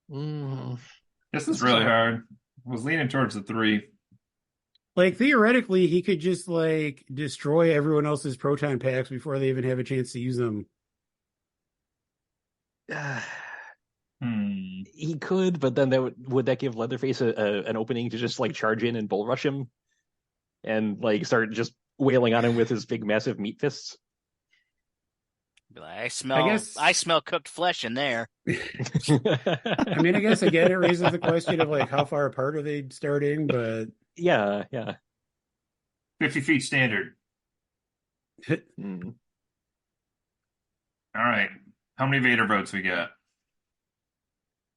Speaker 1: This is really hard. I was leaning towards the 3.
Speaker 3: Like, theoretically, he could just, like, destroy everyone else's proton packs before they even have a chance to use them.
Speaker 2: He could, but then would that give Leatherface an opening to just, like, charge in and bull rush him? And, like, start just wailing on him with his big, massive meat fists?
Speaker 4: I smell cooked flesh in there.
Speaker 3: I mean, I guess, again, it raises the question of, like, how far apart are they starting, but...
Speaker 2: Yeah.
Speaker 1: 50 feet standard. All right. How many Vader votes we got?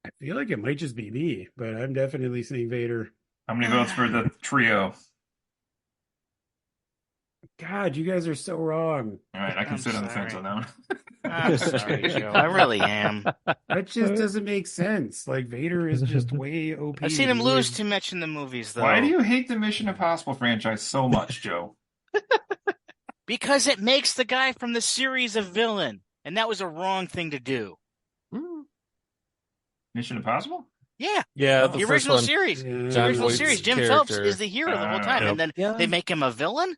Speaker 3: I feel like it might just be me, but I'm definitely seeing Vader.
Speaker 1: How many votes for the trio?
Speaker 3: God, you guys are so wrong.
Speaker 1: All right, I can sit on the fence on that one.
Speaker 4: I'm sorry, Joe. I really am.
Speaker 3: That just doesn't make sense. Like, Vader is just way OP.
Speaker 4: I've seen him lose too much in the movies, though.
Speaker 1: Why do you hate the Mission Impossible franchise so much, Joe?
Speaker 4: Because it makes the guy from the series a villain, and that was a wrong thing to do.
Speaker 1: Mission Impossible?
Speaker 4: Yeah,
Speaker 5: the
Speaker 4: original
Speaker 5: first one,
Speaker 4: series.
Speaker 3: Yeah.
Speaker 4: The original series. Jim Phelps
Speaker 5: character.
Speaker 4: is the hero the whole time, and then they make him a villain?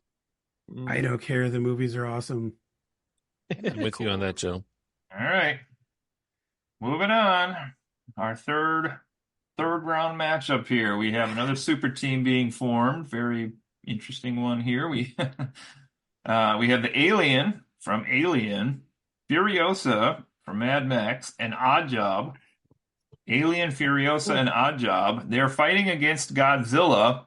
Speaker 3: I don't care. The movies are awesome.
Speaker 5: I'm with you on that, Joe.
Speaker 1: All right. Moving on. Our third round matchup here. We have another super team being formed. Very interesting one here. We have the Alien from Alien, Furiosa from Mad Max, and Oddjob. Alien, Furiosa, and Oddjob. They're fighting against Godzilla.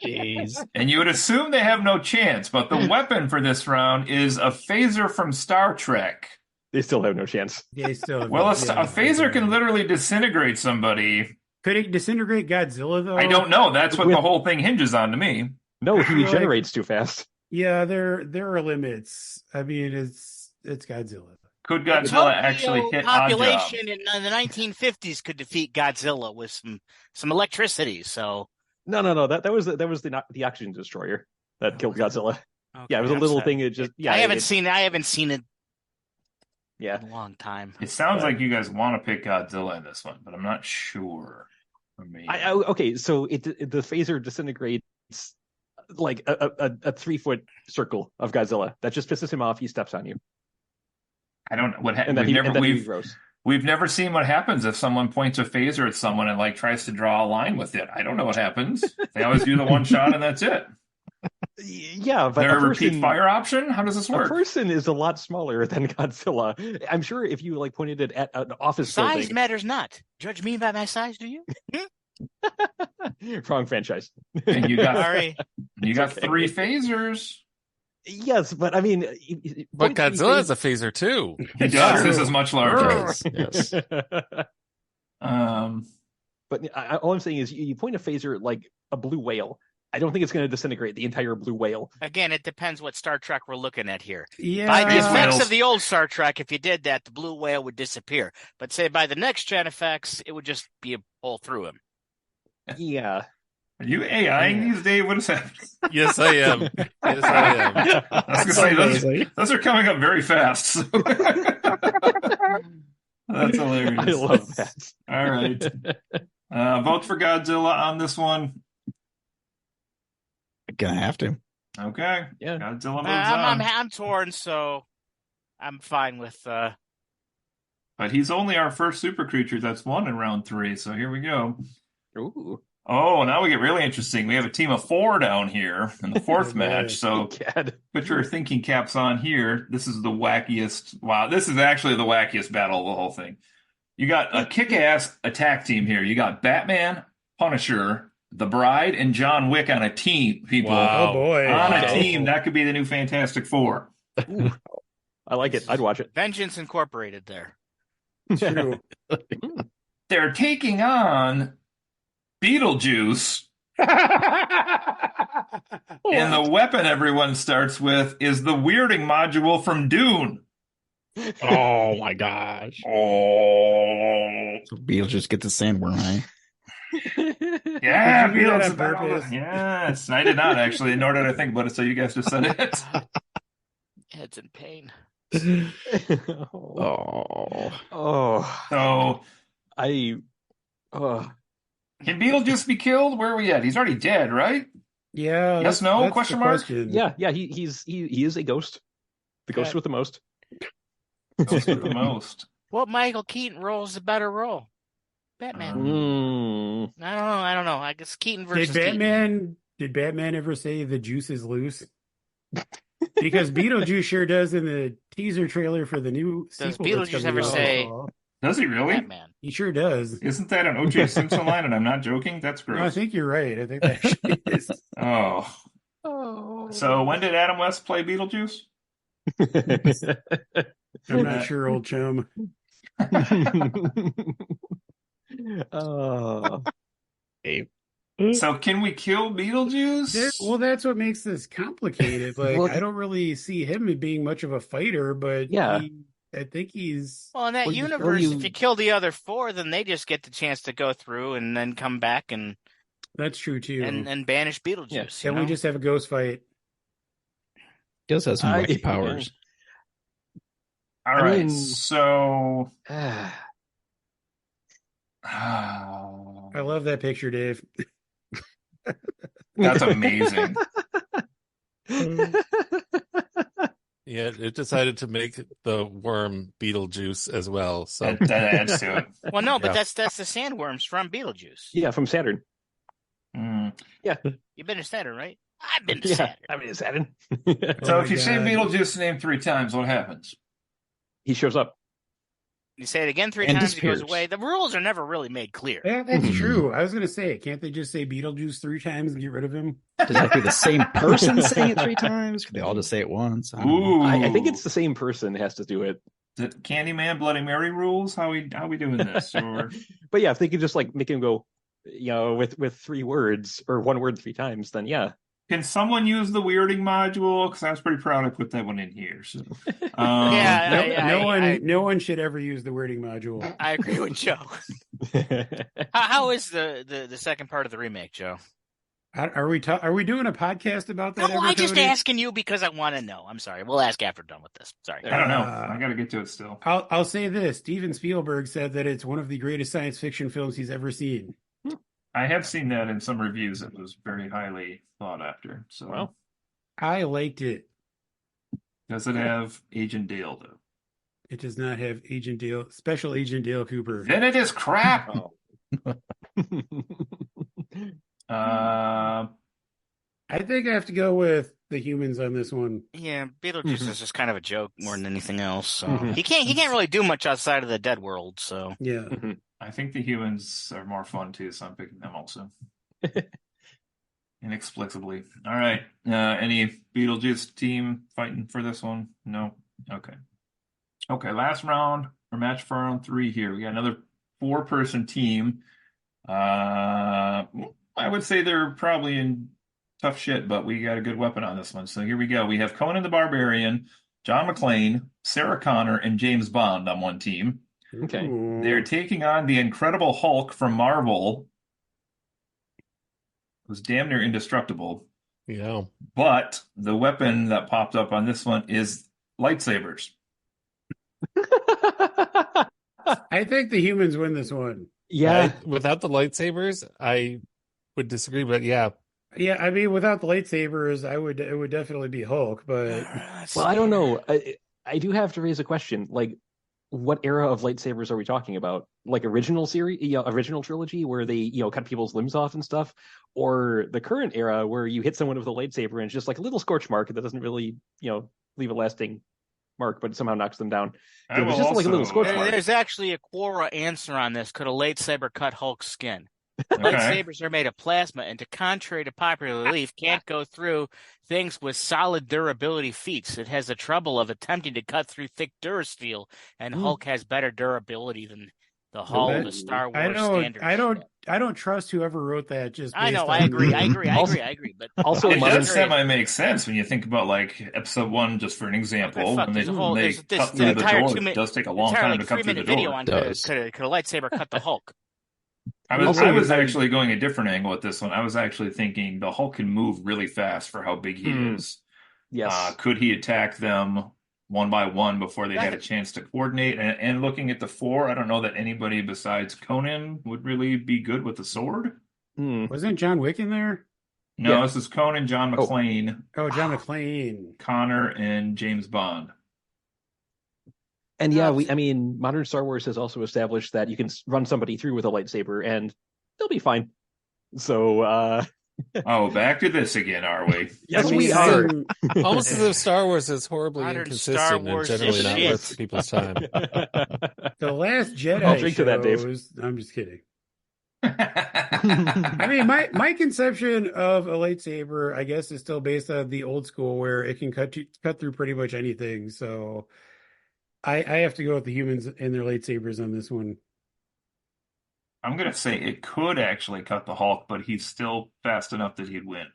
Speaker 6: Jeez.
Speaker 1: And you would assume they have no chance, but the weapon for this round is a phaser from Star Trek.
Speaker 2: They still have no chance.
Speaker 3: They still
Speaker 1: Well, a phaser can literally disintegrate somebody.
Speaker 3: Could it disintegrate Godzilla, though?
Speaker 1: I don't know. That's what the whole thing hinges on to me.
Speaker 2: No, he regenerates too fast.
Speaker 3: Yeah, there are limits. I mean, it's Godzilla.
Speaker 1: Could Godzilla actually hit
Speaker 4: population
Speaker 1: Oddjob?
Speaker 4: in the 1950s could defeat Godzilla with some electricity. So
Speaker 2: no, that was the oxygen destroyer that killed Godzilla.
Speaker 4: okay,
Speaker 2: Yeah, it was a little thing. It just
Speaker 4: I haven't seen it.
Speaker 2: Yeah,
Speaker 4: in a long time.
Speaker 1: It sounds like you guys want to pick Godzilla in this one, but I'm not sure.
Speaker 2: Okay, so the phaser disintegrates like a 3-foot circle of Godzilla. That just pisses him off. He steps on you.
Speaker 1: I don't know what
Speaker 2: we've
Speaker 1: never seen what happens if someone points a phaser at someone and like tries to draw a line with it. I don't know what happens. They always do the one shot and that's it.
Speaker 2: Yeah, but
Speaker 1: there a repeat fire option? How does this work?
Speaker 2: A person is a lot smaller than Godzilla. I'm sure if you like pointed it at an office
Speaker 4: size
Speaker 2: building,
Speaker 4: matters not. Judge me by my size, do you?
Speaker 2: Wrong franchise.
Speaker 1: And you got
Speaker 4: sorry.
Speaker 1: You got 3 phasers.
Speaker 2: Yes, but I mean,
Speaker 5: but Godzilla has a phaser too.
Speaker 1: He does. This is much larger.
Speaker 5: Yes.
Speaker 2: But all I'm saying is, you point a phaser at like a blue whale, I don't think it's going to disintegrate the entire blue whale.
Speaker 4: Again, it depends what Star Trek we're looking at here.
Speaker 3: Yeah.
Speaker 4: By the effects of the old Star Trek, if you did that, the blue whale would disappear. But say by the next gen effects, it would just be a hole through him.
Speaker 2: Yeah.
Speaker 1: Are you AIing these days? What is happening?
Speaker 5: Yes, I am. Yes, I am.
Speaker 1: I was going to say, those are coming up very fast. So. That's hilarious.
Speaker 2: I love that.
Speaker 1: All right. Vote for Godzilla on this one.
Speaker 6: Gonna have to.
Speaker 1: Okay.
Speaker 2: Yeah.
Speaker 1: Godzilla moves on.
Speaker 4: I'm torn, so I'm fine with.
Speaker 1: But he's only our first super creature that's won in round 3. So here we go.
Speaker 2: Ooh.
Speaker 1: Oh, now we get really interesting. We have a team of 4 down here in the 4th match. So put your thinking caps on here. This is the wackiest. Wow, this is actually the wackiest battle of the whole thing. You got a kick-ass attack team here. You got Batman, Punisher, The Bride, and John Wick on a team, people.
Speaker 5: Wow.
Speaker 3: Oh, boy.
Speaker 1: On a team. That could be the new Fantastic Four.
Speaker 2: Ooh. I like it. I'd watch it.
Speaker 4: Vengeance Incorporated there.
Speaker 3: True.
Speaker 1: They're taking on Beetlejuice. And the weapon everyone starts with is the weirding module from Dune.
Speaker 6: Oh my gosh.
Speaker 1: Oh.
Speaker 6: So Beetlejuice get the sandworm, huh?
Speaker 1: Yeah,
Speaker 3: Did you do that on
Speaker 1: Beetlejuice.
Speaker 3: purpose?
Speaker 1: Yes. I did not, actually, nor did I think about it, so you guys just said it.
Speaker 4: Head's in pain.
Speaker 6: Oh.
Speaker 2: Oh.
Speaker 1: So,
Speaker 2: Can
Speaker 1: can Beetlejuice be killed? Where are we at? He's already dead, right?
Speaker 3: Yeah.
Speaker 1: Yes, no?
Speaker 3: that's
Speaker 1: Question
Speaker 3: the
Speaker 1: mark?
Speaker 3: question.
Speaker 2: Yeah. He is a ghost. The ghost with the most.
Speaker 1: Those are the most.
Speaker 4: What Michael Keaton role is the better role? Batman.
Speaker 2: Mm.
Speaker 4: I don't know. I guess Keaton versus Keaton.
Speaker 3: Did Batman ever say the juice is loose? Because Beetlejuice sure does in the teaser trailer for the new
Speaker 4: Does
Speaker 3: sequel that's
Speaker 4: Beetlejuice
Speaker 3: coming
Speaker 4: ever
Speaker 3: out.
Speaker 4: say-
Speaker 1: Does he really?
Speaker 4: Batman.
Speaker 3: He sure does.
Speaker 1: Isn't that an O.J. Simpson line? And I'm not joking? That's
Speaker 3: No, I
Speaker 1: gross.
Speaker 3: think you're right. I think that actually is.
Speaker 1: Oh.
Speaker 2: Oh.
Speaker 1: So when did Adam West play Beetlejuice?
Speaker 3: I'm not sure, old chum.
Speaker 2: Oh.
Speaker 1: So can we kill Beetlejuice?
Speaker 3: Well, that's what makes this complicated. Like,
Speaker 2: Look-
Speaker 3: I don't really see him as being much of a fighter, but
Speaker 2: Yeah.
Speaker 3: I think he's.
Speaker 4: Well, in that
Speaker 2: Or you-
Speaker 4: universe,
Speaker 2: or you-
Speaker 4: if you kill the other 4, then they just get the chance to go through and then come back and
Speaker 3: That's true too.
Speaker 4: banish Beetlejuice.
Speaker 3: Can we just have a ghost fight?
Speaker 6: Does have some wacky powers.
Speaker 1: All
Speaker 2: I
Speaker 1: right.
Speaker 2: mean-
Speaker 1: So.
Speaker 3: I love that picture, Dave.
Speaker 1: That's amazing.
Speaker 5: Yeah, it decided to make the worm Beetlejuice as well. So
Speaker 1: That adds to it.
Speaker 4: Well, no, but
Speaker 5: Yeah.
Speaker 4: that's the sandworms from Beetlejuice.
Speaker 2: Yeah, from Saturn.
Speaker 1: Mm.
Speaker 4: You've been to Saturn, right? I've been to
Speaker 2: Yeah,
Speaker 4: Saturn.
Speaker 2: I mean, it's Saturn.
Speaker 1: So
Speaker 3: Oh
Speaker 1: if you
Speaker 3: my
Speaker 1: say
Speaker 3: God.
Speaker 1: Beetlejuice name 3 times, what happens?
Speaker 2: He shows up.
Speaker 4: You say it again 3
Speaker 6: And
Speaker 4: times, it goes
Speaker 6: disappears.
Speaker 4: away. The rules are never really made clear.
Speaker 3: Yeah, that's
Speaker 2: Mhm.
Speaker 3: true. I was gonna say, can't they just say Beetlejuice 3 times and get rid of him?
Speaker 6: Does that have to be the same person saying it 3 times? Could they all just say it once? I don't know.
Speaker 1: Ooh.
Speaker 2: I think it's the same person has to do it.
Speaker 1: Is it Candyman Bloody Mary rules? How we doing this? Or
Speaker 2: But yeah, if they could just like make him go, with 3 words or 1 word 3 times, then yeah.
Speaker 1: can someone use the weirding module? Because I was pretty proud I put that one in here. So,
Speaker 4: Yeah,
Speaker 3: No one should ever use the wording module.
Speaker 4: I agree with Joe. How is the second part of the remake, Joe?
Speaker 3: Are we doing a podcast about that?
Speaker 4: No,
Speaker 3: ever,
Speaker 4: I'm just
Speaker 3: Cody?
Speaker 4: asking you because I want to know. I'm sorry. We'll ask after done with this. Sorry.
Speaker 1: I don't know. I got to get to it still.
Speaker 3: I'll say this: Steven Spielberg said that it's one of the greatest science fiction films he's ever seen.
Speaker 1: I have seen that in some reviews. It was very highly thought after. So,
Speaker 2: Wow.
Speaker 3: I liked it.
Speaker 1: does it have Agent Dale though?
Speaker 3: It does not have Special Agent Dale Cooper.
Speaker 1: Then it is crap.
Speaker 2: Oh.
Speaker 3: I think I have to go with the humans on this one.
Speaker 4: Yeah, Beetlejuice is just kind of a joke more than anything else. So
Speaker 2: Mhm.
Speaker 4: he can't really do much outside of the dead world. So
Speaker 3: Yeah.
Speaker 1: I think the humans are more fun too, so I'm picking them also. Inexplicably. All right. Any Beetlejuice team fighting for this one? No. Okay. Okay. Last round or match for round 3 here. We got another 4-person team. I would say they're probably in tough shit, but we got a good weapon on this one. So here we go. We have Conan the Barbarian, John McClane, Sarah Connor, and James Bond on one team.
Speaker 2: Okay.
Speaker 1: They're taking on the Incredible Hulk from Marvel, who's damn near indestructible.
Speaker 5: Yeah.
Speaker 1: But the weapon that popped up on this one is lightsabers.
Speaker 3: I think the humans win this one.
Speaker 2: Yeah.
Speaker 5: Without the lightsabers, I would disagree, but yeah.
Speaker 3: Yeah, I mean, without the lightsabers, it would definitely be Hulk, but
Speaker 2: Well, I don't know. I do have to raise a question. Like, what era of lightsabers are we talking about? Like original series, original trilogy where they, cut people's limbs off and stuff, or the current era where you hit someone with a lightsaber and it's just like a little scorch mark that doesn't really, leave a lasting mark, but it somehow knocks them down. It was just like a little scorch mark.
Speaker 4: There's actually a Quora answer on this. Could a lightsaber cut Hulk's skin?
Speaker 1: Okay.
Speaker 4: Lightsabers are made of plasma, and contrary to popular belief, can't go through things with solid durability feats. It has the trouble of attempting to cut through thick durasteel, and Hulk has better durability than the hull of the Star Wars standard.
Speaker 3: I don't trust whoever wrote that.
Speaker 4: I know. I agree. But
Speaker 2: also,
Speaker 1: it does semi-make sense when you think about like episode 1, just for an example. When they cut through the door, it does take a long time to cut through the door.
Speaker 4: Could a lightsaber cut the Hulk?
Speaker 1: I was actually going a different angle with this one. I was actually thinking the Hulk can move really fast for how big he is.
Speaker 2: Yes.
Speaker 1: Could he attack them one by one before they had a chance to coordinate? And looking at the 4, I don't know that anybody besides Conan would really be good with the sword.
Speaker 3: Wasn't John Wick in there?
Speaker 1: No, This is Conan, John McClane.
Speaker 3: Oh, John McClane.
Speaker 1: Connor, and James Bond.
Speaker 2: And modern Star Wars has also established that you can run somebody through with a lightsaber and they'll be fine. So,
Speaker 1: back to this again, are we?
Speaker 2: Yes, we are.
Speaker 5: Almost as if Star Wars is horribly
Speaker 4: Modern
Speaker 5: inconsistent and generally not worth people's time.
Speaker 3: The Last Jedi
Speaker 2: I'll drink to that, Dave.
Speaker 3: I'm just kidding. I mean, my conception of a lightsaber, I guess, is still based on the old school where it can cut through pretty much anything. So I have to go with the humans and their lightsabers on this one.
Speaker 1: I'm going to say it could actually cut the Hulk, but he's still fast enough that he'd win.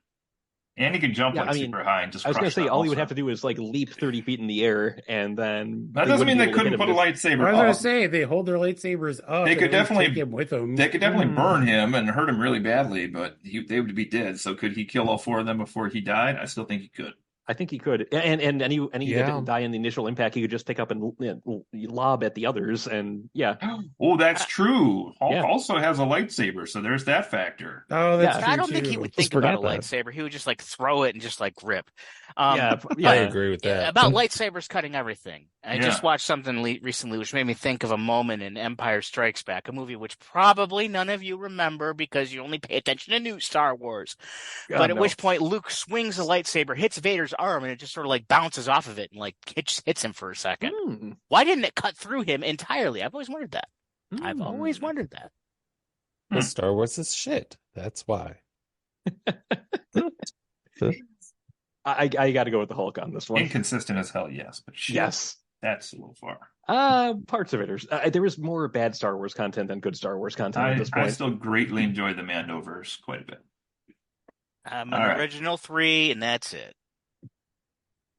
Speaker 1: And he can jump super high and just
Speaker 2: I was going to say, all he would
Speaker 1: also
Speaker 2: have to do is like leap 30 feet in the air, and then...
Speaker 1: That doesn't mean they couldn't put a lightsaber up.
Speaker 3: I was going to say, they hold their lightsabers up.
Speaker 1: They could definitely
Speaker 3: take him with them.
Speaker 1: They could definitely burn him and hurt him really badly, but they would be dead. So could he kill all 4 of them before he died? I still think he could.
Speaker 2: I think he could, and any that didn't die in the initial impact, he could just pick up and lob at the others, and
Speaker 1: Oh, that's true. Hulk also has a lightsaber, so there's that factor.
Speaker 3: Oh, that's true.
Speaker 4: I don't think he would think about a lightsaber. He would just like throw it and just like rip.
Speaker 5: I agree with that.
Speaker 4: About lightsabers cutting everything. I just watched something recently which made me think of a moment in Empire Strikes Back, a movie which probably none of you remember because you only pay attention to new Star Wars. But at which point Luke swings a lightsaber, hits Vader's arm, and it just sort of like bounces off of it and like hits him for a second. Why didn't it cut through him entirely? I've always wondered that.
Speaker 5: The Star Wars is shit. That's why.
Speaker 2: I got to go with the Hulk on this one.
Speaker 1: Inconsistent as hell, yes, but shit,
Speaker 2: yes,
Speaker 1: that's a little far.
Speaker 2: Parts of it are. There was more bad Star Wars content than good Star Wars content at this point.
Speaker 1: I still greatly enjoy the Mandoverse quite a bit.
Speaker 4: I'm an original 3, and that's it.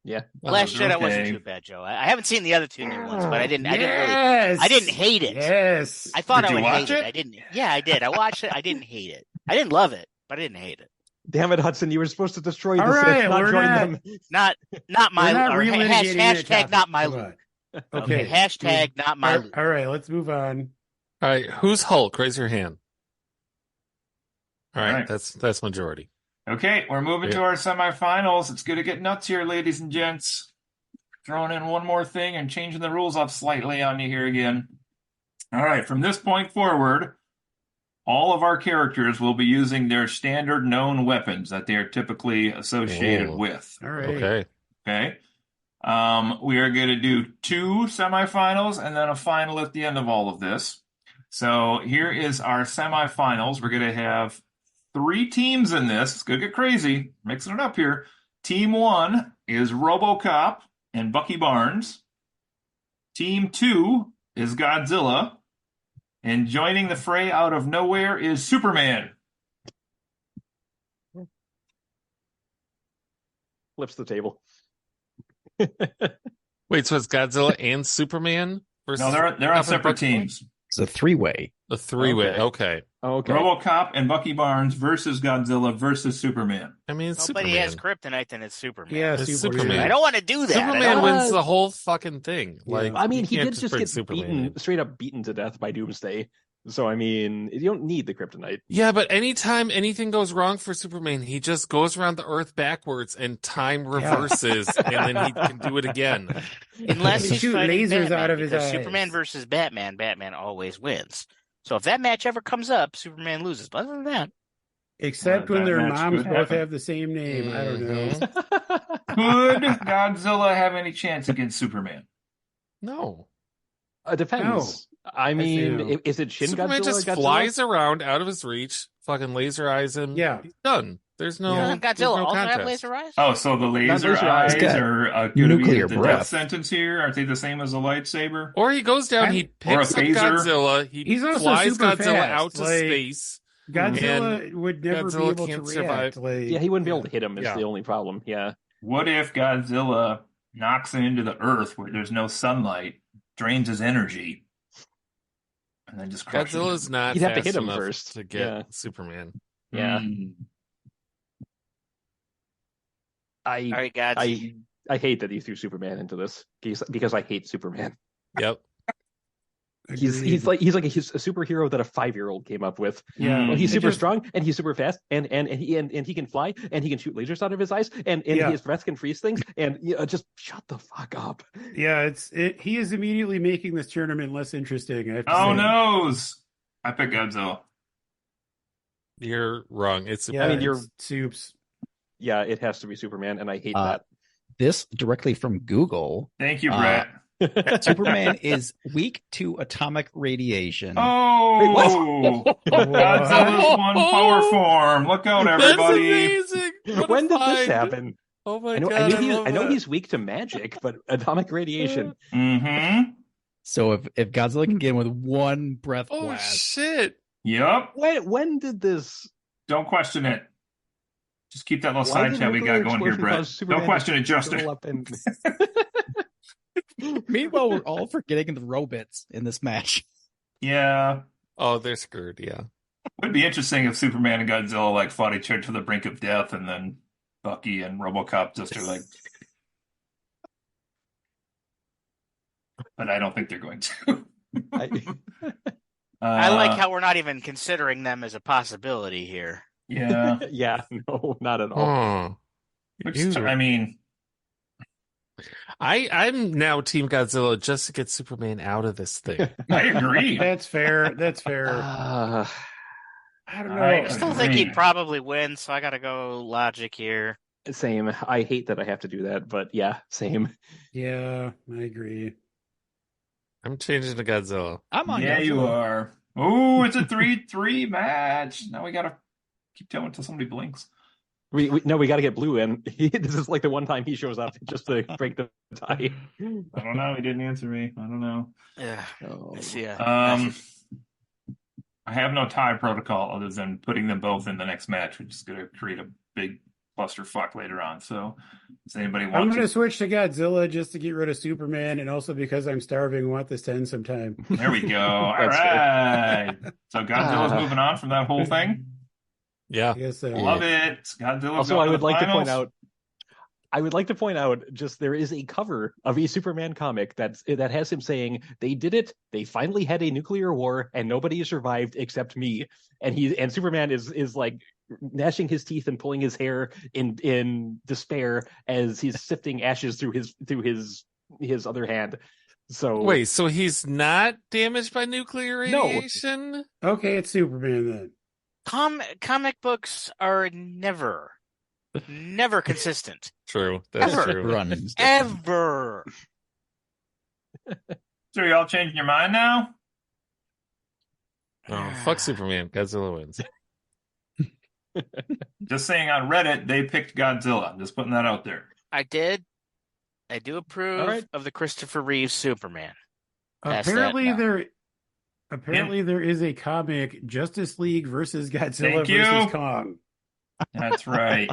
Speaker 2: Yeah,
Speaker 4: Last Jedi wasn't too bad, Joe. I haven't seen the other 2 new ones, but I didn't hate it.
Speaker 3: Yes,
Speaker 4: I thought I would hate it. I didn't. Yeah, I did. I watched it. I didn't hate it. I didn't love it, but I didn't hate it.
Speaker 2: Damn it, Hudson! You were supposed to destroy the
Speaker 3: Sith,
Speaker 2: not join them.
Speaker 4: Not my hashtag not my loot.
Speaker 3: Okay,
Speaker 4: hashtag not my loot.
Speaker 3: All right, let's move on.
Speaker 5: All right, who's Hulk? Raise your hand. All right. That's majority.
Speaker 1: Okay, we're moving to our semifinals. It's going to get nuts here, ladies and gents. Throwing in one more thing and changing the rules up slightly on you here again. All right, from this point forward, all of our characters will be using their standard known weapons that they are typically associated with.
Speaker 3: All right.
Speaker 1: Okay. We are going to do 2 semifinals and then a final at the end of all of this. So here is our semifinals. We're going to have 3 teams in this. It's going to get crazy. Mixing it up here. Team 1 is RoboCop and Bucky Barnes. Team 2 is Godzilla. And joining the fray out of nowhere is Superman.
Speaker 2: Flips the table.
Speaker 5: Wait, so it's Godzilla and Superman versus
Speaker 1: No, they're on separate teams.
Speaker 6: It's a 3-way.
Speaker 5: A 3-way. Okay.
Speaker 2: Okay.
Speaker 1: RoboCop and Bucky Barnes versus Godzilla versus Superman.
Speaker 5: I mean, it's
Speaker 4: Nobody
Speaker 5: Superman.
Speaker 4: has kryptonite, then it's Superman.
Speaker 3: Yeah,
Speaker 5: It's
Speaker 3: Superman.
Speaker 4: I don't want to do that.
Speaker 5: Superman wins the whole fucking thing.
Speaker 3: Yeah.
Speaker 5: Like,
Speaker 2: I mean,
Speaker 5: you
Speaker 2: he
Speaker 5: can't
Speaker 2: did just
Speaker 5: bring
Speaker 2: get
Speaker 5: Superman
Speaker 2: beaten,
Speaker 5: in.
Speaker 2: straight up beaten to death by Doomsday. So, I mean, you don't need the kryptonite.
Speaker 5: Yeah, but anytime anything goes wrong for Superman, he just goes around the Earth backwards and time reverses, and then he can do it again.
Speaker 4: Unless
Speaker 3: They
Speaker 4: he's
Speaker 3: shoot
Speaker 4: fighting
Speaker 3: lasers
Speaker 4: Batman,
Speaker 3: out of his
Speaker 4: because
Speaker 3: eyes.
Speaker 4: Superman versus Batman always wins. So if that match ever comes up, Superman loses. But other than that,
Speaker 3: Except when
Speaker 1: That
Speaker 3: their
Speaker 1: match
Speaker 3: moms
Speaker 1: could
Speaker 3: both
Speaker 1: happen.
Speaker 3: have the same name. I don't know.
Speaker 1: Could Godzilla have any chance against Superman?
Speaker 5: No.
Speaker 2: Depends. I mean,
Speaker 3: no.
Speaker 2: is it Shin
Speaker 5: Superman
Speaker 2: Godzilla?
Speaker 5: just
Speaker 2: Godzilla?
Speaker 5: flies around out of his reach, fucking laser eyes him.
Speaker 3: Yeah.
Speaker 5: He's done. There's no,
Speaker 3: Yeah.
Speaker 5: there's
Speaker 4: Godzilla
Speaker 5: no
Speaker 4: also have
Speaker 5: contest.
Speaker 4: laser eyes?
Speaker 1: Oh, so the laser
Speaker 2: laser eyes.
Speaker 1: eyes
Speaker 6: He's got
Speaker 1: are going to be
Speaker 6: nuclear
Speaker 1: the
Speaker 6: breath.
Speaker 1: death sentence here? Aren't they the same as a lightsaber?
Speaker 5: Or he goes down, he
Speaker 1: Or a
Speaker 5: picks up
Speaker 1: phaser.
Speaker 5: Godzilla, he
Speaker 3: He's also
Speaker 5: flies
Speaker 3: super
Speaker 5: Godzilla
Speaker 3: fast,
Speaker 5: out to
Speaker 3: like-
Speaker 5: space.
Speaker 3: Godzilla would never
Speaker 5: Godzilla
Speaker 3: be able to
Speaker 5: can't
Speaker 3: react.
Speaker 5: survive.
Speaker 3: Like,
Speaker 2: Yeah, he wouldn't be able to hit him is
Speaker 5: Yeah.
Speaker 2: the only problem. Yeah.
Speaker 1: What if Godzilla knocks it into the Earth where there's no sunlight, drains his energy, and then just crushes
Speaker 5: Godzilla's
Speaker 1: him?
Speaker 5: not
Speaker 2: You'd have to
Speaker 5: fast
Speaker 2: hit him
Speaker 5: enough
Speaker 2: first.
Speaker 5: to get
Speaker 2: Yeah.
Speaker 5: Superman.
Speaker 2: Yeah.
Speaker 1: Mm.
Speaker 4: All right, guys.
Speaker 2: I hate that he threw Superman into this because I hate Superman.
Speaker 5: Yep.
Speaker 2: He's like a superhero that a 5-year-old came up with.
Speaker 3: Yeah.
Speaker 2: Well, he's
Speaker 3: It
Speaker 2: super
Speaker 3: just-
Speaker 2: strong and he's super fast and he can fly and he can shoot lasers out of his eyes and
Speaker 3: Yeah.
Speaker 2: his breath can freeze things and just shut the fuck up.
Speaker 3: Yeah, he is immediately making this tournament less interesting. I have to
Speaker 1: Oh,
Speaker 3: say.
Speaker 1: noes! I pick Godzilla.
Speaker 5: You're wrong. It's
Speaker 3: Yeah,
Speaker 2: I mean, you're-
Speaker 3: it's soups.
Speaker 2: Yeah, it has to be Superman and I hate
Speaker 6: This directly from Google.
Speaker 1: Thank you, Brett.
Speaker 2: that.
Speaker 6: Superman is weak to atomic radiation.
Speaker 1: Oh! Godzilla's one power form. Look out, everybody.
Speaker 5: That's amazing. What a
Speaker 2: When did this
Speaker 5: find.
Speaker 2: happen?
Speaker 5: Oh my
Speaker 2: I know,
Speaker 5: god!
Speaker 2: I know
Speaker 5: love
Speaker 2: he's weak to magic, but atomic radiation.
Speaker 1: Mm-hmm.
Speaker 6: So if Godzilla can get him with one breath
Speaker 5: that. Oh
Speaker 6: blast,
Speaker 5: shit!
Speaker 1: Yep.
Speaker 2: When did this?
Speaker 1: Don't question it. Just keep that little
Speaker 2: Why
Speaker 1: side
Speaker 2: did
Speaker 1: chat we got
Speaker 2: nuclear
Speaker 1: going here,
Speaker 2: explosion
Speaker 1: Brett.
Speaker 2: cause Superman
Speaker 1: Don't question it,
Speaker 2: to curl
Speaker 1: Justin.
Speaker 2: up and-
Speaker 6: meanwhile we're all forgetting the robots in this match.
Speaker 1: Yeah.
Speaker 5: Oh, they're screwed. Yeah.
Speaker 1: Would be interesting if Superman and Godzilla like fought each other to the brink of death, and then Bucky and RoboCop just are like. But I don't think they're going to.
Speaker 4: I like how we're not even considering them as a possibility here.
Speaker 1: Yeah.
Speaker 2: yeah, no, not at all.
Speaker 5: Oh.
Speaker 1: Which,
Speaker 5: You-
Speaker 1: I mean,
Speaker 5: I'm now Team Godzilla just to get Superman out of this thing.
Speaker 1: I agree.
Speaker 3: That's fair. That's fair.
Speaker 2: Uh,
Speaker 3: I don't know.
Speaker 1: I
Speaker 4: I still
Speaker 1: agree.
Speaker 4: think he'd probably win, so I gotta go logic here.
Speaker 2: same. I hate that I have to do that, but yeah, same.
Speaker 3: Yeah, I agree.
Speaker 5: I'm changing to Godzilla.
Speaker 6: I'm on
Speaker 1: Yeah,
Speaker 6: Godzilla.
Speaker 1: you are. Oh, it's a 3-3 match. Now we gotta keep going until somebody blinks.
Speaker 2: We got to get Blue in. This is like the one time he shows up just to break the tie.
Speaker 1: I don't know. He didn't answer me. I don't know.
Speaker 4: Yeah.
Speaker 2: Oh.
Speaker 4: I see a
Speaker 1: Um,
Speaker 4: message.
Speaker 1: I have no tie protocol other than putting them both in the next match, which is going to create a big clusterfuck later on. So, does anybody
Speaker 3: I'm
Speaker 1: want
Speaker 3: going to
Speaker 1: to?
Speaker 3: switch to Godzilla just to get rid of Superman, and also because I'm starving and want this to end sometime.
Speaker 1: There we go. All
Speaker 2: That's
Speaker 1: right. So Godzilla's moving on from that whole thing.
Speaker 5: Yeah.
Speaker 3: I guess so.
Speaker 1: Love it. Godzilla.
Speaker 2: Also, I would like to point out. I would like to point out just there is a cover of a Superman comic that has him saying they did it. They finally had a nuclear war and nobody survived except me. And Superman is like gnashing his teeth and pulling his hair in despair as he's sifting ashes through his other hand. So
Speaker 5: Wait, so he's not damaged by nuclear
Speaker 2: No.
Speaker 5: radiation?
Speaker 3: Okay, it's Superman then.
Speaker 4: Comic books are never consistent.
Speaker 5: True. That's
Speaker 4: Ever.
Speaker 5: true.
Speaker 6: Run.
Speaker 4: Ever.
Speaker 1: So y'all changing your mind now?
Speaker 5: Oh, fuck Superman. Godzilla wins.
Speaker 1: Just saying on Reddit, they picked Godzilla. I'm just putting that out there.
Speaker 4: I did. I do approve
Speaker 2: All right.
Speaker 4: of the Christopher Reeve Superman. Pass that
Speaker 3: Apparently
Speaker 4: down.
Speaker 3: there is a comic, Justice League versus Godzilla
Speaker 1: Thank you.
Speaker 3: versus Kong.
Speaker 1: That's right.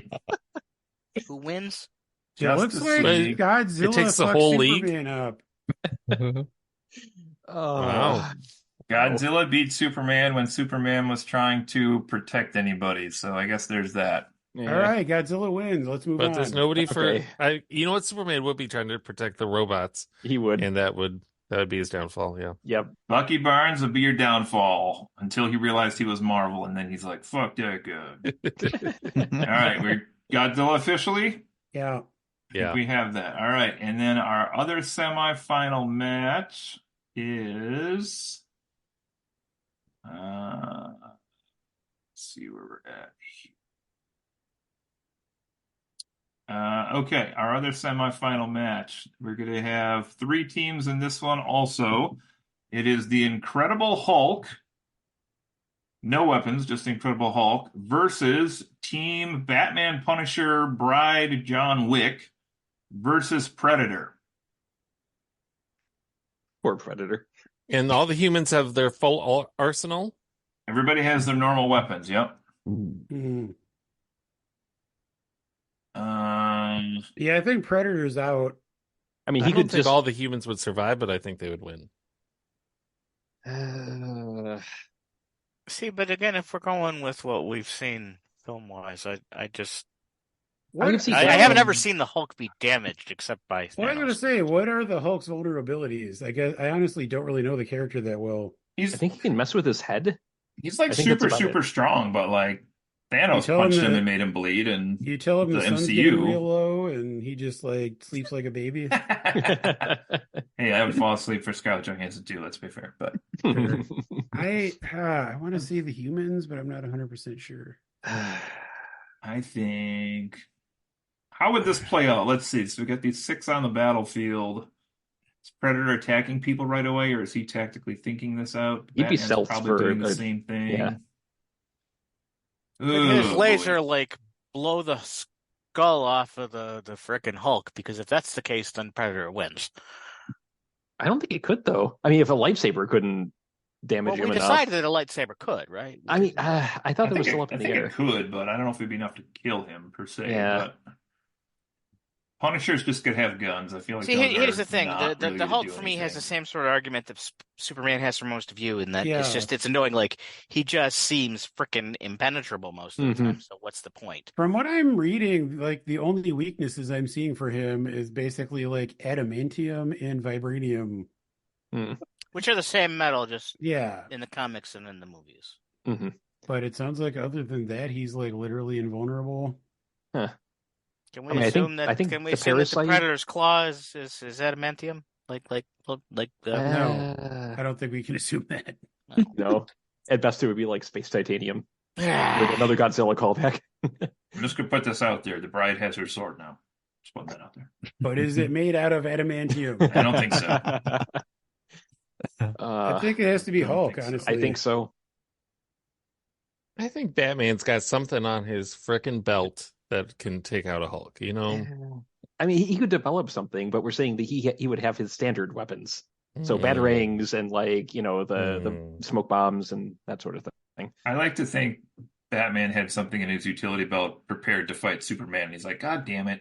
Speaker 4: Who wins?
Speaker 3: It looks like
Speaker 1: League.
Speaker 3: Godzilla
Speaker 5: It takes the
Speaker 3: fucked
Speaker 5: whole
Speaker 3: Superman up.
Speaker 5: Wow.
Speaker 1: Godzilla beat Superman when Superman was trying to protect anybody. So I guess there's that.
Speaker 3: All right, Godzilla wins. Let's move on.
Speaker 5: But there's nobody
Speaker 2: Okay.
Speaker 5: you know what? Superman would be trying to protect the robots,
Speaker 2: He would.
Speaker 5: and that would be his downfall. Yeah.
Speaker 2: Yep.
Speaker 1: Bucky Barnes would be your downfall until he realized he was Marvel, and then he's like, "Fuck that guy." All right, we're Godzilla officially.
Speaker 3: Yeah.
Speaker 5: Yeah.
Speaker 1: We have that. All right, and then our other semifinal match is. Let's see where we're at. Okay, our other semifinal match. We're going to have 3 teams in this one also. It is the Incredible Hulk, no weapons, just Incredible Hulk, versus Team Batman, Punisher, Bride, John Wick versus Predator.
Speaker 2: Poor Predator.
Speaker 5: And all the humans have their full arsenal.
Speaker 1: Everybody has their normal weapons, yep.
Speaker 3: Mhm. Yeah, I think Predator's out.
Speaker 2: I mean,
Speaker 5: I
Speaker 2: he
Speaker 5: don't
Speaker 2: could
Speaker 5: think
Speaker 2: just.
Speaker 5: all the humans would survive, but I think they would win.
Speaker 4: See, but again, if we're going with what we've seen film-wise, I just
Speaker 3: What,
Speaker 2: I can see
Speaker 4: I
Speaker 2: Batman.
Speaker 4: haven't ever seen the Hulk be damaged except by
Speaker 3: What I'm going to
Speaker 4: Thanos.
Speaker 3: say, what are the Hulk's vulnerabilities? I guess I honestly don't really know the character that well.
Speaker 2: I think he can mess with his head.
Speaker 1: He's like
Speaker 2: I think that's
Speaker 1: super,
Speaker 2: about
Speaker 1: super strong, but like Thanos
Speaker 3: tell him
Speaker 1: punched him
Speaker 3: that-
Speaker 1: and made him bleed, and
Speaker 3: You tell him the
Speaker 1: The
Speaker 3: sun's
Speaker 1: MCU.
Speaker 3: getting real low and he just like sleeps like a baby.
Speaker 1: Hey, I would fall asleep for Scarlett Johansson too, let's be fair. But
Speaker 3: I want to see the humans, but I'm not 100% sure.
Speaker 1: I think, how would this play out? Let's see. So we got these 6 on the battlefield. Is Predator attacking people right away, or is he tactically thinking this out?
Speaker 2: He'd be
Speaker 1: Batman's
Speaker 2: stealth
Speaker 1: probably
Speaker 2: for
Speaker 1: doing the
Speaker 2: a-
Speaker 1: same thing.
Speaker 2: yeah.
Speaker 4: But his
Speaker 1: Ooh,
Speaker 4: laser
Speaker 1: boy.
Speaker 4: like blow the skull off of the frickin' Hulk, because if that's the case, then Predator wins.
Speaker 2: I don't think it could, though. I mean, if a lightsaber couldn't damage
Speaker 4: Well, we
Speaker 2: him enough.
Speaker 4: decided that a lightsaber could, right?
Speaker 2: I mean, I thought there was still up
Speaker 1: I
Speaker 2: in the
Speaker 1: think
Speaker 2: air.
Speaker 1: it could, but I don't know if it'd be enough to kill him per se.
Speaker 2: Yeah.
Speaker 1: But Punishers just could have guns. I feel like
Speaker 4: See,
Speaker 1: those
Speaker 4: here's
Speaker 1: are
Speaker 4: the thing:
Speaker 1: not
Speaker 4: the
Speaker 1: really to
Speaker 4: Hulk
Speaker 1: do
Speaker 4: for me has the
Speaker 1: anything.
Speaker 4: same sort of argument that Superman has for most of you, in that
Speaker 3: Yeah.
Speaker 4: it's annoying. Like, he just seems frickin' impenetrable most of the time. So what's the point?
Speaker 3: From what I'm reading, like the only weaknesses I'm seeing for him is basically like adamantium and vibranium.
Speaker 4: Which are the same metal, just
Speaker 3: Yeah,
Speaker 4: in the comics and in the movies.
Speaker 3: but it sounds like other than that, he's like literally invulnerable.
Speaker 4: Can we
Speaker 2: I mean,
Speaker 4: assume
Speaker 2: I think
Speaker 4: Can we
Speaker 2: the
Speaker 4: assume that the
Speaker 2: parasite-
Speaker 4: Predator's claw is adamantium?
Speaker 3: No. I don't think we can assume that.
Speaker 2: No. At best, it would be like space titanium with another Godzilla callback.
Speaker 1: I'm just gonna put this out there. The Bride has her sword now. Just putting that out there.
Speaker 3: But is it made out of adamantium?
Speaker 1: I don't think so.
Speaker 3: I think it has to be
Speaker 1: I don't
Speaker 3: Hulk,
Speaker 1: think so.
Speaker 3: honestly.
Speaker 2: I think so.
Speaker 5: I think Batman's got something on his frickin' belt that can take out a Hulk, you know?
Speaker 2: I mean, he could develop something, but we're saying that he would have his standard weapons. So batarangs and like, the smoke bombs and that sort of thing.
Speaker 1: I like to think Batman had something in his utility belt prepared to fight Superman. He's like, God damn it.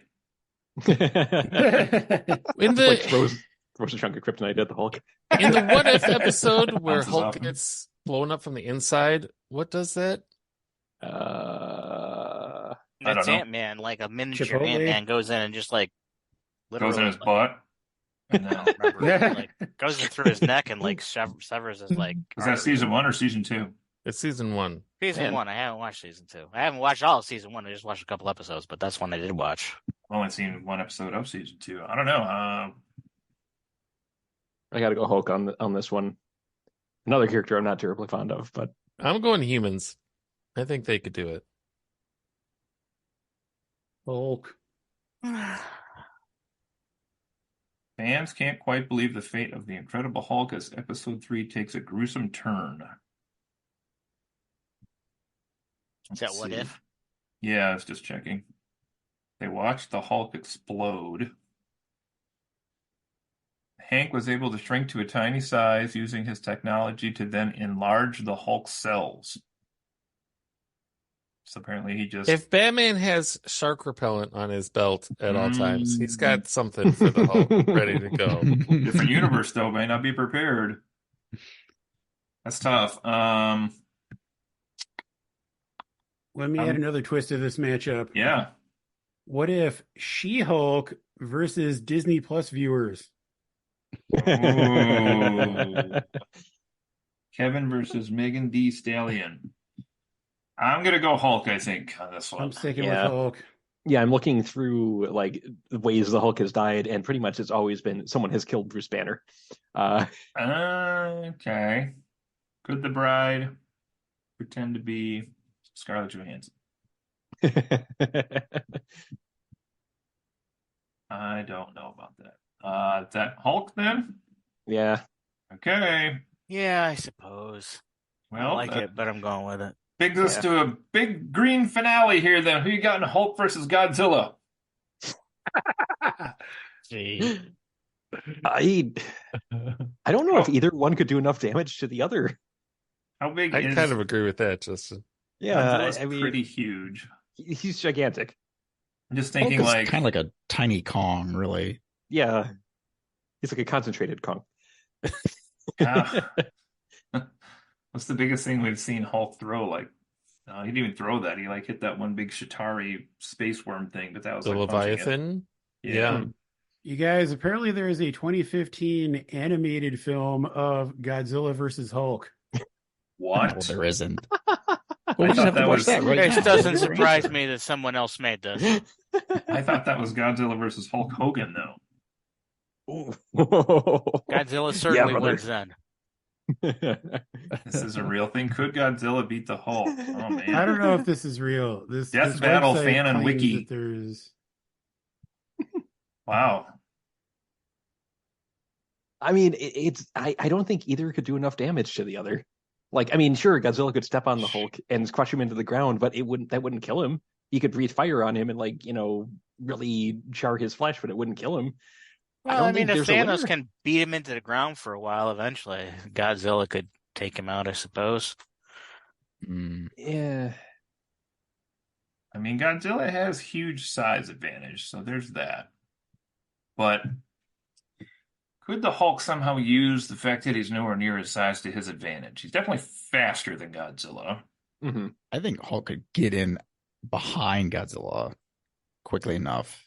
Speaker 5: In
Speaker 2: Like
Speaker 5: the
Speaker 2: throws a chunk of kryptonite at the Hulk.
Speaker 5: in the What If episode where
Speaker 1: Bounces
Speaker 5: Hulk
Speaker 1: off him.
Speaker 5: gets blown up from the inside, what does that?
Speaker 1: I
Speaker 4: That's
Speaker 1: don't know.
Speaker 4: Ant-Man, like a miniature
Speaker 3: Chipotle?
Speaker 4: Ant-Man goes in and just like
Speaker 1: Goes in his
Speaker 4: like,
Speaker 1: butt. And then,
Speaker 4: like goes in through his neck and like severs his like.
Speaker 1: is that season 1 or season 2?
Speaker 5: It's season 1.
Speaker 4: Season
Speaker 2: Man.
Speaker 4: 1. I haven't watched season 2. I haven't watched all of season 1. I just watched a couple episodes, but that's one I did watch.
Speaker 1: I've only seen 1 episode of season 2. I don't know.
Speaker 2: I got to go Hulk on this one. Another character I'm not terribly fond of, but
Speaker 5: I'm going humans. I think they could do it.
Speaker 3: Hulk.
Speaker 1: Fans can't quite believe the fate of the Incredible Hulk as episode 3 takes a gruesome turn.
Speaker 4: Is that
Speaker 1: Let's
Speaker 4: what
Speaker 1: see.
Speaker 4: if?
Speaker 1: Yeah, I was just checking. They watched the Hulk explode. Hank was able to shrink to a tiny size using his technology to then enlarge the Hulk's cells. So apparently he just...
Speaker 5: If Batman has shark repellent on his belt at all times, he's got something for the Hulk ready to go.
Speaker 1: Different universe, though, may not be prepared. That's tough.
Speaker 3: Let me add another twist to this matchup.
Speaker 1: Yeah.
Speaker 3: What if She-Hulk versus Disney Plus viewers?
Speaker 1: Ooh. Kevin versus Megan Thee Stallion. I'm gonna go Hulk, I think, on this one.
Speaker 3: I'm sticking with Hulk.
Speaker 2: Yeah, I'm looking through like the ways the Hulk has died, and pretty much it's always been someone has killed Bruce Banner.
Speaker 1: Okay. Could the bride pretend to be Scarlett Johansson? I don't know about that. Is that Hulk then?
Speaker 2: Yeah.
Speaker 1: Okay.
Speaker 4: Yeah, I suppose.
Speaker 1: Well,
Speaker 4: I like it, but I'm going with it.
Speaker 1: Brings us to a big green finale here then. Who you got in Hulk versus Godzilla?
Speaker 6: Gee.
Speaker 2: I don't know if either one could do enough damage to the other.
Speaker 1: How big
Speaker 5: I
Speaker 1: is...
Speaker 5: kind of agree with that, Justin.
Speaker 2: Yeah,
Speaker 1: Godzilla's
Speaker 2: I mean,
Speaker 1: pretty huge.
Speaker 2: he's gigantic.
Speaker 1: I'm just thinking
Speaker 6: Hulk is
Speaker 1: like...
Speaker 6: kind of like a tiny Kong, really.
Speaker 2: Yeah. He's like a concentrated Kong.
Speaker 1: What's the biggest thing we've seen Hulk throw? Like, he didn't even throw that. He like hit that one big Shatari space worm thing, but that was
Speaker 5: The
Speaker 1: like punching it.
Speaker 5: Leviathan?
Speaker 1: Yeah.
Speaker 3: You guys, apparently there is a 2015 animated film of Godzilla versus Hulk.
Speaker 1: What?
Speaker 6: No, there isn't.
Speaker 1: I
Speaker 6: We just
Speaker 1: thought
Speaker 6: have to
Speaker 1: that
Speaker 6: watch
Speaker 1: was...
Speaker 6: that right
Speaker 4: It
Speaker 6: now.
Speaker 4: doesn't surprise me that someone else made this.
Speaker 1: I thought that was Godzilla versus Hulk Hogan, though.
Speaker 4: Godzilla certainly
Speaker 2: brother.
Speaker 4: wins then.
Speaker 1: This is a real thing. Could Godzilla beat the Hulk? Oh man!
Speaker 3: I don't know if this is real. This
Speaker 1: Death Battle
Speaker 3: website
Speaker 1: fan and
Speaker 3: claims
Speaker 1: wiki.
Speaker 3: that there's...
Speaker 1: Wow.
Speaker 2: I mean, I don't think either could do enough damage to the other. Like, I mean, sure, Godzilla could step on the Hulk and crush him into the ground, but that wouldn't kill him. He could breathe fire on him and really char his flesh, but it wouldn't kill him.
Speaker 4: Well, I mean, if
Speaker 2: there's a
Speaker 4: Thanos
Speaker 2: winner.
Speaker 4: can beat him into the ground for a while, eventually Godzilla could take him out, I suppose.
Speaker 2: Yeah.
Speaker 1: I mean, Godzilla has huge size advantage, so there's that. But could the Hulk somehow use the fact that he's nowhere near his size to his advantage? He's definitely faster than Godzilla.
Speaker 2: Mm-hmm.
Speaker 6: I think Hulk could get in behind Godzilla quickly enough.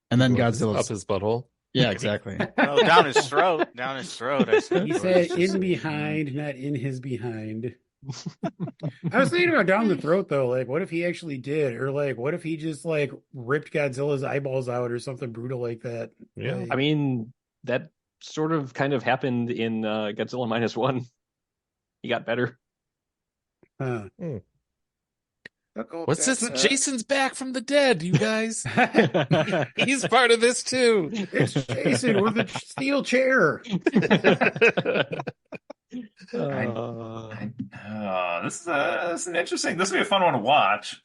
Speaker 6: And then Godzilla's
Speaker 5: up his butthole.
Speaker 6: Yeah, exactly.
Speaker 4: Oh, down his throat. Down his throat. I
Speaker 3: He
Speaker 4: suppose.
Speaker 3: said in behind, not in his behind. I was thinking about down the throat, though. Like, what if he actually did? Or, like, what if he just, like, ripped Godzilla's eyeballs out or something brutal like that?
Speaker 5: Yeah.
Speaker 3: Like,
Speaker 2: I mean, that sort of kind of happened in Godzilla -1. He got better.
Speaker 3: huh.
Speaker 5: What's this? Jason's back from the dead, you guys. He's part of this too.
Speaker 3: It's Jason with a steel chair.
Speaker 1: This is an interesting. This will be a fun one to watch.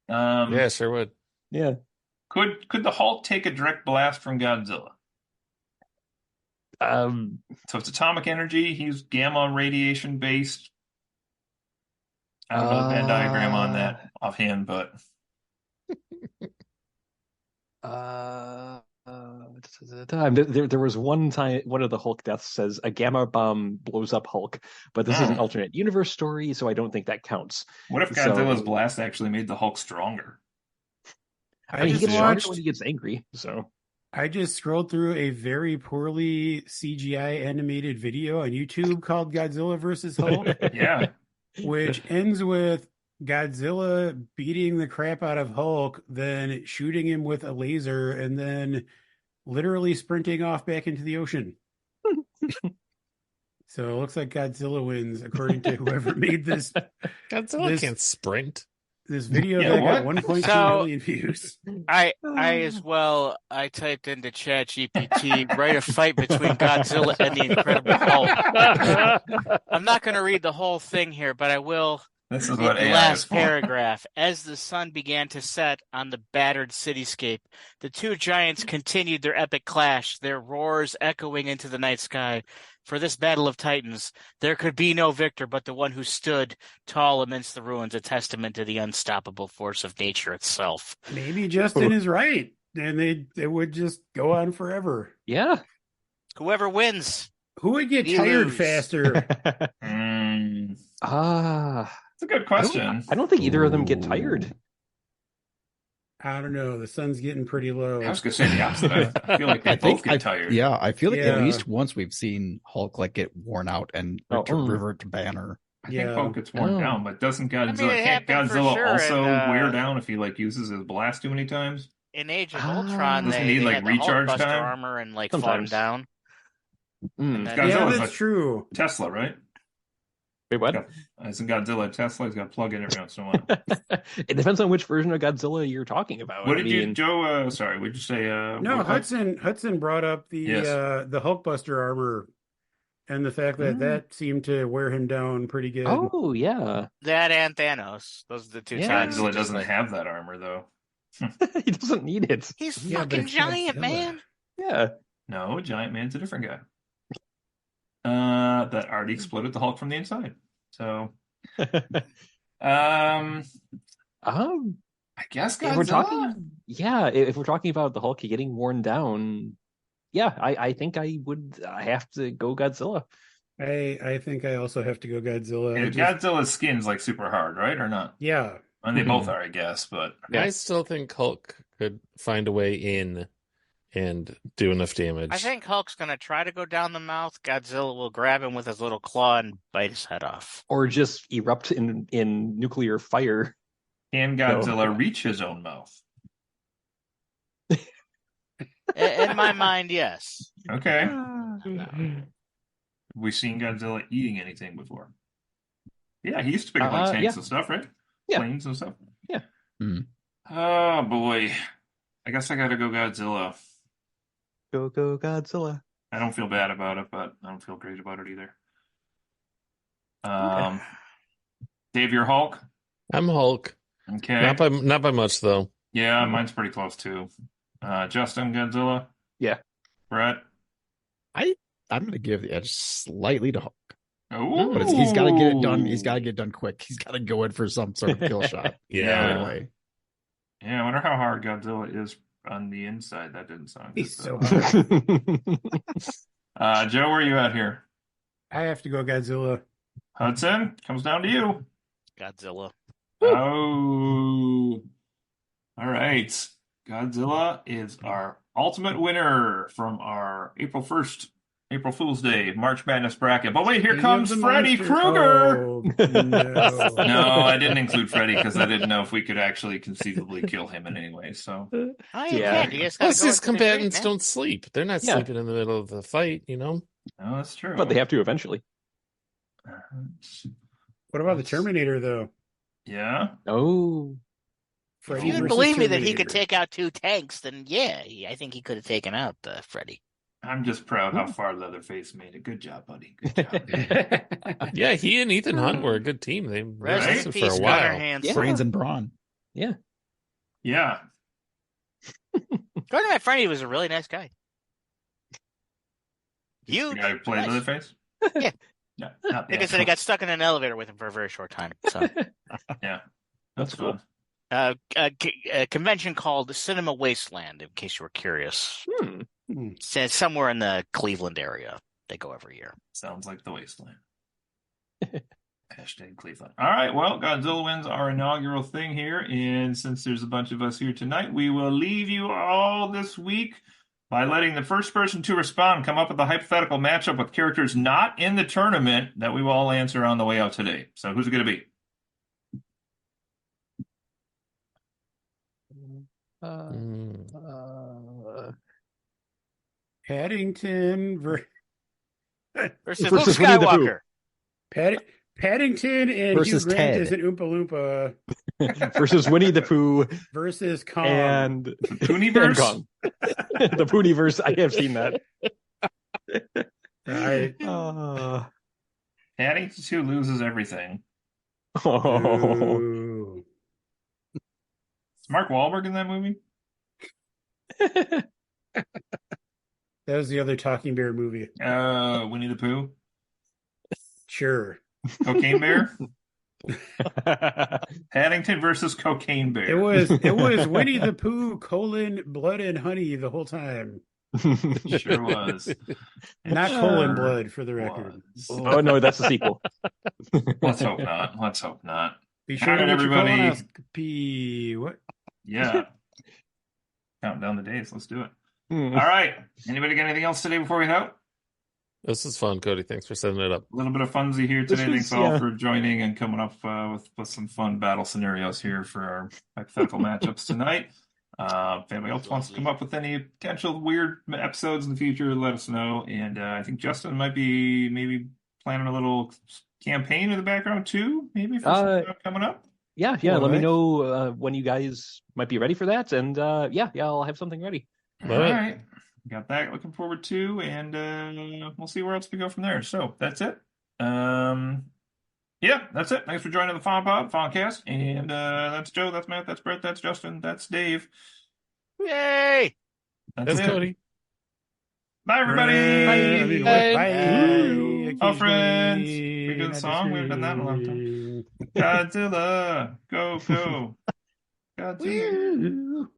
Speaker 5: Yeah, sure would.
Speaker 2: Yeah.
Speaker 1: Could the Hulk take a direct blast from Godzilla? So it's atomic energy. He's gamma radiation based. I don't know the Venn diagram on that offhand, but
Speaker 2: there was one time one of the Hulk deaths says a gamma bomb blows up Hulk, but this is an alternate universe story, so I don't think that counts.
Speaker 1: What if Godzilla's blast actually made the Hulk stronger?
Speaker 2: I mean, he gets stronger when he gets angry, so.
Speaker 3: I just scrolled through a very poorly CGI animated video on YouTube called Godzilla versus Hulk.
Speaker 1: Yeah.
Speaker 3: Which ends with Godzilla beating the crap out of Hulk, then shooting him with a laser, and then literally sprinting off back into the ocean. So it looks like Godzilla wins, according to whoever made this.
Speaker 5: Godzilla can't sprint.
Speaker 3: This video that got 1.2 million views.
Speaker 4: I as well. I typed into ChatGPT, write a fight between Godzilla and the Incredible Hulk. I'm not going to read the whole thing here, but I will
Speaker 1: This is
Speaker 4: The
Speaker 1: what AI is
Speaker 4: last
Speaker 1: for.
Speaker 4: paragraph. As the sun began to set on the battered cityscape, the two giants continued their epic clash, their roars echoing into the night sky. For this battle of titans, there could be no victor but the one who stood tall amidst the ruins, a testament to the unstoppable force of nature itself.
Speaker 3: Maybe Justin is right, and they would just go on forever.
Speaker 2: Yeah.
Speaker 4: Whoever wins.
Speaker 3: Who would get
Speaker 4: You
Speaker 3: tired
Speaker 4: lose.
Speaker 3: faster?
Speaker 1: It's a good question.
Speaker 2: I don't think either of them get tired.
Speaker 3: I don't know. The sun's getting pretty low.
Speaker 1: I was going to say the opposite. I feel like they both get tired.
Speaker 6: Yeah, I feel like
Speaker 3: Yeah.
Speaker 6: at least once we've seen Hulk like get worn out and revert to Banner.
Speaker 1: I think Hulk gets worn down, but doesn't Godzilla?
Speaker 4: it
Speaker 1: Can't
Speaker 4: happened for
Speaker 1: Godzilla
Speaker 4: sure
Speaker 1: also
Speaker 4: in,
Speaker 1: wear down if he like uses his blast too many times?
Speaker 4: In Age of Ultron,
Speaker 1: Doesn't
Speaker 4: they
Speaker 1: need, like,
Speaker 4: had the
Speaker 1: recharge
Speaker 4: Hulkbuster
Speaker 1: time?
Speaker 4: armor and like fought him
Speaker 2: Sometimes.
Speaker 4: down. And then-
Speaker 1: Godzilla's
Speaker 3: Yeah, that's
Speaker 1: like
Speaker 3: true.
Speaker 1: Tesla, right?
Speaker 2: Wait, what?
Speaker 1: Isn't Godzilla a Tesla? He's got to plug in every once in a while.
Speaker 2: It depends on which version of Godzilla you're talking about.
Speaker 1: What did you, Joe? Sorry, would you say?
Speaker 3: No,
Speaker 1: what-
Speaker 3: Hudson brought up the
Speaker 1: Yes.
Speaker 3: the Hulkbuster armor and the fact that that seemed to wear him down pretty good.
Speaker 2: Oh, yeah.
Speaker 4: That and Thanos. Those are the two
Speaker 2: Yeah.
Speaker 4: times.
Speaker 1: Godzilla
Speaker 4: he just,
Speaker 1: doesn't
Speaker 4: like-
Speaker 1: have that armor though.
Speaker 2: He doesn't need it.
Speaker 4: He's
Speaker 3: Yeah, but
Speaker 4: fucking
Speaker 3: it's
Speaker 4: giant,
Speaker 3: Godzilla.
Speaker 4: man.
Speaker 2: Yeah.
Speaker 1: No, Giant Man's a different guy. That already exploded the Hulk from the inside. So, I guess Godzilla.
Speaker 2: If we're talking, if we're talking about the Hulk getting worn down, I think I would have to go Godzilla.
Speaker 3: I think I also have to go Godzilla.
Speaker 1: And Godzilla's skin's like super hard, right, or not?
Speaker 3: Yeah.
Speaker 1: And they both are, I guess. But
Speaker 5: I still think Hulk could find a way in and do enough damage.
Speaker 4: I think Hulk's gonna try to go down the mouth. Godzilla will grab him with his little claw and bite his head off.
Speaker 2: Or just erupt in nuclear fire.
Speaker 1: can Godzilla reach his own mouth?
Speaker 4: In my mind, yes.
Speaker 1: Okay. We've seen Godzilla eating anything before. Yeah, he used to pick up like tanks and stuff, right?
Speaker 2: Yeah.
Speaker 1: Planes and stuff.
Speaker 2: Yeah.
Speaker 1: Oh boy. I guess I gotta go Godzilla.
Speaker 2: Go Godzilla.
Speaker 1: I don't feel bad about it, but I don't feel great about it either. Dave, you're Hulk?
Speaker 5: I'm Hulk.
Speaker 1: Okay.
Speaker 5: Not by much though.
Speaker 1: Yeah, mine's pretty close too. Justin, Godzilla?
Speaker 2: Yeah.
Speaker 1: Brett?
Speaker 6: I'm going to give the edge slightly to Hulk,
Speaker 1: Oh,
Speaker 6: but he's got to get it done. He's got to get it done quick. He's got to go in for some sort of kill shot.
Speaker 5: Yeah.
Speaker 6: Right away.
Speaker 1: Yeah, I wonder how hard Godzilla is on the inside. That didn't sound good.
Speaker 3: He's so
Speaker 1: hard. Joe, where are you at here?
Speaker 3: I have to go Godzilla.
Speaker 1: Hudson, comes down to you.
Speaker 4: Godzilla.
Speaker 1: Oh. All right. Godzilla is our ultimate winner from our April Fool's Day March Madness bracket. But wait, here comes Freddy Krueger.
Speaker 3: Oh, no.
Speaker 1: No, I didn't include Freddy because I didn't know if we could actually conceivably kill him in any way. So
Speaker 4: I
Speaker 2: Yeah.
Speaker 4: can't. You guys gotta
Speaker 5: Plus,
Speaker 4: go
Speaker 5: these
Speaker 4: into the
Speaker 5: combatants
Speaker 4: street, man.
Speaker 5: don't sleep. They're not
Speaker 2: Yeah.
Speaker 5: sleeping in the middle of the fight,
Speaker 1: no, that's true.
Speaker 2: But they have to eventually.
Speaker 3: What about the Terminator, though?
Speaker 1: Yeah.
Speaker 2: Oh.
Speaker 4: If
Speaker 3: Freddy
Speaker 4: you didn't
Speaker 3: versus
Speaker 4: believe me that he
Speaker 3: Terminator.
Speaker 4: could take out two tanks, then yeah, I think he could have taken out Freddy.
Speaker 1: I'm just proud how far Leatherface made it. Good job, buddy. Good job.
Speaker 5: Yeah, he and Ethan Hunt were a good team. They were
Speaker 4: Rest in
Speaker 5: lasted for
Speaker 4: peace,
Speaker 5: a
Speaker 4: Gunnar
Speaker 5: while.
Speaker 4: Hansen.
Speaker 6: Brains and brawn.
Speaker 1: Yeah.
Speaker 4: Gordon Freddy was a really nice guy.
Speaker 1: The guy who played
Speaker 4: nice.
Speaker 1: Leatherface?
Speaker 4: Yeah.
Speaker 1: No, not
Speaker 4: Like I said, I got stuck in an elevator with him for a very short time. So,
Speaker 1: Yeah.
Speaker 2: That's cool.
Speaker 1: fun.
Speaker 4: a convention called Cinema Wasteland, in case you were curious.
Speaker 2: Hmm.
Speaker 4: It's somewhere in the Cleveland area. They go every year.
Speaker 1: Sounds like the wasteland. Hashtag Cleveland. All right, well, Godzilla wins our inaugural thing here. And since there's a bunch of us here tonight, we will leave you all this week by letting the first person to respond come up with a hypothetical matchup with characters not in the tournament that we will all answer on the way out today. So who's it going to be?
Speaker 3: Paddington
Speaker 4: Versus Luke
Speaker 2: Versus Winnie the Pooh.
Speaker 4: Skywalker.
Speaker 3: Paddington and
Speaker 6: Versus
Speaker 3: Hugh Grant
Speaker 6: Ted.
Speaker 3: as an Oompa Loompa
Speaker 2: Versus Winnie the Pooh
Speaker 3: versus Kong.
Speaker 2: and
Speaker 1: Pooniverse?
Speaker 2: Kong. The Pooniverse. I have seen that.
Speaker 3: I,
Speaker 1: Patty, who loses everything.
Speaker 2: Oh.
Speaker 3: Ooh.
Speaker 1: Is Mark Wahlberg in that movie?
Speaker 3: That was the other Talking Bear movie.
Speaker 1: Winnie the Pooh?
Speaker 3: Sure.
Speaker 1: Cocaine Bear? Paddington versus Cocaine Bear.
Speaker 3: It was Winnie the Pooh, blood and honey the whole time.
Speaker 1: Sure was.
Speaker 3: Not colon blood, for the record.
Speaker 2: Oh no, that's the sequel.
Speaker 1: Let's hope not. Let's hope not.
Speaker 3: Be sure to get your colonoscopy. What?
Speaker 1: Yeah. Counting down the days. Let's do it. All right. Anybody got anything else today before we head out?
Speaker 5: This is fun, Cody. Thanks for setting it up.
Speaker 1: A little bit of funsy here today. Thanks all for joining and coming up with some fun battle scenarios here for our hypothetical matchups tonight. If anybody else wants to come up with any potential weird episodes in the future, let us know. And I think Justin might be maybe planning a little campaign in the background too, maybe for some stuff coming up.
Speaker 2: Yeah. Let me know when you guys might be ready for that, and I'll have something ready.
Speaker 1: All right. Got that looking forward to, and we'll see where else we go from there. So that's it. That's it. Thanks for joining the FONDcast. And that's Joe, that's Matt, that's Brett, that's Justin, that's Dave.
Speaker 4: Yay!
Speaker 5: That's Cody.
Speaker 1: Bye, everybody.
Speaker 3: Bye.
Speaker 1: Oh, friends. We did the song. We haven't done that in a long time. Godzilla. Go. Godzilla.